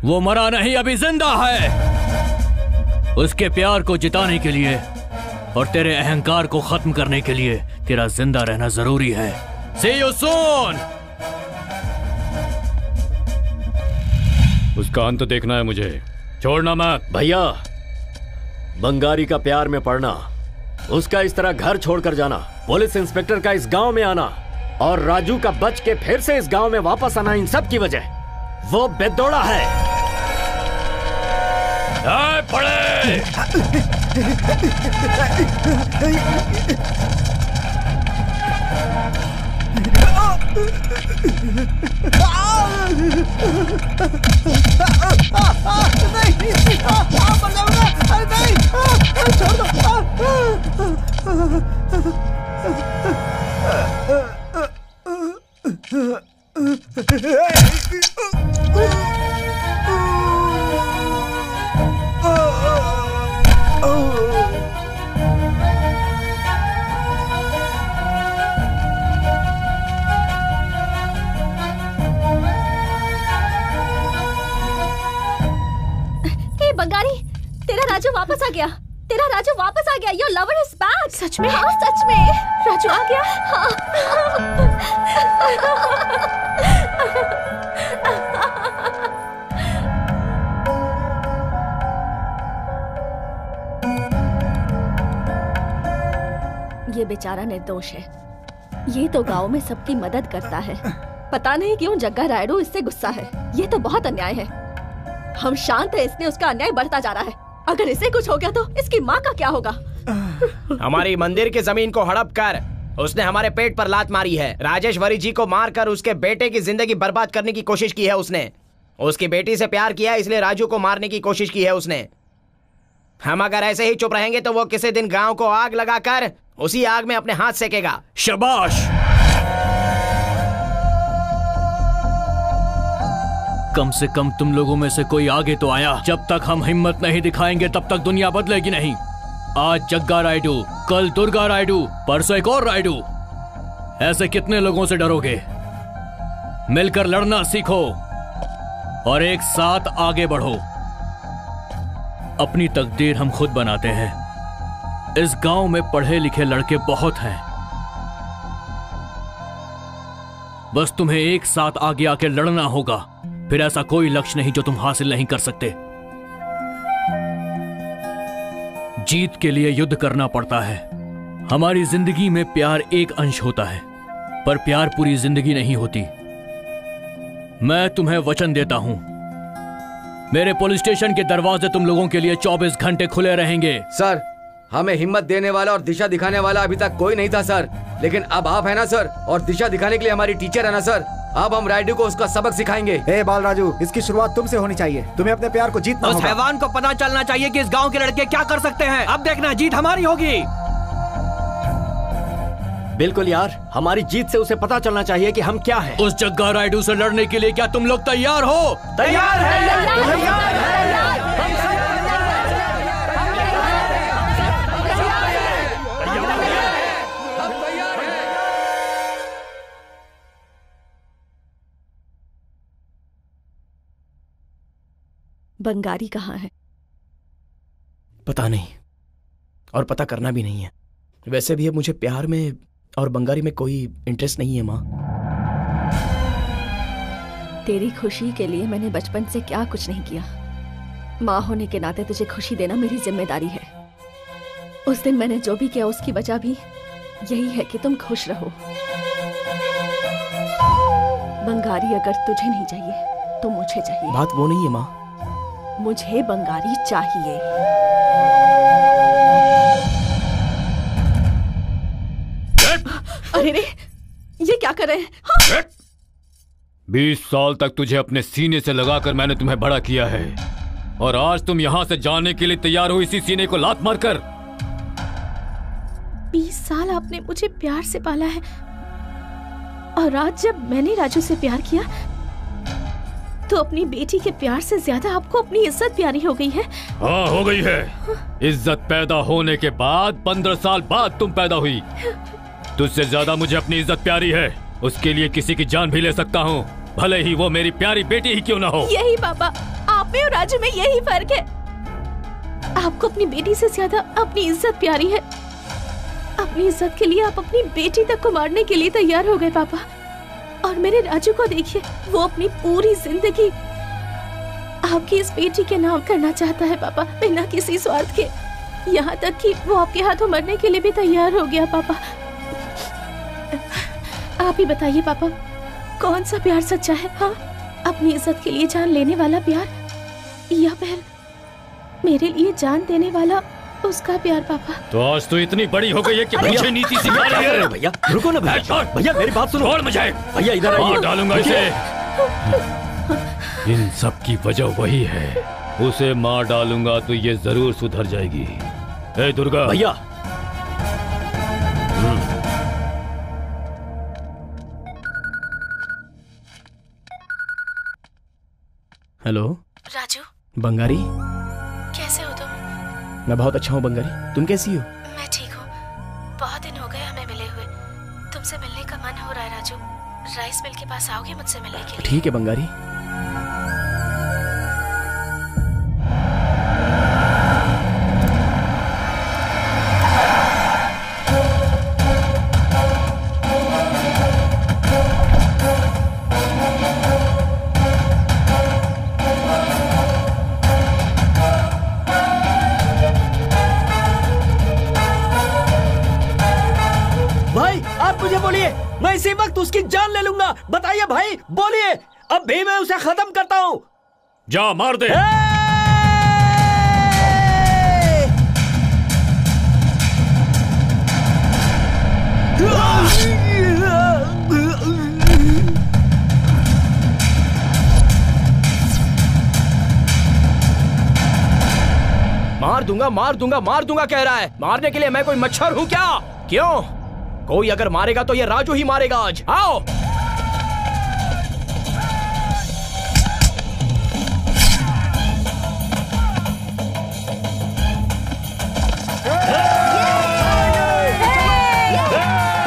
वो मरा नहीं, अभी जिंदा है। उसके प्यार को जिताने के लिए और तेरे अहंकार को खत्म करने के लिए तेरा जिंदा रहना जरूरी है। See you soon! उसका अंत देखना है मुझे, छोड़ना मत। भैया, बंगारी का प्यार में पड़ना, उसका इस तरह घर छोड़कर जाना, पुलिस इंस्पेक्टर का इस गांव में आना और राजू का बच के फिर से इस गांव में वापस आना, इन सब की वजह वो बेदौड़ा है। पड़े। बंगारी, तेरा राजू वापस आ गया। तेरा राजू वापस आ गया। Your lover is back. सच में? हाँ सच में। राजू आ गया? ये बेचारा निर्दोष है। ये तो गांव में सबकी मदद करता है। पता नहीं क्यों जग्गा रायडू इससे गुस्सा है। ये तो बहुत अन्याय है। हम शांत है, इसलिए उसका अन्याय बढ़ता जा रहा है। अगर इसे कुछ हो गया तो इसकी माँ का क्या होगा? हमारी मंदिर की जमीन को हड़प कर उसने हमारे पेट पर लात मारी है। राजेश्वरी जी को मारकर उसके बेटे की जिंदगी बर्बाद करने की कोशिश की है उसने। उसकी बेटी से प्यार किया, इसलिए राजू को मारने की कोशिश की है उसने। हम अगर ऐसे ही चुप रहेंगे तो वो किसी दिन गांव को आग लगाकर उसी आग में अपने हाथ सेकेगा। शाबाश। कम से कम तुम लोगों में से कोई आगे तो आया। जब तक हम हिम्मत नहीं दिखाएंगे तब तक दुनिया बदलेगी नहीं। आज जग्गा रायडू, कल दुर्गा रायडू, परसों एक और रायडू। ऐसे कितने लोगों से डरोगे? मिलकर लड़ना सीखो और एक साथ आगे बढ़ो। अपनी तकदीर हम खुद बनाते हैं। इस गांव में पढ़े लिखे लड़के बहुत हैं। बस तुम्हें एक साथ आगे आके लड़ना होगा। फिर ऐसा कोई लक्ष्य नहीं जो तुम हासिल नहीं कर सकते। जीत के लिए युद्ध करना पड़ता है। हमारी जिंदगी में प्यार एक अंश होता है, पर प्यार पूरी जिंदगी नहीं होती। मैं तुम्हें वचन देता हूं, मेरे पुलिस स्टेशन के दरवाजे तुम लोगों के लिए 24 घंटे खुले रहेंगे। सर, हमें हिम्मत देने वाला और दिशा दिखाने वाला अभी तक कोई नहीं था सर, लेकिन अब आप है ना सर, और दिशा दिखाने के लिए हमारी टीचर है ना सर। अब हम रायडू को उसका सबक सिखाएंगे। ए बाल राजू, इसकी शुरुआत तुमसे होनी चाहिए। तुम्हें अपने प्यार को जीतना होगा। उस हैवान को पता चलना चाहिए कि इस गांव के लड़के क्या कर सकते हैं। अब देखना, जीत हमारी होगी। बिल्कुल यार, हमारी जीत से उसे पता चलना चाहिए कि हम क्या हैं। उस जग्गा रायडू से लड़ने के लिए क्या तुम लोग तैयार हो? तैयार है। बंगारी कहाँ है? पता नहीं, और पता करना भी नहीं है। वैसे भी अब मुझे प्यार में और बंगारी में कोई इंटरेस्ट नहीं है माँ। तेरी खुशी के लिए मैंने बचपन से क्या कुछ नहीं किया। माँ होने के नाते तुझे खुशी देना मेरी जिम्मेदारी है। उस दिन मैंने जो भी किया उसकी वजह भी यही है कि तुम खुश रहो। बंगारी अगर तुझे नहीं चाहिए तो मुझे चाहिए। बात वो नहीं है माँ। मुझे बंगारी चाहिए। अरे रे, ये क्या कर रहे हैं? हाँ? 20 साल तक तुझे अपने सीने से लगाकर मैंने तुम्हें बड़ा किया है, और आज तुम यहाँ से जाने के लिए तैयार हो इसी सीने को लात मारकर। 20 साल आपने मुझे प्यार से पाला है, और आज जब मैंने राजू से प्यार किया तो अपनी बेटी के प्यार से ज्यादा आपको अपनी इज्जत प्यारी हो गई है। हाँ, हो गई है। इज्जत पैदा होने के बाद 15 साल बाद तुम पैदा हुई। तुझसे ज्यादा मुझे अपनी इज्जत प्यारी है। उसके लिए किसी की जान भी ले सकता हूँ, भले ही वो मेरी प्यारी बेटी ही क्यों ना हो। यही पापा, आप में और राजू में यही फर्क है। आपको अपनी बेटी से ज्यादा अपनी इज्जत प्यारी है। अपनी इज्जत के लिए आप अपनी बेटी तक को मारने के लिए तैयार हो गए पापा। और मेरे राजू को देखिए, वो अपनी पूरी जिंदगी आपकी इस बेटी के नाम करना चाहता है पापा, बिना किसी स्वार्थ के। यहाँ तक कि वो आपके हाथों मरने के लिए भी तैयार हो गया पापा। आप ही बताइए पापा, कौन सा प्यार सच्चा है? हाँ, अपनी इज्जत के लिए जान लेने वाला प्यार, या फिर मेरे लिए जान देने वाला उसका प्यार पापा? तो आज तो इतनी बड़ी हो गई है कि मुझे नीति सिखा रही है। भैया रुको ना भैया, भैया मेरी बात सुनो। छोड़ मुझे भैया, इधर आइए। मार डालूंगा इसे। इन सब की वजह वही है। उसे मार डालूंगा तो ये जरूर सुधर जाएगी। ए दुर्गा भैया, हेलो राजू। बंगारी, कैसे हो तुम? मैं बहुत अच्छा हूँ बंगारी, तुम कैसी हो? मैं ठीक हूँ। बहुत दिन हो गए हमें मिले हुए। तुमसे मिलने का मन हो रहा है राजू। राइस मिल के पास आओगे मुझसे मिलने के लिए? ठीक है बंगारी। मैं इसी वक्त उसकी जान ले लूंगा। बताइए भाई, बोलिए, अब भी मैं उसे खत्म करता हूँ। जा मार दे। मार दूंगा, मार दूंगा, मार दूंगा कह रहा है। मारने के लिए मैं कोई मच्छर हूं क्या? क्यों? कोई अगर मारेगा तो ये राजू ही मारेगा आज। आओ।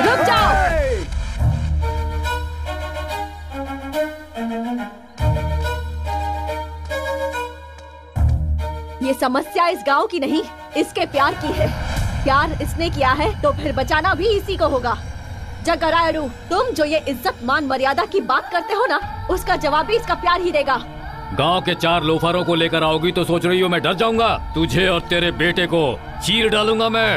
रुक जाओ। ये समस्या इस गांव की नहीं, इसके प्यार की है। प्यार इसने किया है तो फिर बचाना भी इसी को होगा। जग्गा रायडू, तुम जो ये इज्जत मान मर्यादा की बात करते हो ना, उसका जवाब भी इसका प्यार ही देगा। गांव के 4 लोफरों को लेकर आओगी तो सोच रही हो मैं डर जाऊंगा? तुझे और तेरे बेटे को चीर डालूंगा मैं,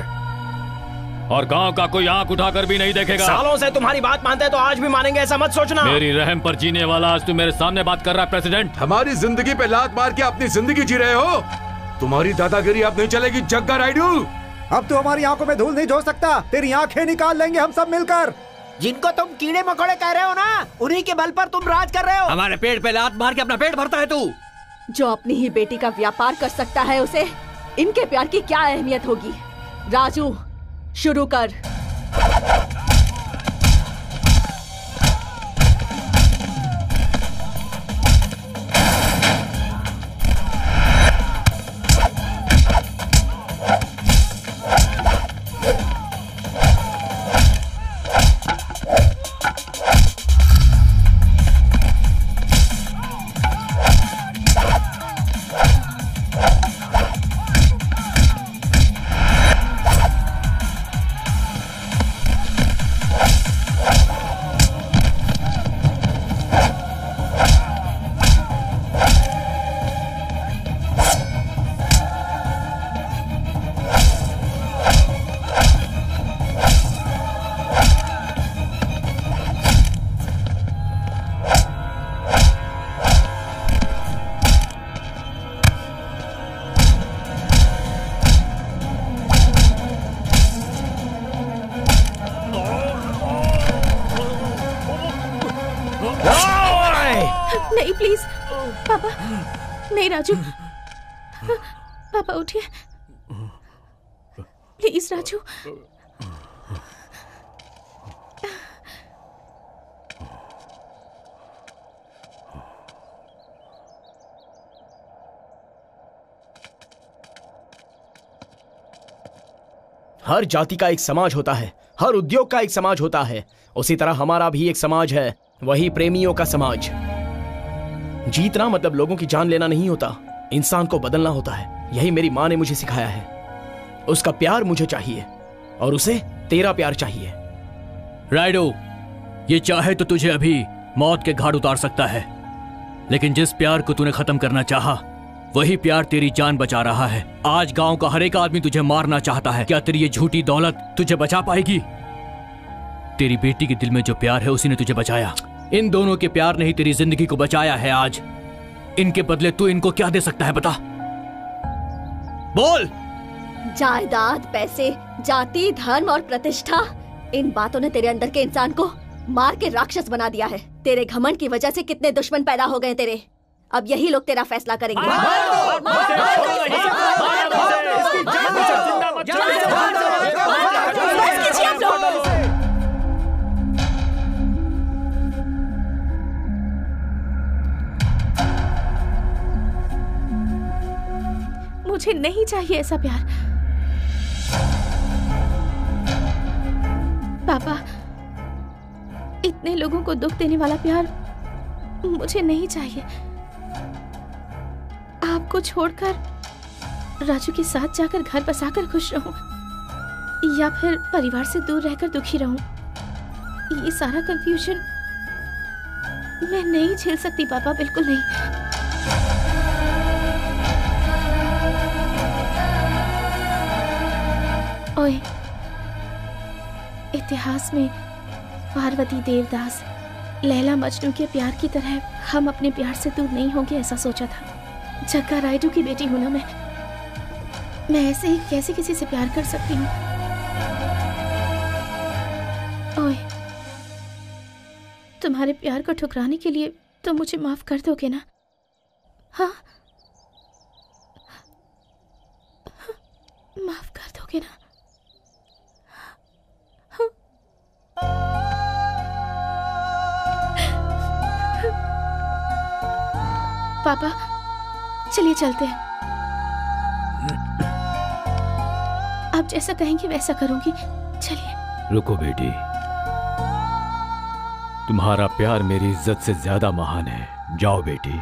और गांव का कोई आंख उठाकर भी नहीं देखेगा। सालों से तुम्हारी बात मानते हैं तो आज भी मानेंगे, ऐसा मत सोचना। मेरी रहम पर जीने वाला आज तू मेरे सामने बात कर रहा है प्रेसिडेंट। हमारी जिंदगी पे लात मार के अपनी जिंदगी जी रहे हो। तुम्हारी दादागिरी अब नहीं चलेगी जग्गा रायडू। अब तू हमारी आंखों में धूल नहीं झोंक सकता। तेरी आंखें निकाल लेंगे हम सब मिलकर। जिनको तुम कीड़े मकोड़े कह रहे हो ना, उन्हीं के बल पर तुम राज कर रहे हो। हमारे पेट पे लात मार के अपना पेट भरता है तू। जो अपनी ही बेटी का व्यापार कर सकता है, उसे इनके प्यार की क्या अहमियत होगी? राजू, शुरू कर। नहीं प्लीज पापा, नहीं राजू, पापा उठिए प्लीज। राजू, हर जाति का एक समाज होता है, हर उद्योग का एक समाज होता है। उसी तरह हमारा भी एक समाज है, वही प्रेमियों का समाज। जीतना मतलब लोगों की जान लेना नहीं होता, इंसान को बदलना होता है। यही मेरी माँ ने मुझे सिखाया है। उसका प्यार मुझे चाहिए और उसे तेरा प्यार चाहिए। राइडो, ये चाहे तो तुझे अभी मौत के घाट उतार सकता है, लेकिन जिस प्यार को तूने खत्म करना चाहा, वही प्यार तेरी जान बचा रहा है। आज गांव का हर एक आदमी तुझे मारना चाहता है। क्या तेरी ये झूठी दौलत तुझे बचा पाएगी? तेरी बेटी के दिल में जो प्यार है उसी ने तुझे बचाया। इन दोनों के प्यार ने ही तेरी जिंदगी को बचाया है। आज इनके बदले तू इनको क्या दे सकता है, बता, बोल। जायदाद, पैसे, जाति, धर्म और प्रतिष्ठा, इन बातों ने तेरे अंदर के इंसान को मार के राक्षस बना दिया है। तेरे घमंड की वजह से कितने दुश्मन पैदा हो गए तेरे। अब यही लोग तेरा फैसला करेंगे। मुझे नहीं चाहिए ऐसा प्यार पापा। इतने लोगों को दुख देने वाला प्यार मुझे नहीं चाहिए। आपको छोड़कर राजू के साथ जाकर घर बसाकर खुश रहूं, या फिर परिवार से दूर रहकर दुखी रहूं, ये सारा कंफ्यूजन मैं नहीं झेल सकती पापा, बिल्कुल नहीं। ओए, इतिहास में पार्वती देवदास, लैला मजनू के प्यार की तरह हम अपने प्यार से दूर नहीं होंगे ऐसा सोचा था। जग्गा रायडू की बेटी हूं ना मैं ऐसे ही कैसे किसी से प्यार कर सकती हूँ? ओए, तुम्हारे प्यार को ठुकराने के लिए तो मुझे माफ कर दोगे ना? हाँ, माफ कर दोगे ना? पापा चलिए चलते हैं। आप जैसा कहेंगे वैसा करूंगी। चलिए। रुको बेटी, तुम्हारा प्यार मेरी इज्जत से ज्यादा महान है। जाओ बेटी।